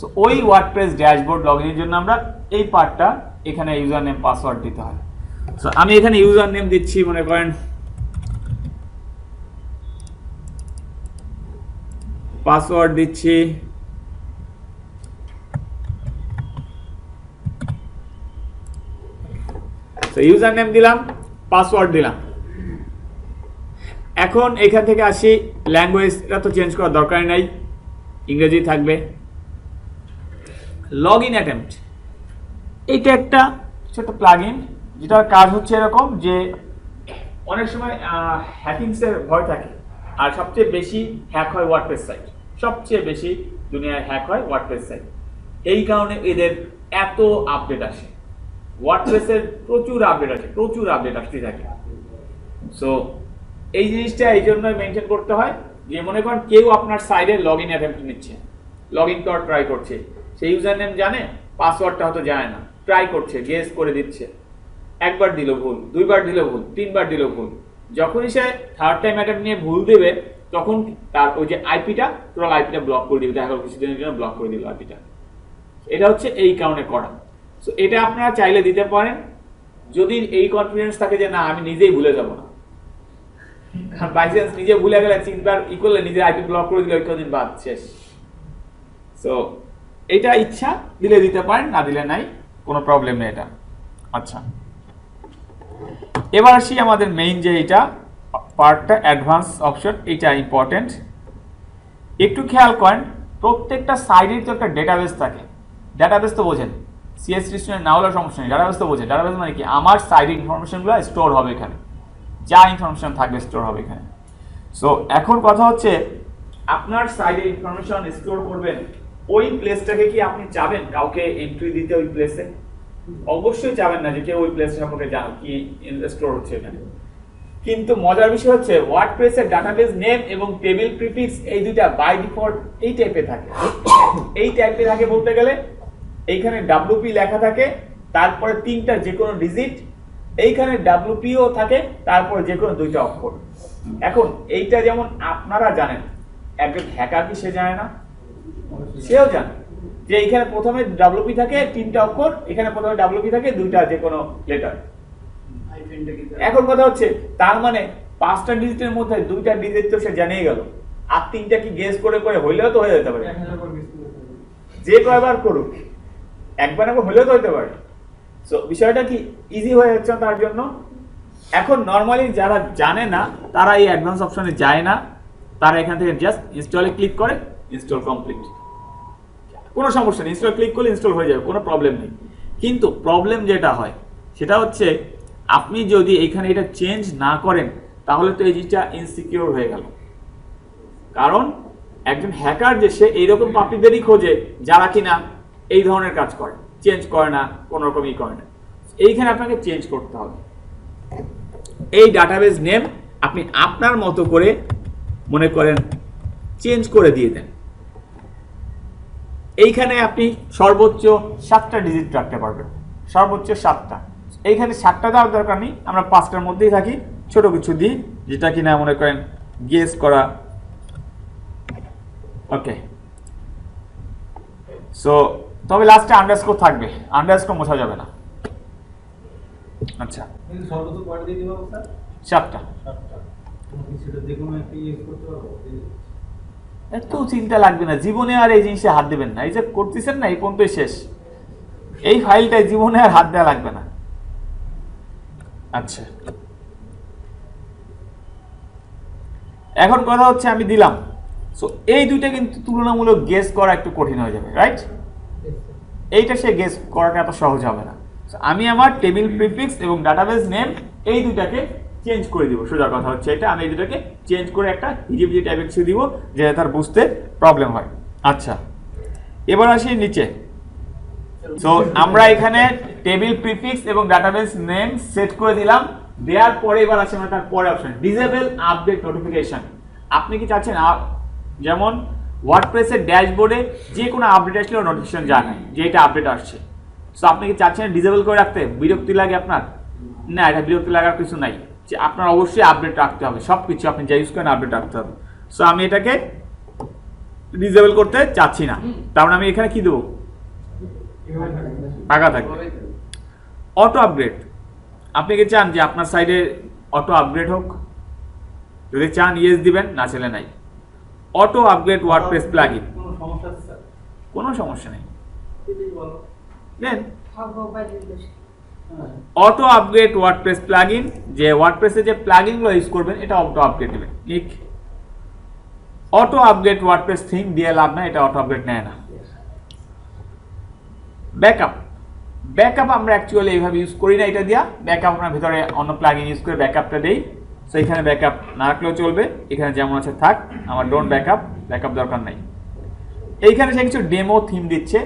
সো ওই ওয়ার্ডপ্রেস ড্যাশবোর্ড লগইনের জন্য আমরা এই পার্টটা এখানে ইউজার নেম পাসওয়ার্ড দিতে হয়। সো আমি এখানে ইউজার নেম দিচ্ছি, মনে করেন পাসওয়ার্ড দিচ্ছি ইউজার নেম দিলাম, পাসওয়ার্ড দিলাম। এখন এখান থেকে আসি ল্যাঙ্গুয়েজটা তো চেঞ্জ করার দরকার নাই, ইংরেজি থাকবে। লগ ইন অ্যাটেম্পট, এইটা একটা ছোট প্লাগইন যেটার কাজ হচ্ছে এরকম যে অনেক সময় হ্যাকিংসের ভয় থাকে, আর সবচেয়ে বেশি হ্যাক হয় ওয়ার্ডপ্রেস সাইট, সবচেয়ে বেশি দুনিয়ায় হ্যাক হয় ওয়ার্ডপ্রেস সাইট। এই কারণে এদের এত আপডেট আসে, ওয়ার্ডপ্রেসের প্রচুর আপডেট আসে, প্রচুর আপডেট আসতে থাকে। সো এই জিনিসটা এই জন্যই মেনটেন করতে হয় যে মনে করেন কেউ আপনার সাইডে লগ ইন অ্যাটেম্প্ট নিচ্ছে, লগ ইন করার ট্রাই করছে, সেই ইউজার নেম জানে, পাসওয়ার্ডটা হয়তো জানে না, ট্রাই করছে, গেস করে দিচ্ছে, একবার দিল ভুল, দুইবার দিল ভুল, তিনবার দিল ভুল। যখনই সে থার্ড টাইম অ্যাটেম্প্ট নিয়ে ভুল দেবে, তখন তার ওই যে আইপিটা, টোটাল আইপিটা ব্লক করে দিবে, দেখা গেল কিছুদিনের জন্য ব্লক করে দিল আইপিটা। এটা হচ্ছে এই কারণে করা। সো এটা আপনারা চাইলে দিতে পারেন যদি এই কনফিডেন্স থাকে যে না আমি নিজেই ভুলে যাব না, বাই চান্স নিজে ভুলে গেলে তিনবার ই করলে নিজের আইপি ব্লক করে দিলে কদিন বাদ শেষ। সো এটা ইচ্ছা দিলে দিতে পারেন, না দিলে নাই, কোনো প্রবলেম নেই এটা। আচ্ছা, এবার আসি আমাদের মেইন যে এটা পার্টটা অ্যাডভান্স অপশন, এটা ইম্পর্টেন্ট। একটু খেয়াল করেন, প্রত্যেকটা সাইডের তো একটা ডেটাবেস থাকে। ডেটাবেস তো বোঝেন, সিএস স্টুডেন্ট না হলেও সমস্যা নেই, ডেটাবেস তো বোঝেন। ডেটাবেস মানে কি, আমার সাইডের ইনফরমেশনগুলো স্টোর হবে এখানে, যা ইনফরমেশন থাকবে স্টোর হবে এখানে। সো এখন কথা হচ্ছে আপনার সাইডের ইনফরমেশন স্টোর করবেন, ওই প্লেসটাকে কি আপনি চাবেন কাউকে এন্ট্রি দিতে ওই প্লেসে? অবশ্যই চাবেন না যে কেউ ওই প্লেস সম্পর্কে জানো কি স্টোর হচ্ছে এখানে। কিন্তু মজার বিষয় হচ্ছে ওয়ার্ডপ্রেসের ডাটাবেস নেম এবং টেবিল প্রিফিক্স এই দুইটা বাই ডিফল্ট এই টাইপে থাকে। এই টাইপে থাকে বলতে গেলে এইখানে WP লেখা থাকে, তারপরে তিনটা যে কোনো ডিজিট, এইখানে WPও থাকে, তারপরে যে কোনো দুইটা অক্ষর। এখন এইটা যেমন আপনারা জানেন, একজন হ্যাকার কি সে জানে না? সেও জানে। যে এখানে প্রথমে WP থাকে 3টা অক্ষর, এখানে প্রথমে WP থাকে 2টা যে কোনো লেটার। এখন কথা হচ্ছে তার মানে 5টা ডিজিটের মধ্যে 2টা ডিজিট তো সে জানিয়ে গেল, আর 3টা কি গেস করে করে হইলেও তো হয়ে যেতে পারে, যে কয়বার করুক একবার একবার হলেও তো হতে পারে। সো বিষয়টা কি ইজি হয়ে যাচ্ছে তার জন্য। এখন নর্মালি যারা জানে না তারা এই অ্যাডভান্স অপশনে যায় না, তারা এখান থেকে জাস্ট ইনস্টলে ক্লিক করে, ইনস্টল কমপ্লিট, কোনো সমস্যা নেই, ইনস্টল ক্লিক করলে ইনস্টল হয়ে যাবে, কোনো প্রবলেম নেই। কিন্তু প্রবলেম যেটা হয় সেটা হচ্ছে আপনি যদি এখানে এটা চেঞ্জ না করেন তাহলে তো এই জিনিসটা ইনসিকিউর হয়ে গেল। কারণ একজন হ্যাকার যে সে এইরকম পাপড়িদেরই খোঁজে যারা কিনা এই ধরনের কাজ করে, চেঞ্জ করে না, কোনো রকমই করে না। এইখানে আপনাকে চেঞ্জ করতে হবে। এই ডাটাবেস নেম আপনি আপনার মতো করে মনে করেন চেঞ্জ করে দিয়ে দেন। এইখানে আপনি সর্বোচ্চ 7টা ডিজিট রাখতে পারবেন, সর্বোচ্চ 7টা। এইখানে 7টা দেওয়ার দরকার নেই, আমরা 5টার মধ্যেই থাকি, ছোট কিছু দিই যেটা কিনা মনে করেন গেস করা। ওকে, সো তবে লাস্টে আন্ডারস্কোর থাকবে, আন্ডারস্কোর মোছা যাবে না। আচ্ছা, কিন্তু সর্বোচ্চ কয়টা দিয়ে দিবো স্যার? 7টা। 7টা। সেটা যে কোনো একটা ইউজ করতে পারবো? এত চিন্তা লাগবে না, জীবনে আর এই জিনিসে হাত দেবেন না। এই যে করতেছেন না, এই পর্যন্তই শেষ, এই ফাইলটায় জীবনে আর হাত দেওয়া লাগবে না। আচ্ছা, এখন কথা হচ্ছে আমি দিলাম, সো এই দুইটা কিন্তু তুলনামূলক গেস করা একটু কঠিন হয়ে যাবে, রাইট? এইটা সে গেস করাটা এত সহজ হবে না। So, আমি আমার টেবিল প্রিফিক্স এবং ডাটাবেস নেম এই দুইটাকে চেঞ্জ করে দিব। সোজা কথা হচ্ছে এটা, আমি এই দুটাকে চেঞ্জ করে একটা হিজিবিজি টাইপের কিছু দিব যে তার বুঝতে প্রবলেম হয়। আচ্ছা, এবার আসি নিচে। সো আমরা এখানে টেবিল প্রিফিক্স এবং ডাটাবেস নেম সেট করে দিলাম, দেওয়ার পরে এবার আসে আমরা তার পরে অপশন ডিসেবল আপডেট নোটিফিকেশন। আপনি কি চাচ্ছেন যেমন ওয়ার্ডপ্রেসের ড্যাশবোর্ডে যে কোনো আপডেট আসলে নোটিফিকেশন যায় না যে এটা আপডেট আসছে, সো আপনি কি চাচ্ছেন ডিসেবল করে রাখতে? বিরক্তি লাগে আপনার? না, এটা বিরক্তি লাগার কিছু নাই, যে আপনার অবশ্যই আপডেট রাখতে হবে, সব কিছু আপনি যা ইউজ করেন আপডেট রাখতে হবে। সো আমি এটাকে ডিসেবল করতে চাচ্ছি না, তার মানে আমি এখানে কি দেবো? ফাঁকা থাকবে। অটো আপগ্রেড, আপনি কি চান যে আপনার সাইডে অটো আপগ্রেড হোক? যদি চান ইয়েস দিবেন, না চাইলে নাই। অটো আপগ্রেড ওয়ার্ডপ্রেস প্লাগইন, কোনো সমস্যা আছে স্যার? কোনো সমস্যা নেই, এটাই বলো। দেন হ্যাঁ। অটো আপগ্রেড ওয়ার্ডপ্রেস প্লাগইন, যে ওয়ার্ডপ্রেসে যে প্লাগইনগুলো ইউজ করবেন এটা অটো আপগ্রেড দিবেন। ঠিক, অটো আপগ্রেড ওয়ার্ডপ্রেস থিম দিয়ে লাভ না, এটা অটো আপগ্রেড নেয় না। ব্যাকআপ, ব্যাকআপ আমরা অ্যাকচুয়ালি এইভাবে ইউজ করি না, এটা দিয়া ব্যাকআপ আমরা ভিতরে অন্য প্লাগইন ইউজ করে ব্যাকআপটা দেই। সো এখানে ব্যাকআপ না রাখলেও চলবে, এখানে যেমন আছে থাক, আমার ডোন্ট ব্যাকআপ, ব্যাকআপ দরকার নাই। এইখানে সে কিছু ডেমো থিম দিচ্ছে,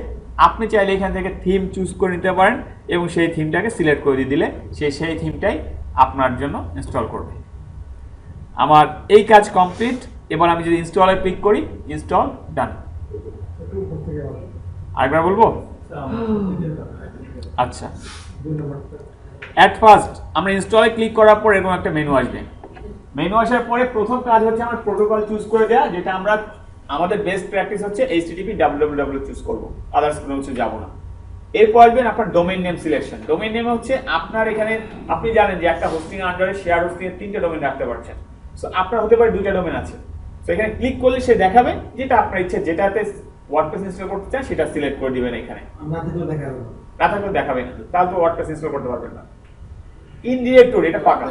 আপনি চাইলে এখান থেকে থিম চুজ করে নিতে পারেন এবং সেই থিমটাকে সিলেক্ট করে দিয়ে দিলে সেই থিমটাই আপনার জন্য ইনস্টল করবে। আমার এই কাজ কমপ্লিট। এবার আমি যদি ইনস্টলে ক্লিক করি, ইনস্টল ডান। আরেকবার বলবো? আচ্ছা, অ্যাট ফার্স্ট আমরা ইনস্টলে ক্লিক করার পর এরকম একটা মেনু আসবে। মেনু আসার পরে প্রথম কাজ হচ্ছে আমার প্রোটোকল চুজ করে দেওয়া, যেটা আমরা আমাদের বেস্ট প্র্যাকটিস হচ্ছে HTTP www চুজ করব, আদার্স কোনো কিছু যাব না। এরপর আসবেন আপনার domain name selection. Domain name হচ্ছে আপনার এখানে, আপনি জানেন যে একটা হোস্টিং আন্ডারে শেয়ার হোস্টিং এর 3টে ডোমেইন রাখতে পারছেন। সো আপনার হতে পারে 2টা ডোমেইন আছে, সো এখানে ক্লিক করলে সে দেখাবে যেটা আপনার ইচ্ছে, যেটাতে ওয়ার্ডপ্রেস ইনস্টল করতে চান সেটা সিলেক্ট করে দিবেন। এখানে না থাকলেও দেখাবে না। না থাকলে দেখাবে না, তাহলে তো ওয়ার্ডপ্রেস ইনস্টল করতে পারবেন না। ইন ডিরেক্টরি এটা ফাঁকা,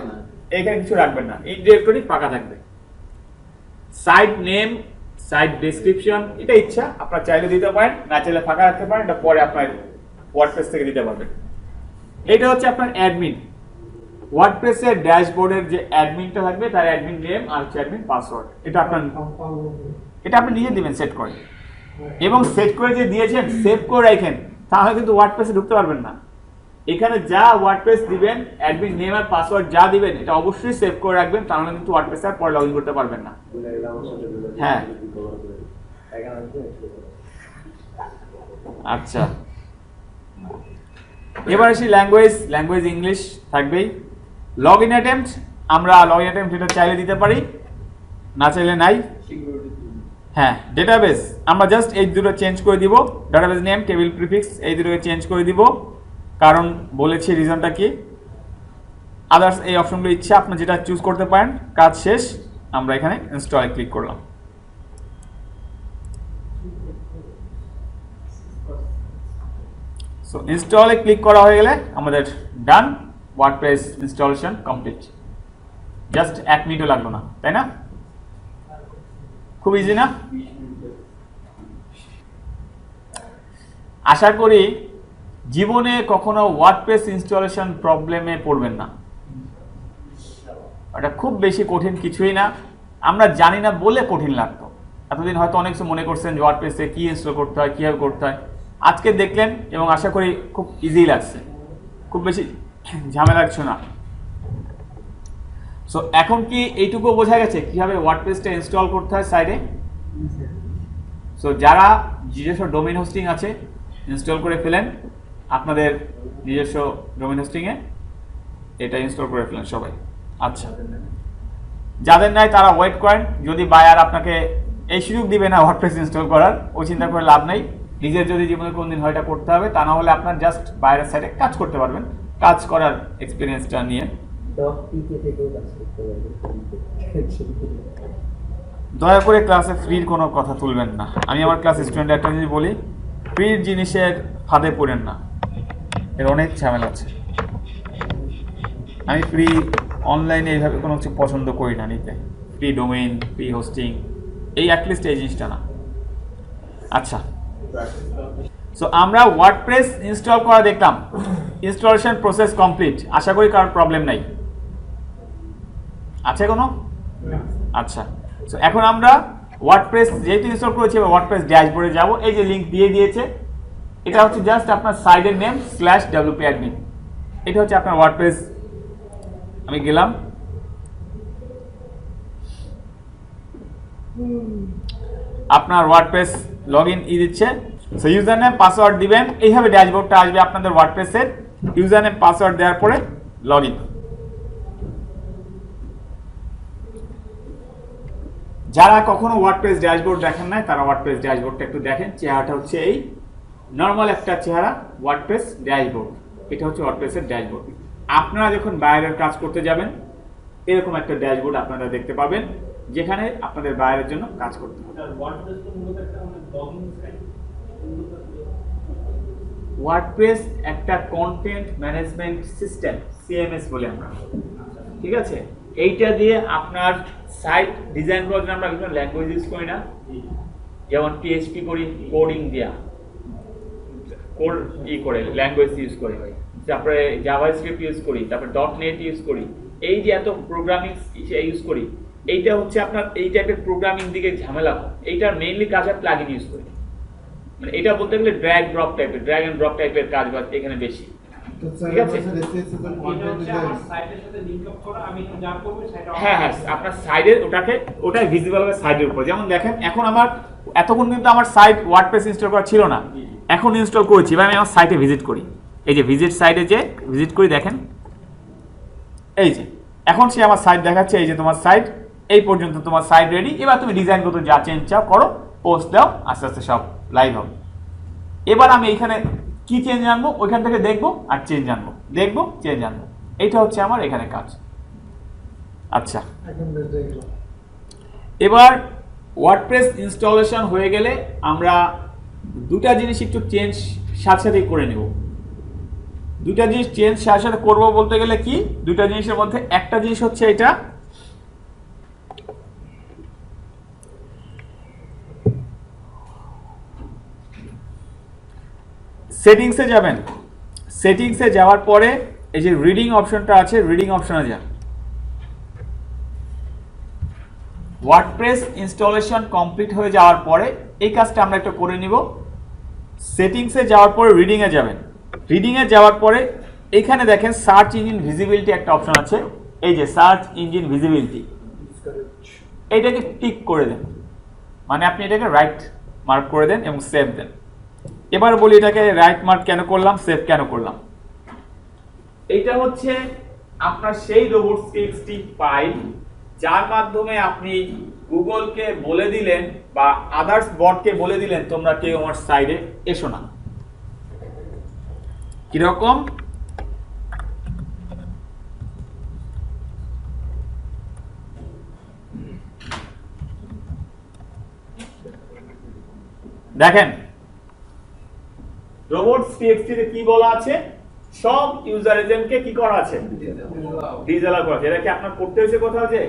এখানে কিছু রাখবেন না, ইন ডিরেক্টরি ফাঁকা থাকবে। সাইট নেম, সাইট ডেসক্রিপশন এটা ইচ্ছা, আপনার চাইলে দিতে পারেন, না চাইলে ফাঁকা রাখতে পারেন, এটা পরে আপনার ওয়ার্ডপ্রেস থেকে দিতে পারবেন। এটা হচ্ছে আপনার অ্যাডমিন, ওয়ার্ডপ্রেসের ড্যাশবোর্ডের যে অ্যাডমিনটা থাকবে তার অ্যাডমিন নেম আর হচ্ছে অ্যাডমিন পাসওয়ার্ড, এটা আপনি নিজে দিবেন সেট করে। এবং সেট করে যে দিয়েছেন সেভ করে রাখেন, তাহলে কিন্তু ওয়ার্ডপ্রেসে ঢুকতে পারবেন না। এখানে যা ওয়ার্ডপ্রেস দিবেন, অ্যাডমিন নেম আর পাসওয়ার্ড যা দিবেন এটা অবশ্যই সেভ করে রাখবেন, তাহলে কিন্তু ওয়ার্ডপ্রেসে আর পরে লগইন করতে পারবেন না। হ্যাঁ, আচ্ছা, এবার আসি ল্যাঙ্গুয়েজ। ল্যাঙ্গুয়েজ ইংলিশ থাকবেই। লগ ইন অ্যাটেম্পট, আমরা লগ ইন অ্যাটেম্পট এটা চাইলে দিতে পারি, না চাইলে নাই। হ্যাঁ, ডেটাবেস আমরা জাস্ট এই দুটো চেঞ্জ করে দিব, ডেটাবেস নেম, টেবিল প্রিফিক্স এই দুটোকে চেঞ্জ করে দিব, কারণ বলেছি রিজনটা কি। আদার্স এই অপশনগুলো ইচ্ছা আপনি যেটা চুজ করতে পারেন। কাজ শেষ, আমরা এখানে ইনস্টলে ক্লিক করলাম। সো ইনস্টলে ক্লিক করা হয়ে গেলে আমাদের ডান, ওয়ার্ডপ্রেস ইনস্টলেশন কমপ্লিট। জাস্ট 1 মিনিটও লাগলো না, তাই না? খুব ইজি না? আশা করি জীবনে কখনো ওয়ার্ডপ্রেস ইনস্টলেশন প্রবলেমে পড়বেন না। এটা খুব বেশি কঠিন কিছুই না, আমরা জানি না বলে কঠিন লাগতো। এতদিন হয়তো অনেক কিছু মনে করছেন যে ওয়ার্ডপ্রেসে কী ইনস্টল করতে হয়, কীভাবে করতে হয়, আজকে দেখলেন এবং আশা করি খুব ইজি লাগছে, খুব বেশি ঝামেলা কিছু না। সো এখন কি এইটুকু বোঝা গেছে কিভাবে ওয়ার্ডপ্রেসটা ইনস্টল করতে হয় সাইডে? সো যারা নিজস্ব ডোমেইন হোস্টিং আছে ইনস্টল করে ফেলেন, আপনাদের নিজস্ব ডোমেইন হোস্টিংয়ে এটা ইনস্টল করে ফেলেন সবাই। আচ্ছা, যাদের নাই তারা ওয়েট করেন, যদি বায়ার আপনাকে এই সুযোগ দিবে না ওয়ার্ডপ্রেস ইনস্টল করার, ওই চিন্তা করে লাভ নেই। নিজের যদি জীবনে কোনদিন হয় এটা করতে হবে, তা না হলে আপনার জাস্ট বাইরের সাইডে কাজ করতে পারবেন, কাজ করার এক্সপিরিয়েন্সটা নিয়ে। দয়া করে ক্লাসে ফ্রির কোনো কথা তুলবেন না। আমি আমার ক্লাস স্টুডেন্ট একটা জিনিস বলি, ফ্রির জিনিসের ফাঁদে পড়েন না, এর অনেক ঝামেলা আছে। আমি ফ্রি অনলাইনে এইভাবে কোনো কিছু পছন্দ করি না নিতে, ফ্রি ডোমেইন, ফ্রি হোস্টিং, এই অ্যাটলিস্ট এই জিনিসটা না। আচ্ছা, সো আমরা ওয়ার্ডপ্রেস ইনস্টল করা দেখলাম, ইনস্টলেশন প্রসেস কমপ্লিট। আশা করি কারোর প্রবলেম নাই, আছে কোনো? আচ্ছা, সো এখন আমরা ওয়ার্ডপ্রেস যেহেতু ইনস্টল করেছি, ওয়ার্ডপ্রেস ড্যাশবোর্ডে যাব। এই যে লিঙ্ক দিয়ে দিয়েছে, এটা হচ্ছে জাস্ট আপনার সাইডের নেম /wp-admin, এটা হচ্ছে আপনার ওয়ার্ডপ্রেস। আমি গেলাম, আপনার ওয়ার্ডপ্রেস লগ ইন দিচ্ছে। সো ইউজার নেম পাসওয়ার্ড দিবেন, এইভাবে ড্যাশবোর্ডটা আসবে আপনাদের ওয়ার্ডপ্রেসের। ইউজার নেম পাসওয়ার্ড দেওয়ার পরে লগ ইন। যারা কখনো ওয়ার্ডপ্রেস ড্যাশবোর্ড দেখেন নাই তারা ওয়ার্ডপ্রেস ড্যাশবোর্ডটা একটু দেখেন। চেহারাটা হচ্ছে এই নর্মাল একটা চেহারা, ওয়ার্ডপ্রেস ড্যাশবোর্ড। এটা হচ্ছে ওয়ার্ডপ্রেসের ড্যাশবোর্ড। আপনারা যখন বাইরের কাজ করতে যাবেন এরকম একটা ড্যাশবোর্ড আপনারা দেখতে পাবেন, যেখানে আপনাদের বাইরের জন্য কাজ করতে হবে। ওয়ার্ডপ্রেস একটা কন্টেন্ট ম্যানেজমেন্ট সিস্টেম, সিএমএস বলে আমরা, ঠিক আছে? এইটা দিয়ে আপনার সাইট ডিজাইন করার জন্য আমরা বিভিন্ন ল্যাঙ্গুয়েজ ইউজ করি না, যেমন পিএইচপি করি, কোডিং দিয়া কোড করে ল্যাঙ্গুয়েজ ইউজ করি, তারপরে জাভাস্ক্রিপ্ট ইউজ করি, তারপরে .NET ইউজ করি, এই যে এত প্রোগ্রামিং ইউজ করি, এইটা হচ্ছে আপনার এই টাইপের প্রোগ্রামিং দিকে ঝামেলা। এইটার মেইনলি কাজ হয় প্লাগইন ইউজ করি, মানে এটা বলতে গেলে ড্র্যাগ অ্যান্ড ড্রপ টাইপের কাজ বাদ এখানে বেশি, ঠিক আছে? হ্যাঁ হ্যাঁ, আপনার সাইডের ওটাই ভিজিবল হবে সাইডের উপর। যেমন দেখেন এখন আমার এতক্ষণ কিন্তু আমার সাইট ওয়ার্ডপ্রেস ইনস্টল করা ছিল না, এখন ইনস্টল করেছি। এবার আমি আমার সাইটে ভিজিট করি, এই যে ভিজিট সাইটে যে ভিজিট করি, দেখেন এই যে এখন সে আমার সাইট দেখাচ্ছে, এই যে তোমার সাইট এই পর্যন্ত, তোমার সাইট রেডি। এবার তুমি ডিজাইন করতে যা চেঞ্জ চাও করো, পোস্ট দাও, আস্তে আস্তে সব লাইভ হবে। এবার আমি এইখানে কি চেঞ্জ আনবো ওইখান থেকে দেখবো আর চেঞ্জ আনবো, দেখবো চেঞ্জ আনবো, এইটা হচ্ছে আমার এখানে কাজ। আচ্ছা, এবার ওয়ার্ডপ্রেস ইনস্টলেশন হয়ে গেলে আমরা দুটা জিনিস একটু চেঞ্জ সাথে সাথে করে নেব। দুটা জিনিস চেঞ্জ সাথে সাথে করবো বলতে গেলে কি, দুটা জিনিসের মধ্যে একটা জিনিস হচ্ছে এটা, সেটিংসে যাবেন। সেটিংসে যাওয়ার পরে এই যে রিডিং অপশনটা আছে, রিডিং অপশনে যান। ওয়ার্ডপ্রেস ইনস্টলেশন কমপ্লিট হয়ে যাওয়ার পরে এই কাজটা আমরা একটু করে নিব। সেটিংসে যাওয়ার পরে রিডিংয়ে যাবেন। রিডিংয়ে যাওয়ার পরে এখানে দেখেন সার্চ ইঞ্জিন ভিজিবিলিটি একটা অপশন আছে, এই যে সার্চ ইঞ্জিন ভিজিবিলিটি, এইটাকে টিক করে দেন, মানে আপনি এটাকে রাইট মার্ক করে দেন এবং সেভ দেন। এবার বলি এটাকে রাইট মার্ক কেন করলাম, সেভ কেন করলাম। এইটা হচ্ছে আপনার সেই রোবটস.txt ফাইল যার মাধ্যমে আপনি গুগলকে বলে দিলেন বা আদার্স বটকে বলে দিলেন তোমরা কেউ আমার সাইডে এসো না, কিরকম? দেখেন robots.txt তে কি বলা আছে, সব ইউজার এজেন্টকে কি করা আছে, ডিসঅ্যালাউ করা আছে। এটা কি আপনার করতে হয়েছে কোথাও, যে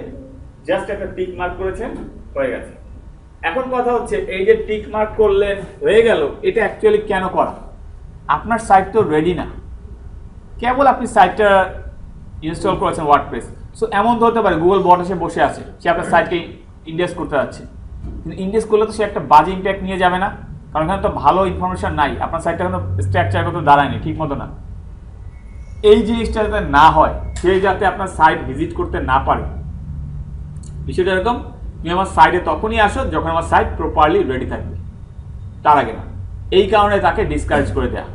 জাস্ট একটা টিক মার্ক করেছেন, হয়ে গেছে। এখন কথা হচ্ছে এই যে টিক মার্ক করলেন হয়ে গেল, এটা অ্যাকচুয়ালি কেন করা? আপনার সাইট তো রেডি না, কেবল আপনি সাইটটা ইনস্টল করেছেন ওয়ার্ডপ্রেস। সো এমন তো হতে পারে গুগল বট এসে বসে আছে, সে আপনার সাইটকে ইন্ডেক্স করতে যাচ্ছে, কিন্তু ইন্ডেক্স করলে তো সে একটা বাজে ইম্প্যাক্ট নিয়ে যাবে না, কারণ এখানে তো ভালো ইনফরমেশন নাই, আপনার সাইটটা কোনো স্ট্রাকচার করতে দাঁড়ায়নি ঠিক মতো না। এই জিনিসটা যাতে না হয়, সে যাতে আপনার সাইট ভিজিট করতে না পারে, বিষয়টা এরকম, তুমি আমার সাইটে তখনই আসো যখন আমার সাইট প্রপারলি রেডি থাকবে, তার আগে না। এই কারণে তাকে ডিসকারেজ করে দেয়া।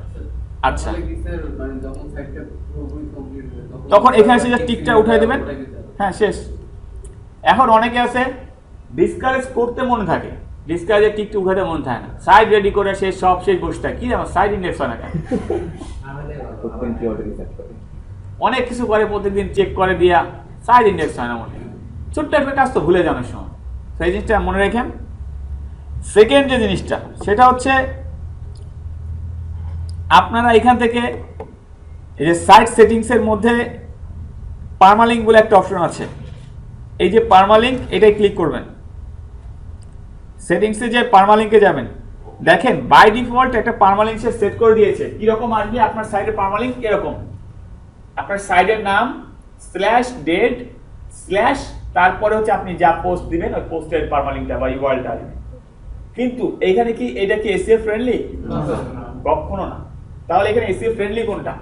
আচ্ছা, তখন এখানে সে টিকটা উঠাই দেবেন, হ্যাঁ শেষ। এখন অনেকে আছে ডিসকারেজ করতে মনে থাকে, ডিসকারেজের টিকটা উঠাতে মনে থাকে না, সাইট রেডি করে সে সব শেষ বসে থাকে, কি জানো সাইট ইন্ডেক্স হয় না কেন? অনেক কিছু করে, প্রত্যেকদিন চেক করে দিয়া সাইট ইন্ডেক্স হয় না, মনে ছোট্ট একটা কাজ তো ভুলে যাওয়ার সময়, সেই জিনিসটা মনে রেখেন। সেকেন্ড যে জিনিসটা সেটা হচ্ছে আপনারা এখান থেকে এই যে সাইট সেটিংসের মধ্যে পার্মালিঙ্ক বলে একটা অপশন আছে, এই যে পার্মালিঙ্ক এটাই ক্লিক করবেন। সেটিংসে যে পার্মালিঙ্কে যাবেন, দেখেন বাই ডিফল্ট একটা পার্মালিঙ্ক সে সেট করে দিয়েছে। কিরকম আসবে আপনার সাইটের পার্মালিঙ্ক? এরকম, আপনার সাইটের নাম /ডেট/ তারপরে হচ্ছে আপনি যা পোস্ট দিবেন ওই পোস্টের পার্মালিঙ্কটা বা ইউআরএলটা দিবেন। কিন্তু এইখানে কি এটা কি এসইও ফ্রেন্ডলি? কখনো না। তাহলে এখানে এসইও ফ্রেন্ডলি কোনটা?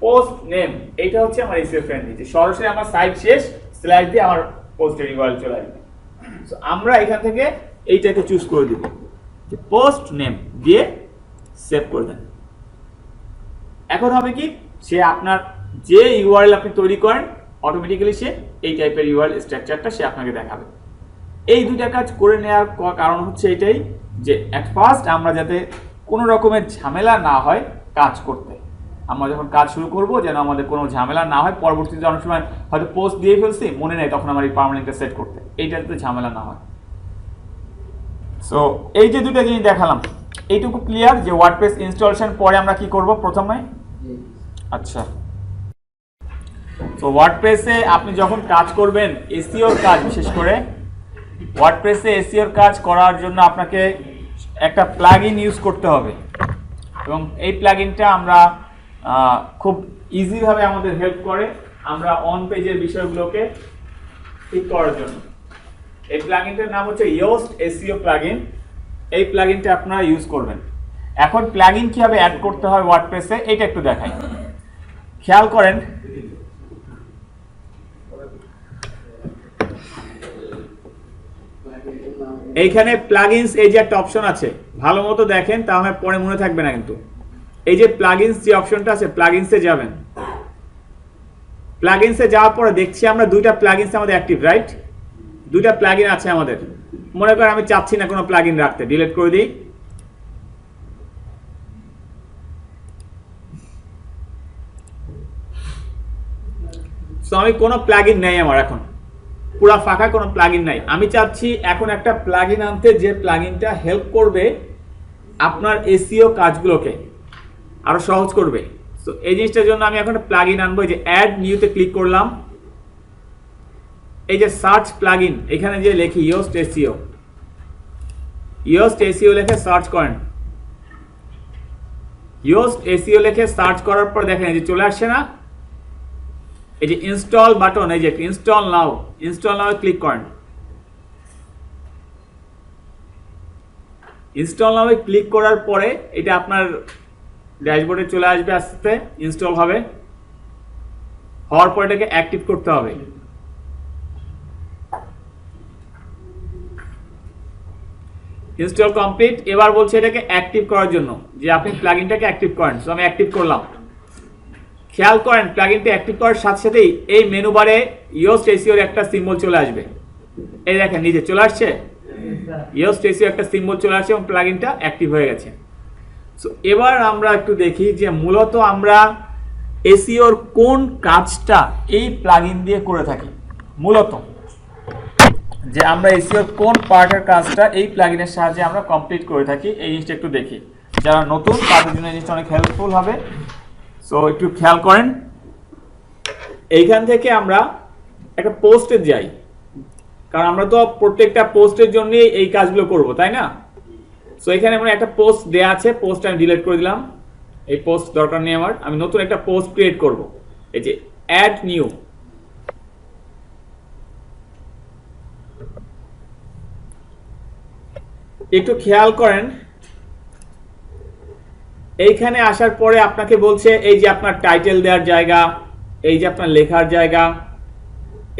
পোস্ট নেম, এটা হচ্ছে আমার এসইও ফ্রেন্ডলি, যে সরাসরি আমার সাইট শেষ স্ল্যাশ দিয়ে আমার পোস্টের ইউআরএল চলে আসবে। সো আমরা এখান থেকে এইটাকে চুজ করে দিব, যে পোস্ট নেম দিয়ে সেভ করে দেন। এখন হবে কি, সে আপনার যে ইউআরএল আপনি তৈরি করেন অটোমেটিক্যালি সে এই টাইপের ইউআরএল স্ট্রাকচারটা সে আপনাকে দেখাবে। এই দুইটা কাজ করে নেওয়ার কারণ হচ্ছে এটাই, যে অ্যাট ফার্স্ট আমরা যাতে কোনো রকমের ঝামেলা না হয় কাজ করতে, আমরা যখন কাজ শুরু করব যেন আমাদের কোনো ঝামেলা না হয়, পরবর্তীতে অনেক সময় হয়তো পোস্ট দিয়ে ফেলছি মনে নেই তখন আমার এই পার্মানেন্টটা সেট করতে, এইটাতে ঝামেলা না হয়। সো এই যে দুটো জিনিস দেখালাম, এইটুকু ক্লিয়ার যে ওয়ার্ডপ্রেস ইনস্টলেশন পরে আমরা কি করব প্রথমে? আচ্ছা, তো ওয়ার্ডপ্রেসে আপনি যখন কাজ করবেন, এসইওর কাজ, বিশেষ করে ওয়ার্ডপ্রেসে এসইওর কাজ করার জন্য আপনাকে একটা প্লাগইন ইউজ করতে হবে, এবং এই প্লাগইনটা আমরা খুব ইজিভাবে আমাদের হেল্প করে আমরা অন পেজের বিষয়গুলোকে ঠিক করার জন্য। এই প্লাগইনটার নাম হচ্ছে ইয়োস্ট এসইও প্লাগইন। এই প্লাগইনটা আপনারা ইউজ করবেন। এখন প্লাগইন কিভাবে অ্যাড করতে হয় ওয়ার্ডপ্রেসে এটা একটু দেখাই, খেয়াল করেন। এইখানে প্লাগইনস এই যে একটা অপশন আছে, ভালো মতো দেখেন তাহলে পরে মনে থাকবে না, কিন্তু এই যে প্লাগইনস যে অপশনটা আছে, প্লাগইনসে যাবেন। প্লাগইনসে যাওয়ার পরে দেখছি আমরা দুইটা প্লাগইনস আমাদের অ্যাক্টিভ, রাইট? দুইটা প্লাগইন আছে আমাদের। মনে করেন আমি চাচ্ছি না কোনো প্লাগইন রাখতে, ডিলিট করে দিই। সো আমি কোনো প্লাগইন নেই, আমার এখন পুরো ফাঁকা, কোনো প্লাগইন নাই। আমি চাচ্ছি এখন একটা প্লাগইন আনতে, যে প্লাগইনটা হেল্প করবে আপনার এসইও কাজগুলোকে আরো সহজ করবে। সো এই জিনিসটার জন্য আমি এখন একটা প্লাগইন আনবো। যে অ্যাড নিউতে ক্লিক করলাম, এই যে সার্চ প্লাগইন, এখানে যে লিখি ইয়োস্ট এসইও, ইয়োস্ট এসইও লিখে সার্চ করেন। ইয়োস্ট এসইও লিখে সার্চ করার পর দেখেন এই যে চলে আসছে না, এই যে ইনস্টল বাটন, এই যে ইনস্টল নাও, ইনস্টল নাও ক্লিক করেন। ইনস্টল নাও ক্লিক করার পরে এটা আপনার ড্যাশবোর্ডে চলে আসবে, আস্তে ইনস্টল হবে। হওয়ার পর এটাকে অ্যাক্টিভ করতে হবে। Install complete. এবার বলছে এটাকে অ্যাক্টিভ করার জন্য যে আপনি প্লাগইনটাকে অ্যাক্টিভ করেন। সো আমি অ্যাক্টিভ করলাম। খেয়াল করেন প্লাগইনটা অ্যাক্টিভ করার সাথে সাথেই এই মেনু বারে ইয়োস্ট এসইওর একটা সিম্বল চলে আসবে। এই দেখেন নিচে চলে আসছে, ইয়োস্ট এসইও একটা সিম্বল চলে আসছে এবং প্লাগইনটা অ্যাক্টিভ হয়ে গেছে। সো এবার আমরা একটু দেখি যে মূলত আমরা এসইওর কোন কাজটা এই প্লাগইন দিয়ে করে থাকি। মূলত যে আমরা এসইওর কোন পার্টের কাজটা এই প্লাগইনের সাহায্যে আমরা কমপ্লিট করে থাকি, এই জিনিসটা একটু দেখি। যারা নতুন তাদের জন্য এই জিনিসটা অনেক হেল্পফুল হবে। সো একটু খেয়াল করেন, এইখান থেকে আমরা একটা পোস্টে যাই, কারণ আমরা তো প্রত্যেকটা পোস্টের জন্য এই কাজগুলো করব, তাই না? সো এখানে আমরা একটা পোস্ট দেয়া আছে, পোস্ট আমি ডিলিট করে দিলাম, এই পোস্ট দরকার নেই আমার। আমি নতুন একটা পোস্ট ক্রিয়েট করব, এই যে অ্যাড নিউ। একটু খেয়াল করেন, এইখানে আসার পরে আপনাকে বলছে এই যে আপনার টাইটেল দেওয়ার জায়গা, এই যে আপনার লেখার জায়গা,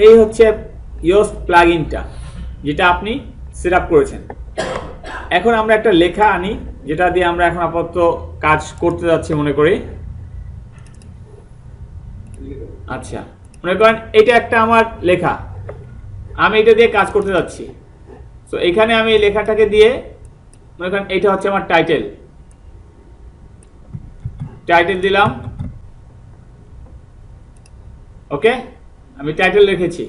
এই হচ্ছে ইয়োস্ট প্লাগইনটা যেটা আপনি সেট আপ করেছেন। এখন আমরা একটা লেখা আনি যেটা দিয়ে আমরা এখন আপাতত কাজ করতে যাচ্ছি মনে করি। আচ্ছা, মনে করেন এটা একটা আমার লেখা, আমি এটা দিয়ে কাজ করতে যাচ্ছি। সো এখানে আমি এই লেখাটাকে দিয়ে মনে করেন এটা হচ্ছে আমার টাইটেল, টাইটেল দিলাম। ওকে, আমি টাইটেল লিখেছি।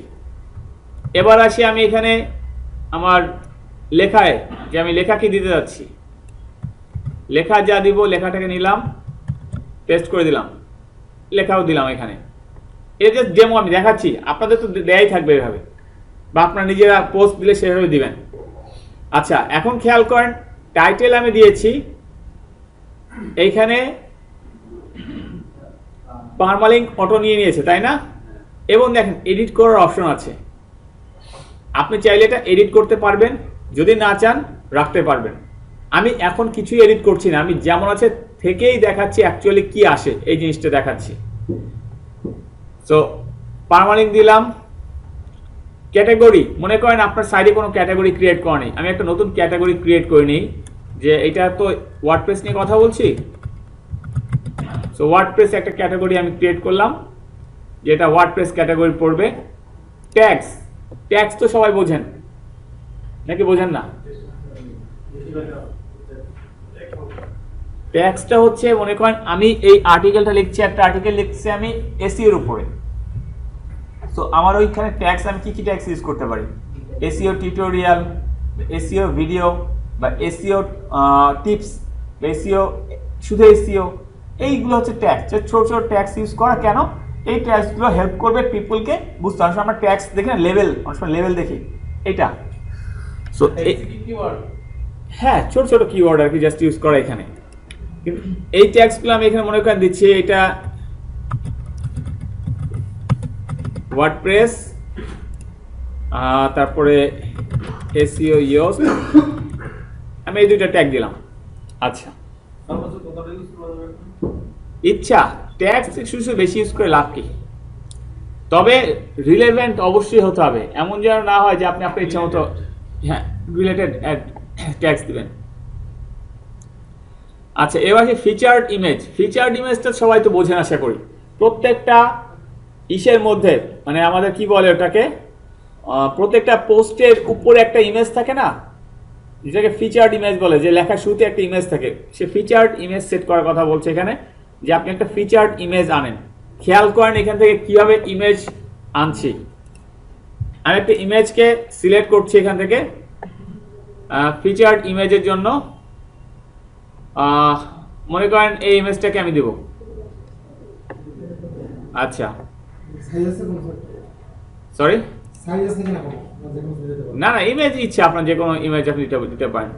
এবার আসি আমি এখানে আমার লেখায় যে আমি লেখা কি দিতে যাচ্ছি, লেখা যা দিব লেখাটাকে নিলাম, পেস্ট করে দিলাম, লেখাও দিলাম এখানে। এটা জাস্ট ডেমো আমি দেখাচ্ছি, আপনাদের তো দেয়াই থাকবে এভাবে, বা আপনারা নিজেরা পোস্ট দিলে সেভাবে দিবেন। আচ্ছা, এখন খেয়াল করেন টাইটেল আমি দিয়েছি, এইখানে পারমালিঙ্ক অটো নিয়ে নিয়েছে, তাই না? এবং দেখেন এডিট করার অপশন আছে, আপনি চাইলে এটা এডিট করতে পারবেন, যদি না চান রাখতে পারবেন। আমি এখন কিছুই এডিট করছি না, আমি যেমন আছে থেকেই দেখাচ্ছি অ্যাকচুয়ালি কি আসে, এই জিনিসটা দেখাচ্ছি। সো পারমালিঙ্ক দিলাম। ক্যাটাগরি, মনে করেন আপনার সাইডে কোনো ক্যাটাগরি ক্রিয়েট করা নেই, আমি একটা নতুন ক্যাটাগরি ক্রিয়েট করে নিই, যে এটা তো ওয়ার্ডপ্রেস নিয়ে কথা বলছি। সো ওয়ার্ডপ্রেস একটা ক্যাটাগরি আমি ক্রিয়েট করলাম, যেটা ওয়ার্ডপ্রেস ক্যাটাগরি পড়বে। ট্যাগস, ট্যাগস তো সবাই বোঝেন নাকি বোঝেন না? ট্যাগসটা হচ্ছে মনে করেন আমি এই আর্টিকেলটা লিখছি, একটা আর্টিকেল লিখছি আমি এসইও এর উপরে। সো আমার ওইখানে ট্যাগস আমি কি কি ট্যাগস ইউজ করতে পারি? এসইও টিউটোরিয়াল, এসইও ভিডিও, বা এসইও টিপস, এসইও শুধু এসইও, এইগুলো হচ্ছে ট্যাগস। ছোট ছোট ট্যাগস ইউজ করা কেন? এই ট্যাগসগুলো হেল্প করবে পিপলকে বুঝতে। অনেক সময় আমরা ট্যাগস দেখি না, লেভেল, অনেক সময় লেভেল দেখি, এটা। সো হ্যাঁ, ছোট ছোট কিওয়ার্ড আর কি জাস্ট ইউজ করা এখানে। কিন্তু এই ট্যাগসগুলো আমি এখানে মনে করেন দিচ্ছি, এটা ওয়ার্ডপ্রেস, তারপরে এসইও ইয়োস্ট, আমি এই দুইটা ট্যাগ দিলাম। আচ্ছা, ইচ্ছা ট্যাগস শুধু বেশি ইউজ করে লাভ কি? তবে রিলেভেন্ট অবশ্যই হতে হবে, এমন যেন না হয় যে আপনি আপনার ইচ্ছা মতো হ্যাঁ রিলেটেড ট্যাগস দিবেন। আচ্ছা, এবার আছে ফিচার্ড ইমেজ। ফিচার্ড ইমেজটা সবাই তো বোঝেন আশা করি। প্রত্যেকটা ইসের মধ্যে মানে আমাদের কি বলে ওটাকে, প্রত্যেকটা পোস্টের উপরে একটা ইমেজ থাকে না, যেটাকে ফিচার্ড ইমেজ বলে, যে লেখার শুরুতে একটা ইমেজ থাকে। সে ফিচার্ড ইমেজ সেট করার কথা বলছে এখানে, যে আপনি একটা ফিচার্ড ইমেজ আনেন। খেয়াল করেন এখান থেকে কিভাবে ইমেজ আনছি। আমি একটা ইমেজকে সিলেক্ট করছি এখান থেকে ফিচার্ড ইমেজের জন্য। মনে করেন এই ইমেজটাকে আমি দিব। আচ্ছা, সরি, না না, ইমেজ ইচ্ছা আপনার যে কোনো ইমেজ আপনি দিতে পারেন।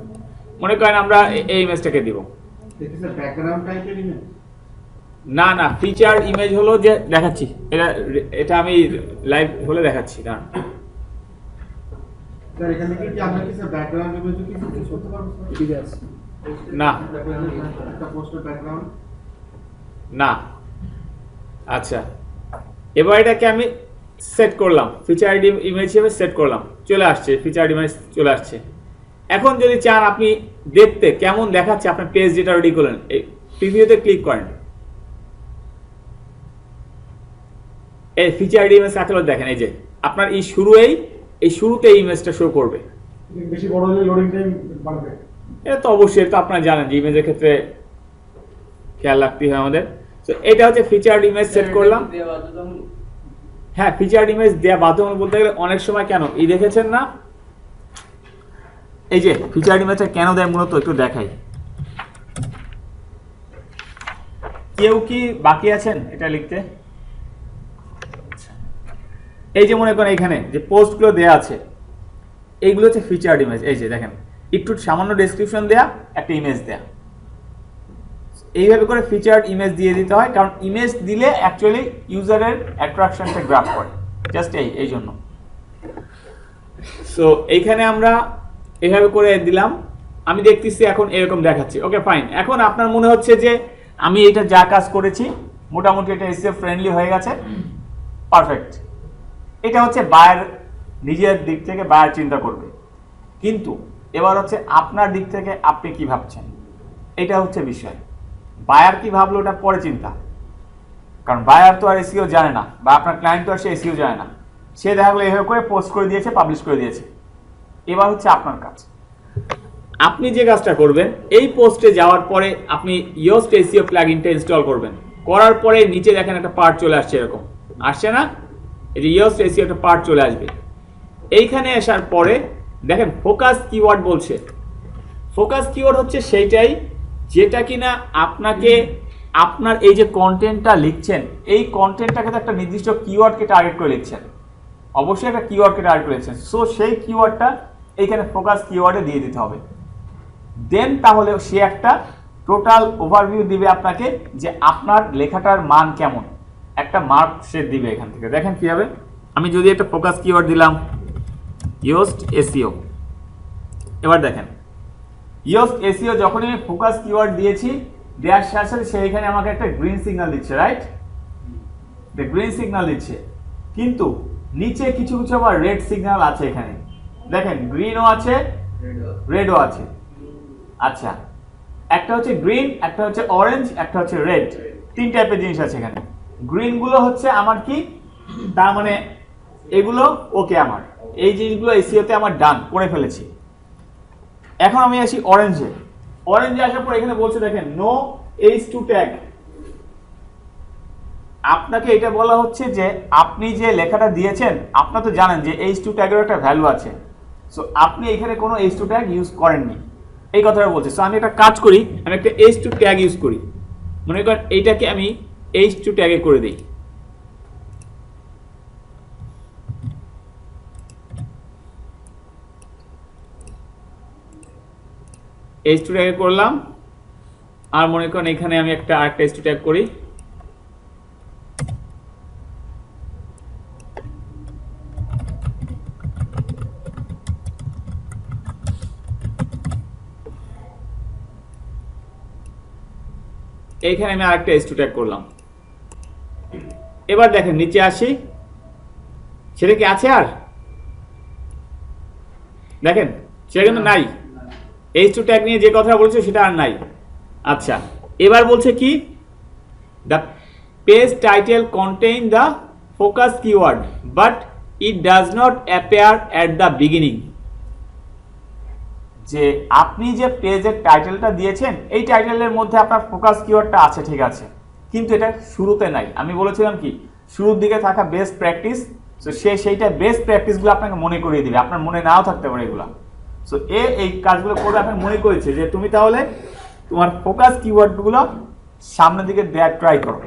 মনে করেন আমরা এই ইমেজটাকে দিব। না না, ফিচার ইমেজ হলো যে দেখাচ্ছি, এটা আমি লাইভ হলে দেখাচ্ছি। দাঁড়ান, না না, আচ্ছা, এবার এটাকে আমি সেট করলাম, ফিচার ইমেজ হিসেবে সেট করলাম, চলে আসছে ফিচার ইমেজ চলে আসছে। এখন যদি চান আপনি দেখতে কেমন দেখাচ্ছে আপনার পেজ যেটা রেডি করলেন, এই প্রিভিউতে ক্লিক করেন। এই ফিচার্ড ইমেজ কাকে বলে দেখেন, এই যে আপনার এই শুরুতে এই ইমেজটা শো করবে। বেশি বড় হলে লোডিং টাইম বাড়বে। এটা তো অবশ্যই, এটা আপনারা জানেন যে ইমেজের ক্ষেত্রে খেয়াল রাখতে হয় আমাদের। তো এটা হচ্ছে ফিচার্ড ইমেজ সেট করলাম। হ্যাঁ, ফিচার্ড ইমেজ দেওয়া বাধ্যতামূলক বলতে গেলে অনেক সময় কেন এই দেখেছেন না, এই যে ফিচার্ড ইমেজটা কেন দেয় মূলত একটু দেখাই। কেউ কি বাকি আছেন এটা লিখতে? এই যে মনে করেন এখানে যে পোস্টগুলো দেয়া আছে এইগুলো হচ্ছে ফিচার্ড ইমেজ। এই যে দেখেন একটু সামান্য ডেসক্রিপশন দেয়া, একটা ইমেজ দেয়া, এইভাবে করে ফিচার্ড ইমেজ দিয়ে দিতে হয়, কারণ ইমেজ দিলে অ্যাকচুয়ালি ইউজারের অ্যাট্রাকশনটা গ্রাব করে, জাস্ট এই জন্য। সো এইখানে আমরা এইভাবে করে দিলাম, আমি দেখতেছি এখন এরকম দেখাচ্ছি। ওকে ফাইন, এখন আপনার মনে হচ্ছে যে আমি এটা যা কাজ করেছি মোটামুটি এটা এসইও ফ্রেন্ডলি হয়ে গেছে, পারফেক্ট। এটা হচ্ছে বায়ার নিজের দিক থেকে বায়ার চিন্তা করবে, কিন্তু এবার হচ্ছে আপনার দিক থেকে আপনি কি ভাবছেন, এটা হচ্ছে বিষয়। বায়ার কি ভাবলো ওটা পরে চিন্তা, কারণ বায়ার তো আর এসইও জানে না, বা আপনার ক্লায়েন্ট তো আর সে এসইও জানে না। সে দেখা গেলো এভাবে করে পোস্ট করে দিয়েছে, পাবলিশ করে দিয়েছে। এবার হচ্ছে আপনার কাজ, আপনি যে কাজটা করবেন এই পোস্টে যাওয়ার পরে আপনি ইয়োস্ট এসইও প্লাগইনটা ইনস্টল করবেন। করার পরে নিচে দেখেন একটা পার্ট চলে আসছে, এরকম আসছে না, এই যে ইয়োস্ট এসইও একটা পার্ট চলে আসবে। এইখানে আসার পরে দেখেন ফোকাস কিওয়ার্ড বলছে। ফোকাস কিওয়ার্ড হচ্ছে সেইটাই যেটা কিনা আপনাকে আপনার এই যে কন্টেন্টটা লিখছেন এই কন্টেন্টটাকে তো একটা নির্দিষ্ট কিওয়ার্ডকে টার্গেট করে লিখছেন, অবশ্যই একটা কিওয়ার্ডকে টার্গেট করে লিখছেন। সো সেই কিওয়ার্ডটা এইখানে ফোকাস কিওয়ার্ডে দিয়ে দিতে হবে। দেন তাহলে সে একটা টোটাল ওভারভিউ দিবে আপনাকে যে আপনার লেখাটার মান কেমন, একটা মার্ক সে দিবে এখান থেকে। দেখেন কি হবে, আমি যদি একটা ফোকাস কিওয়ার্ড দিলাম ইয়োস্ট এসইও, এবার দেখেন ইয়োস্ট এসইও যখন আমি ফোকাস কিওয়ার্ড দিয়েছি, দেওয়ার সাথে সাথে সে এখানে আমাকে একটা গ্রিন সিগন্যাল দিচ্ছে, রাইট? গ্রিন সিগন্যাল দিচ্ছে, কিন্তু নিচে কিছু কিছু আবার রেড সিগন্যাল আছে এখানে। দেখেন গ্রিনও আছে, রেডও আছে। আচ্ছা, একটা হচ্ছে গ্রিন, একটা হচ্ছে অরেঞ্জ, একটা হচ্ছে রেড, তিন টাইপের জিনিস আছে এখানে। গ্রিন গুলো হচ্ছে আমার কি, তার মানে এগুলো ওকে, আমার এই জিনিসগুলো এসইওতে আমার ডান করে ফেলেছি। এখন আমি আসি অরেঞ্জে। অরেঞ্জে আসার পর এখানে বলছে দেখেন নো H2 ট্যাগ। আপনাকে এটা বলা হচ্ছে যে আপনি যে লেখাটা দিয়েছেন আপনারা তো জানেন যে H2 ট্যাগের একটা ভ্যালু আছে। সো আপনি এখানে কোনো H2 ট্যাগ ইউজ করেননি, এই কথাটা বলছে। সো আমি একটা কাজ করি, আমি একটা H2 ট্যাগ ইউজ করি। মনে করেন এইটাকে আমি H2 ট্যাগে করে দিই। H2 ট্যাগে করলাম, আর মনে করেন এখানে আমি একটা আরেকটা H2 ট্যাগ করি। এইখানে আমি আরেকটা H2 ট্যাগ করলাম। এবার দেখেন নিচে আসি, সেটা কি আছে? আর দেখেন সেটা কিন্তু নাই। H2 ট্যাগ নিয়ে যে কথা বলছে সেটা আর নাই। আচ্ছা, এবার বলছে কি, the page title contain the focus keyword but it does not appear at the beginning. যে আপনি যে পেজের টাইটেলটা দিয়েছেন এই টাইটেলের মধ্যে আপনার ফোকাস কিওয়ার্ডটা আছে, ঠিক আছে, কিন্তু এটা শুরুতে নাই। আমি বলেছিলাম কি শুরুর দিকে থাকা বেস্ট প্র্যাকটিস, সো সেইটা বেস্ট প্র্যাকটিসগুলো আপনাকে মনে করিয়ে দিবে, আপনার মনে নাও থাকতে পারে এগুলো। সো এই কাজগুলো করে আপনার মনে করেছে যে তুমি তাহলে তোমার ফোকাস কিওয়ার্ডগুলো সামনের দিকে দেওয়ার ট্রাই করো।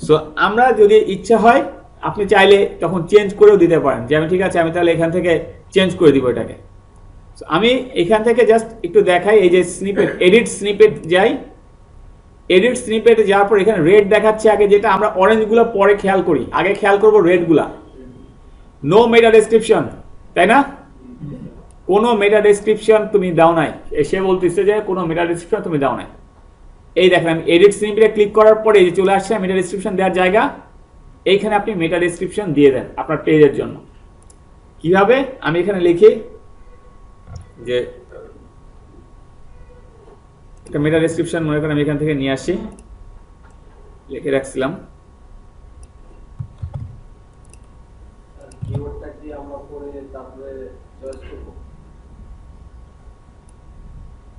সো আমরা যদি ইচ্ছা হয় আপনি চাইলে তখন চেঞ্জ করেও দিতে পারেন, যে আমি ঠিক আছে আমি তাহলে এখান থেকে চেঞ্জ করে দিব এটাকে। আমি এখান থেকে জাস্ট একটু দেখাই, এই যে স্নিপেট, এডিট স্নিপেট যাই। এডিট স্নিপেটে যাওয়ার পর এখানে রেড দেখাচ্ছে আগে, যেটা আমরা অরেঞ্জগুলো পরে খেয়াল করি, আগে খেয়াল করবো রেডগুলা। নো মেটা ডেসক্রিপশন, তাই না? কোনো মেটা ডেসক্রিপশন তুমি দাও নাই, এসে বলতেছে যে কোনো মেটা ডেসক্রিপশন তুমি দাও নাই। এই দেখেন আমি এডিট স্নিপেটে ক্লিক করার পরে এই যে চলে আসছে মেটা ডেসক্রিপশন দেওয়ার জায়গা, এইখানে আপনি মেটা ডেসক্রিপশন দিয়ে দেন আপনার পেজের জন্য। কিভাবে? আমি এখানে লিখি যে একটা মেটা ডেসক্রিপশন মনে করেন আমি এখান থেকে নিয়ে আসি, লিখে রাখছিলাম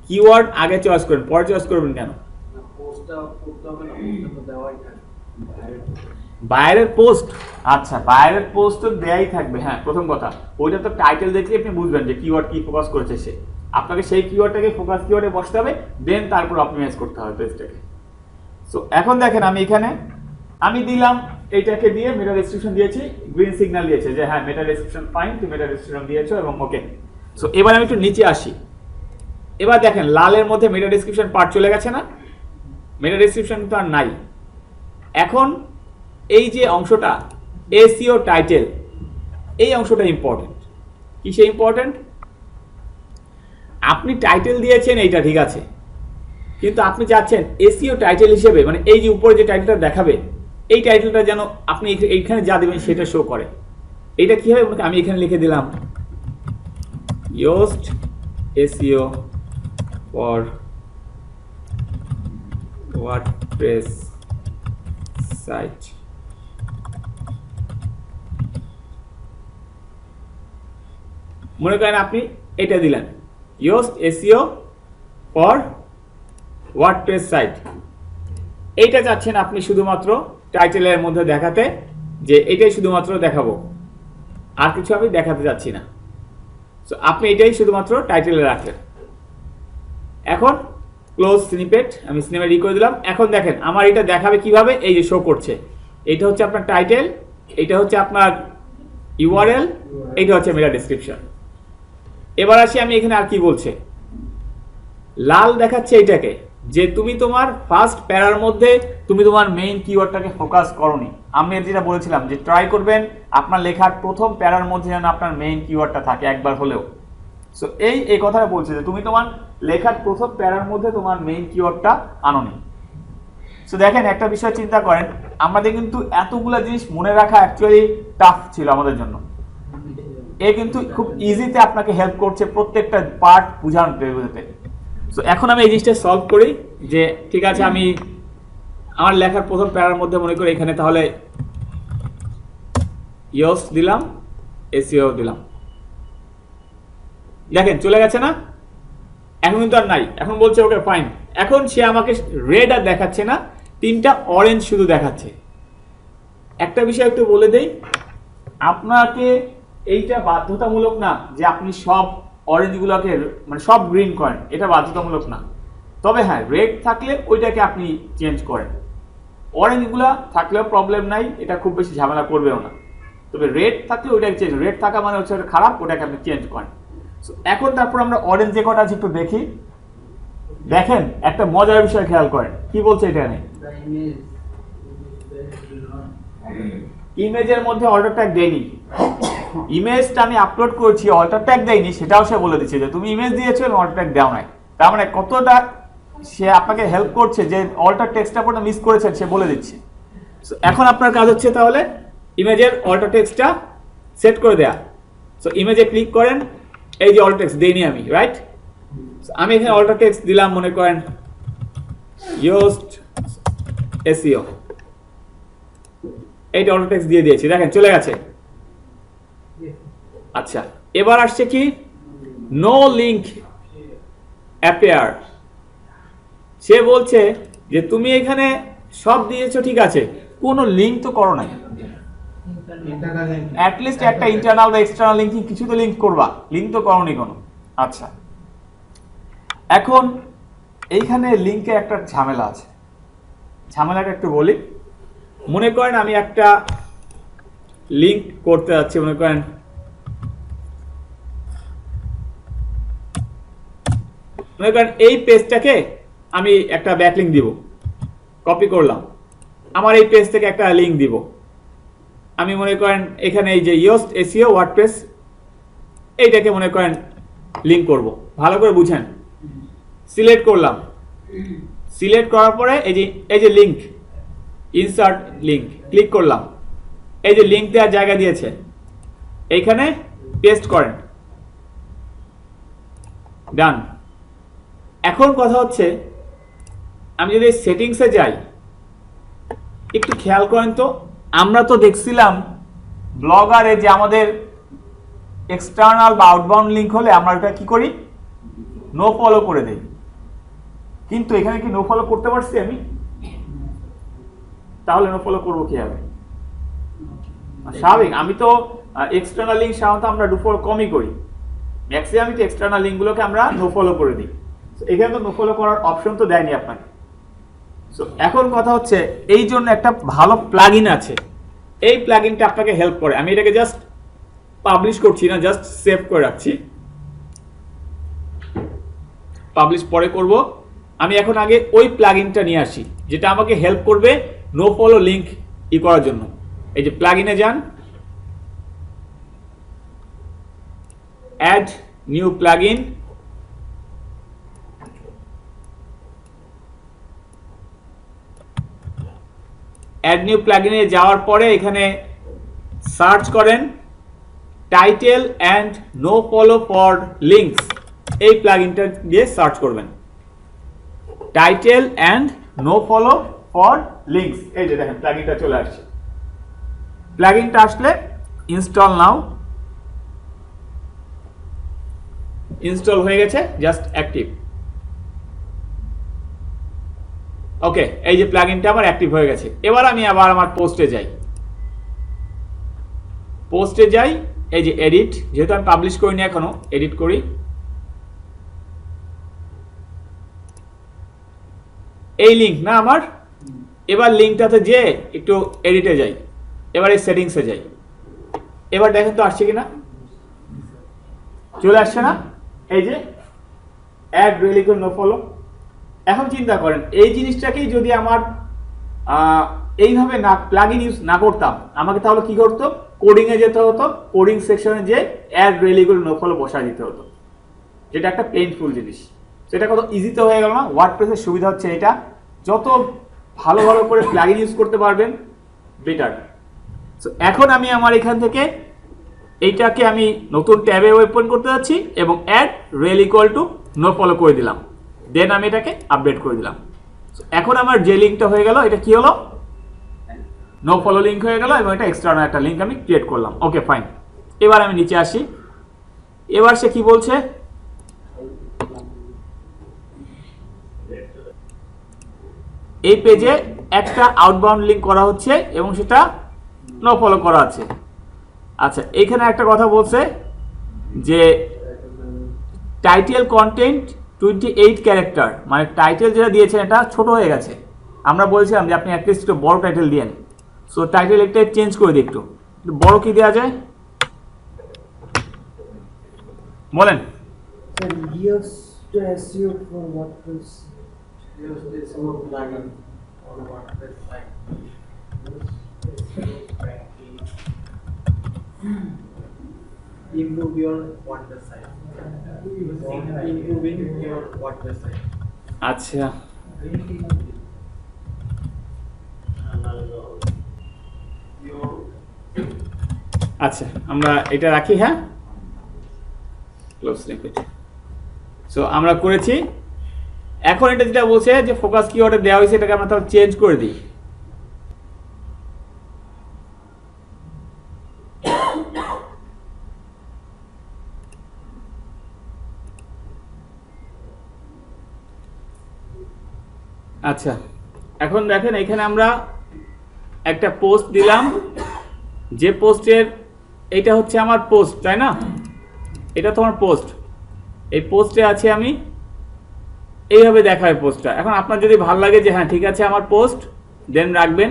কিওয়ার্ড আগে চয়েস করবেন, পরে চয়েস করবেন কেন? বাইরের পোস্ট, আচ্ছা বাইরের পোস্ট তো দেয়াই থাকবে। হ্যাঁ, প্রথম কথা ওইটা তো টাইটেল দেখলে আপনি বুঝবেন যে কিওয়ার্ড কি ফোকাস করেছে সে। আপনাকে সেই কিওয়ার্ডটাকে ফোকাস কিওয়ার্ডে বসতে হবে, দেন তারপর অপটিমাইজ করতে হবে পেজটাকে। সো এখন দেখেন আমি এখানে আমি দিলাম এইটাকে দিয়ে মেটা ডেসক্রিপশন দিয়েছি, গ্রিন সিগন্যাল দিয়েছে যে হ্যাঁ মেটা ডেসক্রিপশন ফাইন, তুমি মেটা ডেসক্রিপশন দিয়েছো এবং ওকে। সো এবার আমি একটু নিচে আসি। এবার দেখেন লালের মধ্যে মেটা ডেসক্রিপশন পার্ট চলে গেছে না? মেটা ডেসক্রিপশন তো আর নাই। এখন এই যে অংশটা এসইও টাইটেল, এই অংশটা ইম্পর্টেন্ট। কিসে ইম্পর্টেন্ট? আপনি টাইটেল দিয়েছেন এইটা ঠিক আছে, কিন্তু আপনি চাচ্ছেন এসইও টাইটেল হিসেবে মানে এই যে উপরে যে টাইটেলটা দেখাবে এই টাইটেলটা যেন আপনি এইখানে যা দেবেন সেটা শো করে। এইটা কি হবে? আমি এখানে লিখে দিলাম Yoast SEO for WordPress site। মনে করেন আপনি এটা দিলেন Yoast SEO for WordPress site। এইটা চাচ্ছেন আপনি শুধুমাত্র টাইটেলের মধ্যে দেখাতে, যে এটাই শুধুমাত্র দেখাবো, আর কিছু আমি দেখাতে যাচ্ছি না। সো আপনি এটাই শুধুমাত্র টাইটেলে রাখলেন। এখন ক্লোজ স্নিপেট, আমি স্নিপেট ই করে দিলাম। এখন দেখেন আমার এটা দেখাবে কিভাবে, এই যে শো করছে। এটা হচ্ছে আপনার টাইটেল, এটা হচ্ছে আপনার ইউআরএল, এটা হচ্ছে মেটা ডেসক্রিপশন। এবার আসি আমি এখানে আর কি বলছে, লাল দেখাচ্ছে এটাকে যে তুমি তোমার ফার্স্ট প্যারার মধ্যে তুমি তোমার মেইন কিওয়ার্ডটাকে ফোকাস করোনি। আমি যেটা বলেছিলাম যে ট্রাই করবেন আপনার লেখার প্রথম প্যারার মধ্যে যেন আপনার মেইন কিওয়ার্ডটা থাকে একবার হলেও। সো এই কথাটা বলছে যে তুমি তোমার লেখার প্রথম প্যারার মধ্যে তোমার মেইন কিওয়ার্ডটা আনোনি। সো দেখেন একটা বিষয় চিন্তা করেন, আমাদের কিন্তু এতগুলো জিনিস মনে রাখা অ্যাকচুয়ালি টাফ ছিল আমাদের জন্য। এ কিন্তু খুব ইজিতে আপনাকে হেল্প করছে প্রত্যেকটা পার্ট বুঝাতে। সো এখন আমি এই জিনিসটা সলভ করি যে ঠিক আছে আমি আমার লেখার প্রথম প্যারার মধ্যে মনে করি এখানে তাহলে Yoast দিলাম, SEO দিলাম। দেখেন চলে গেছে না? এখন কিন্তু আর নাই, এখন বলছে ওকে ফাইন। এখন সে আমাকে রেড আর দেখাচ্ছে না, তিনটা অরেঞ্জ শুধু দেখাচ্ছে। একটা বিষয় একটু বলে দেই, আপনাকে এইটা বাধ্যতামূলক না যে আপনি সব অরেঞ্জগুলোকে মানে সব গ্রিন করেন, এটা বাধ্যতামূলক না। তবে হ্যাঁ রেড থাকলে ওইটাকে আপনি চেঞ্জ করেন, অরেঞ্জগুলো থাকলেও প্রবলেম নাই, এটা খুব বেশি ঝামেলা করবেও না। তবে রেড থাকলে ওইটাকে চেঞ্জ, রেড থাকা মানে হচ্ছে ওটা খারাপ, ওটাকে আপনি চেঞ্জ করেন। এখন তারপর আমরা অরেঞ্জ যে কটা আছে একটু দেখি। দেখেন একটা মজার বিষয় খেয়াল করেন, কি বলছে এটা নিয়ে। ইমেজের মধ্যে অল্টার ট্যাগ দেয়নি, ইমেজটা আমি আপলোড করছি অল্টার ট্যাগ দেয়নি, সেটাও সে বলে দিচ্ছে যে তুমি ইমেজ দিয়েছো এবং অল্টার ট্যাগ দাও নাই। তার মানে কতটা সে আপনাকে হেল্প করছে যে অল্টার টেক্সটটা পুরো মিস করেছেন সে বলে দিচ্ছে। এখন আপনার কাজ হচ্ছে তাহলে ইমেজের অল্টার টেক্সটটা সেট করে দেয়া। সো ইমেজে ক্লিক করেন, এই যে অল্টার টেক্সট দেইনি আমি, রাইট? আমি এখানে অল্টার টেক্সট দিলাম মনে করেন Yoast SEO, এইটা অল্টার টেক্সট দিয়ে দিয়েছি, দেখেন চলে গেছে। আচ্ছা এবার আসছে কি নো লিংক অ্যাপিয়ার। সে বলছে যে তুমি এখানে সব দিয়েছো ঠিক আছে, কোনো লিংক তো করো নাই, অ্যাটলিস্ট একটা ইন্টারনাল বা এক্সটার্নাল লিংক কিছু তো লিংক করবা, লিংক তো করোনি কোনো। আচ্ছা এখন এইখানে লিংকে একটা ঝামেলা আছে, ঝামেলাটা একটু বলি। মনে করেন আমি একটা লিংক করতে যাচ্ছি, মনে করেন এই পেজটাকে আমি একটা ব্যাকলিংক দিব, কপি করলাম, আমার এই পেজ থেকে একটা লিংক দিব। আমি মনে করেন এখানে এই যে Yoast SEO WordPress এইটাকে মনে করেন লিংক করব, ভালো করে বুঝেন। সিলেক্ট করলাম, সিলেক্ট করার পরে এই যে লিংক, ইনসার্ট লিংক ক্লিক করলাম, এই যে লিংক দেওয়ার জায়গা দিয়েছে এইখানে পেস্ট করেন, ডান। এখন কথা হচ্ছে আমি যদি সেটিংসে যাই, একটু খেয়াল করেন তো, আমরা তো দেখছিলাম ব্লগারে যে আমাদের এক্সটার্নাল বা আউটবাউন্ড লিঙ্ক হলে আমরা এটা কি করি, নো ফলো করে দেই। কিন্তু এখানে কি নো ফলো করতে পারছি আমি? তাহলে নো ফলো করবো কিভাবে? স্বাভাবিক, আমি তো এক্সটার্নাল লিঙ্ক সাধারণত আমরা ডু ফলো কমই করি, ম্যাক্সিমাম তো এক্সটার্নাল লিঙ্কগুলোকে আমরা নো ফলো করে দিই। এখানে তো নো ফলো করার অপশন তো দেয়নি আপনাকে। সো এখন কথা হচ্ছে এই জন্য একটা ভালো প্লাগইন আছে, এই প্লাগইনটা আপনাকে হেল্প করে। আমি এটাকে জাস্ট পাবলিশ করছি না, জাস্ট সেভ করে রাখছি, পাবলিশ পরে করব। আমি এখন আগে ওই প্লাগইনটা নিয়ে আসি যেটা আমাকে হেল্প করবে নো ফলো লিঙ্ক করার জন্য। এই যে প্লাগইনে যান, add new plugin, add new প্লাগইনে যাওয়ার পরে এখানে সার্চ করেন title and no follow for links, এই প্লাগইনটা দিয়ে সার্চ করবেন title and no follow for links. এই যে দেখেন প্লাগইনটা চলে আসছে। প্লাগইনটা আসলে ইনস্টল নাও, ইনস্টল হয়ে গেছে, জাস্ট অ্যাক্টিভ। ওকে, এই যে প্লাগইনটা আমার অ্যাক্টিভ হয়ে গেছে। এবার আমি আবার আমার পোস্টে যাই, পোস্টে যাই, এই যে এডিট, যেহেতু আমি পাবলিশ করিনি এখনো, এডিট করি। এই লিঙ্ক না আমার, এবার লিঙ্কটাতে যে একটু এডিটে যাই, এবার এই সেটিংসে যাই। এবার দেখেন তো আসছে কিনা, চলে আসছে না? এই যে অ্যাড রিলিকুল নো ফলো। এখন চিন্তা করেন এই জিনিসটাকেই যদি আমার এইভাবে না প্লাগইন ইউজ না করতাম, আমাকে তাহলে কি করতো, কোডিং এ যেতে হতো, কোডিং সেকশনে যে অ্যাড রিলিকুল নো ফলো বসায় দিতে হতো, যেটা একটা পেইনফুল জিনিস। সেটা কত ইজিতে হয়ে গেল না? ওয়ার্ডপ্রেসের সুবিধা হচ্ছে এটা, যত ভালো ভালো করে প্লাগইন ইউজ করতে পারবেন বেটার। সো এখন আমি আমার এখান থেকে এইটাকে আমি নতুন ট্যাবে ওপেন করতে যাচ্ছি এবং add rel equal to no follow করে দিলাম, দেন আমি এটাকে আপডেট করে দিলাম। এখন আমার যে লিঙ্কটা হয়ে গেল, এটা কি হলো, নো ফলো লিঙ্ক হয়ে গেল এবং এটা এক্সটার্নাল একটা লিঙ্ক আমি ক্রিয়েট করলাম। ওকে ফাইন, এবার আমি নিচে আসি। এবার সে কি বলছে, এই পেজে একটা আউটবাউন্ড লিঙ্ক করা হচ্ছে এবং সেটা নো ফলো করা আছে। আচ্ছা, এখানে একটা কথা বলছে যে টাইটেল কন্টেন্ট 28 ক্যারেক্টার, মানে টাইটেল যেটা দিয়েছেন এটা ছোট হয়ে গেছে। আমরা বলছিলাম যে আপনি অ্যাটলিস্ট একটু বড় টাইটেল দিয়েন। সো টাইটেল একটা চেঞ্জ করে দিই, একটু বড় কি দেওয়া যায় বলেন? Years to SEO for WordPress. Improve your WordPress site. Improving your WordPress site. আচ্ছা, আচ্ছা আমরা এটা রাখি, হ্যাঁ ক্লোজ লিঙ্ক। সো আমরা করেছি। এখন এটা যেটা বলছে যে ফোকাস কিওয়ার্ডে দেওয়া হয়েছে, এটাকে আমরা তাহলে চেঞ্জ করে দিই। আচ্ছা, এখন দেখেন এখানে আমরা একটা পোস্ট দিলাম, যে পোস্টের এটা হচ্ছে আমার পোস্ট, তাই না? এটা তো আমার পোস্ট, এই পোস্টে আছে আমি এইভাবে দেখায় পোস্টটা। এখন আপনার যদি ভালো লাগে যে হ্যাঁ ঠিক আছে আমার পোস্ট, দেন রাখবেন,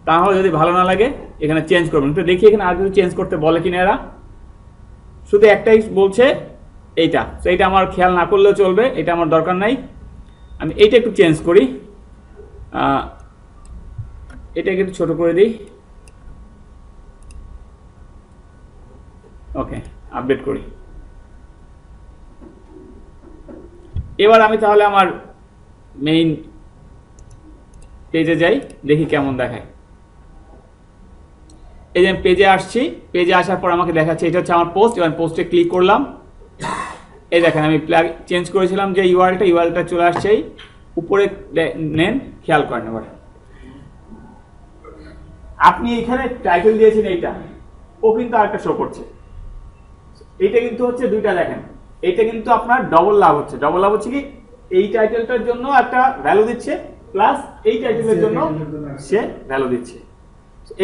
তাহলে যদি ভালো না লাগে এখানে চেঞ্জ করবেন। তো দেখি এখানে আর কিছু চেঞ্জ করতে বলে কিনা এরা, শুধু একটাই বলছে এইটা। তো এইটা আমার খেয়াল না করলেও চলবে, এটা আমার দরকার নাই। আমি এইটা একটু চেঞ্জ করি, এটাকে একটু ছোট করে দিই। ওকে, আপডেট করি। এবার আমি তাহলে আমার মেইন পেজে যাই, দেখি কেমন দেখায়। এই যে পেজে আসছি, পেজে আসার পর আমাকে দেখাচ্ছে এটা হচ্ছে আমার পোস্ট। এবার পোস্টে ক্লিক করলাম, এই দেখেন আমি প্লাগ চেঞ্জ করেছিলাম যে ইউআরএলটা চলে আসছে এই উপরে, নেন খেয়াল করেন। এবার আপনি এখানে টাইটেল দিয়েছেন এইটা, ও কিন্তু আরেকটা শো করছে। এইটা কিন্তু হচ্ছে দুইটা দেখেন, এইটা কিন্তু আপনার ডবল লাভ হচ্ছে। ডবল লাভ হচ্ছে কি, এই টাইটেলটার জন্য একটা ভ্যালু দিচ্ছে, প্লাস এই টাইটেলের জন্য সে ভ্যালু দিচ্ছে।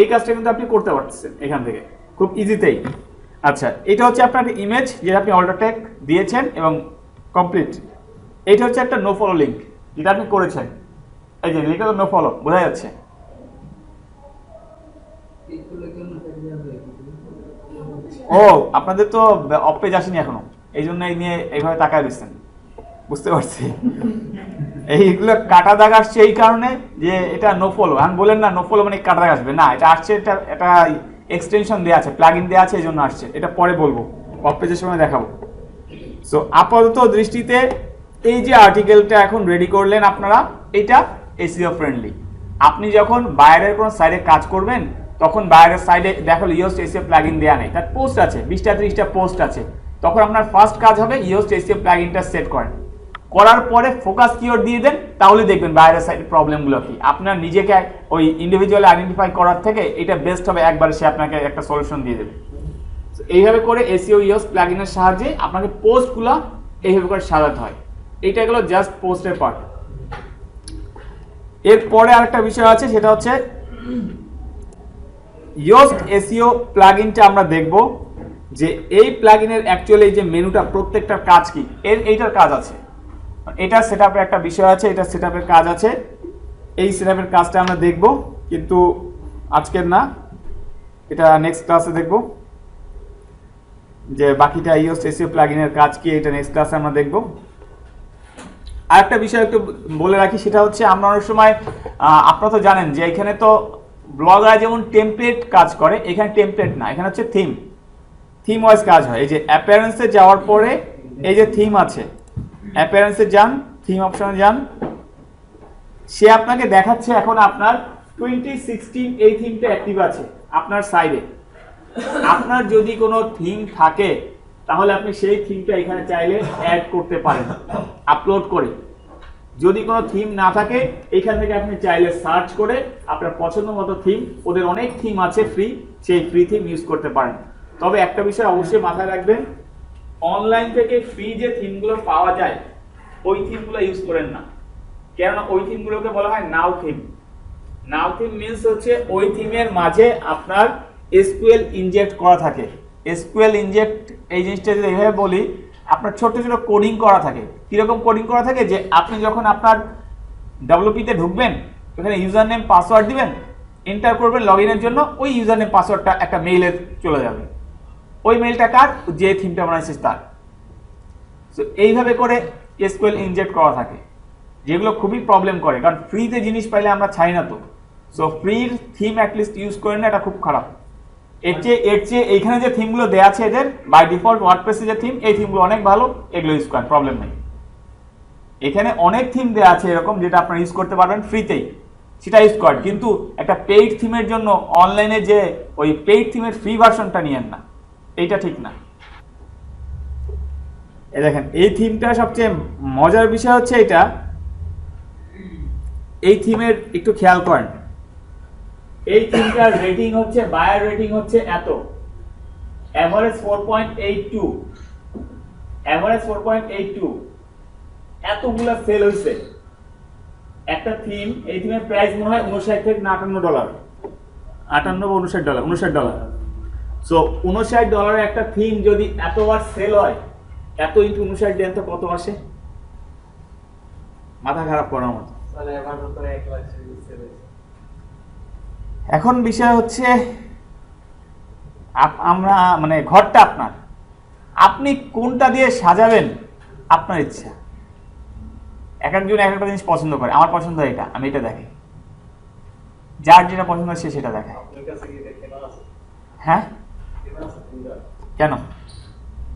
এই কাজটা কিন্তু আপনি করতে পারতেছেন এখান থেকে খুব ইজিতেই। আচ্ছা, এটা হচ্ছে আপনার ইমেজ যেটা আপনি অল্টার ট্যাগ দিয়েছেন এবং কমপ্লিট। এটা হচ্ছে একটা নো ফলো লিঙ্ক যেটা আপনি করেছেন, এই যে লিখে নো ফলো, বোঝা যাচ্ছে। ও আপনাদের তো অফ পেজ আসেনি এখনো, এই জন্য এই নিয়ে এইভাবে তাকায় দিচ্ছেন, বুঝতে পারছি। এইগুলো কাটা দাগ আসছে এই কারণে যে এটা নো ফলো। আমি বলেন না নো ফলো মানে কাটা দাগ আসবে না, এটা আসছে, এটা এক্সটেনশন দেওয়া আছে, প্লাগইন দেওয়া আছে, এই জন্য আসছে। এটা পরে বলবো, অফ পেজের সময় দেখাবো। সো আপাতত দৃষ্টিতে এই যে আর্টিকেলটা এখন রেডি করলেন আপনারা, এটা এসইও ফ্রেন্ডলি। আপনি যখন বাইরের কোনো সাইডে কাজ করবেন তখন বাইরের সাইডে দেখো ইওস্ট এসইও প্লাগইন দেওয়া নেই, তার পোস্ট আছে 20টা 30টা পোস্ট আছে, তখন আপনার ফার্স্ট কাজ হবে ইওস্ট এসইও প্লাগইনটা সেট করেন, করার পরে ফোকাস কিওয়ার্ড দিয়ে দেন, তাহলে দেখবেন বাইরের সাইডের প্রবলেমগুলো কি। আপনার নিজেকে ওই ইন্ডিভিজুয়ালি আইডেন্টিফাই করার থেকে এটা বেস্ট হবে, একবারে সে আপনাকে একটা সলিউশন দিয়ে দেবে। এইভাবে করে এসইও ইওস্ট প্লাগইনের সাহায্যে আপনাকে পোস্টগুলো এইভাবে করে সাজাতে হয়। এইটা গেলো জাস্ট পোস্টের পার্ট। এরপরে আরেকটা বিষয় আছে, সেটা হচ্ছে ইওস্ট এসইও প্লাগইনটা আমরা দেখব যে এই প্লাগইনের অ্যাকচুয়ালি এই যে মেনুটা প্রত্যেকটার কাজ কি, এইটার কাজ আছে, এটা সেটআপের একটা বিষয় আছে, এটা সেটআপের কাজ আছে, এই সেটআপের কাজটা আমরা দেখব, কিন্তু আজকের না, এটা নেক্সট ক্লাসে দেখব যে বাকিটা ইওস্ট এসইও প্লাগইনের কাজ কি, এটা নেক্সট ক্লাসে আমরা দেখব। আরেকটা বিষয় একটু বলে রাখি, সেটা হচ্ছে আমরা অনেক সময় আপনারা তো জানেন যে এখানে তো ব্লগার যেমন টেমপ্লেট কাজ করে, এখানে টেমপ্লেট না, এখানে হচ্ছে থিম ওয়াইজ কাজ হয়। এই যে অ্যাপিয়ারেন্সে যাওয়ার পরে এই যে থিম আছে, অ্যাপিয়ারেন্সে যান, থিম অপশনে যান, সে আপনাকে দেখাচ্ছে এখন আপনার 2016 এই থিমটা অ্যাক্টিভ আছে আপনার সাইডে। আপনার যদি কোনো থিম থাকে তাহলে আপনি সেই থিমটা এখানে চাইলে অ্যাড করতে পারেন আপলোড করে। যদি কোনো থিম না থাকে এখান থেকে আপনি চাইলে সার্চ করে আপনার পছন্দ মতো থিম, ওদের অনেক থিম আছে ফ্রি, সেই ফ্রি থিম ইউজ করতে পারেন। তবে একটা বিষয় অবশ্যই মাথায় রাখবেন, অনলাইন থেকে ফ্রি যে থিমগুলো পাওয়া যায় ওই থিমগুলো ইউজ করেন না, কেননা ওই থিমগুলোকে বলা হয় নাও থিম। নাও থিম মিনস হচ্ছে ওই থিমের মাঝে আপনার এসকিউএল ইনজেক্ট করা থাকে। এসকিউএল ইনজেক্ট এই জিনিসটা যদি এইভাবে বলি, আপনার ছোট ছোট কোডিং করা থাকে। কীরকম কোডিং করা থাকে, যে আপনি যখন আপনার ডব্লিউপিতে ঢুকবেন, ওখানে ইউজার নেম পাসওয়ার্ড দিবেন, এন্টার করবেন লগ ইনের জন্য, ওই ইউজার নেম পাসওয়ার্ডটা একটা মেইলে চলে যাবে, ওই মেইলটা কার, যে থিমটা বানাইছিস তার। সো এইভাবে করে এসকিউএল ইনজেক্ট করা থাকে, যেগুলো খুবই প্রবলেম করে, কারণ ফ্রিতে জিনিস পাইলে আমরা চাই না তো। সো ফ্রির থিম অ্যাটলিস্ট ইউজ করেন না, এটা খুব খারাপ। এর চেয়ে এইখানে যে থিমগুলো দেওয়া আছে এদের বাই ডিফল্ট ওয়ার্ডপ্রেসে যে থিম, এই থিমগুলো অনেক ভালো, এগুলো ইউজ করেন, প্রবলেম নেই। এখানে অনেক থিম দেওয়া আছে এরকম যেটা আপনারা ইউজ করতে পারবেন ফ্রিতেই, সেটা ইউজ করেন। কিন্তু একটা পেইড থিমের জন্য অনলাইনে যে ওই পেইড থিমের ফ্রি ভার্সনটা নিয়েন না, এইটা ঠিক না। এই দেখেন এই থিমটা সবচেয়ে মজার বিষয় হচ্ছে এটা, এই থিমের একটু খেয়াল করেন, এই থিমটার রেটিং হচ্ছে, বায়ার রেটিং হচ্ছে এত, এভারেজ 4.82, এভারেজ 4.82, এতগুলা সেল হয়েছে একটা থিম। এই থিমের প্রাইস মনে হয় 59 থেকে $58, 58 বা $59, সো $59 একটা থিম যদি এতবার সেল হয়, এত ইন্টু 59 দেন তো কত আসে, মাথা খারাপ করার মতো। মানে আমার তো 1 লাখ সেল হয়েছে। এখন বিষয় হচ্ছে আমরা মানে ঘরটা আপনার, আপনি কোনটা দিয়ে সাজাবেন আপনার ইচ্ছা। এক একজন এক একটা জিনিস পছন্দ করে, আমার পছন্দ এটা, আমি এটা দেখি, যার যেটা পছন্দ সে সেটা দেখায়। আপনার কাছে কি দেখে না আছে? হ্যাঁ, কেনা আছে তিনটা। কেন?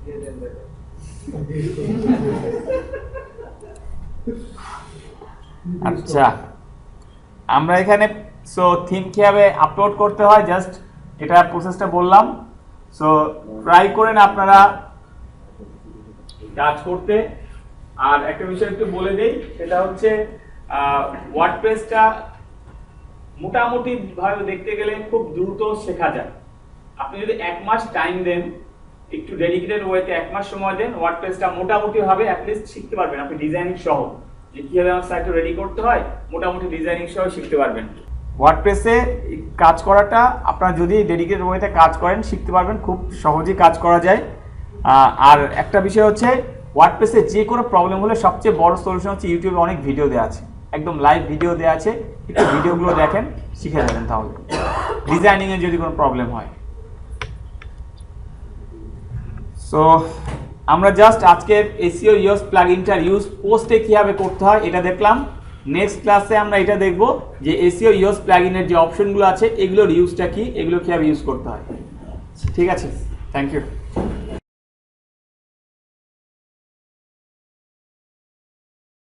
দিয়ে দেন দেখে। আচ্ছা, আমরা এখানে সো থিম কিভাবে আপলোড করতে হয় জাস্ট এটা প্রসেসটা বললাম। সো ট্রাই করেন আপনারা কাজ করতে। আর একটা বিষয় একটু বলে দেই, সেটা হচ্ছে ওয়ার্ডপ্রেসটা মোটামুটি ভাবে দেখতে গেলে খুব দ্রুত শেখা যায়। আপনি যদি 1 মাস টাইম দেন একটু ডেডিকেটেড ওয়েতে 1 মাস সময় দেন, ওয়ার্ডপ্রেসটা মোটামুটি ভাবে অ্যাটলিস্ট শিখতে পারবেন আপনি, ডিজাইনিং সহ যে কিভাবে আমার সাইটটা রেডি করতে হয় মোটামুটি ডিজাইনিং সহ শিখতে পারবেন। ওয়ার্ডপ্রেসে কাজ করাটা আপনারা যদি ডেডিকেটেড ওয়েতে কাজ করেন শিখতে পারবেন, খুব সহজেই কাজ করা যায়। আর একটা বিষয় হচ্ছে ওয়ার্ডপ্রেসে যে কোনো প্রবলেম হলে সবচেয়ে বড় সলিউশন হচ্ছে ইউটিউবে অনেক ভিডিও দেওয়া আছে, একদম লাইভ ভিডিও দেওয়া আছে, একটু ভিডিওগুলো দেখেন শিখে যাবেন তাহলে ডিজাইনিংয়ে যদি কোনো প্রবলেম হয়। সো আমরা জাস্ট আজকের এসইও ইওস প্লাগইনটার ইউজ পোস্টে কীভাবে করতে হয় এটা দেখলাম। নেক্সট ক্লাসে আমরা এটা দেখব যে এসইও ইওস প্লাগইনের যে অপশনগুলো আছে এগুলোর ইউজটা কি, এগুলো কীভাবে ইউজ করতে হয়। ঠিক আছে, থ্যাংক ইউ।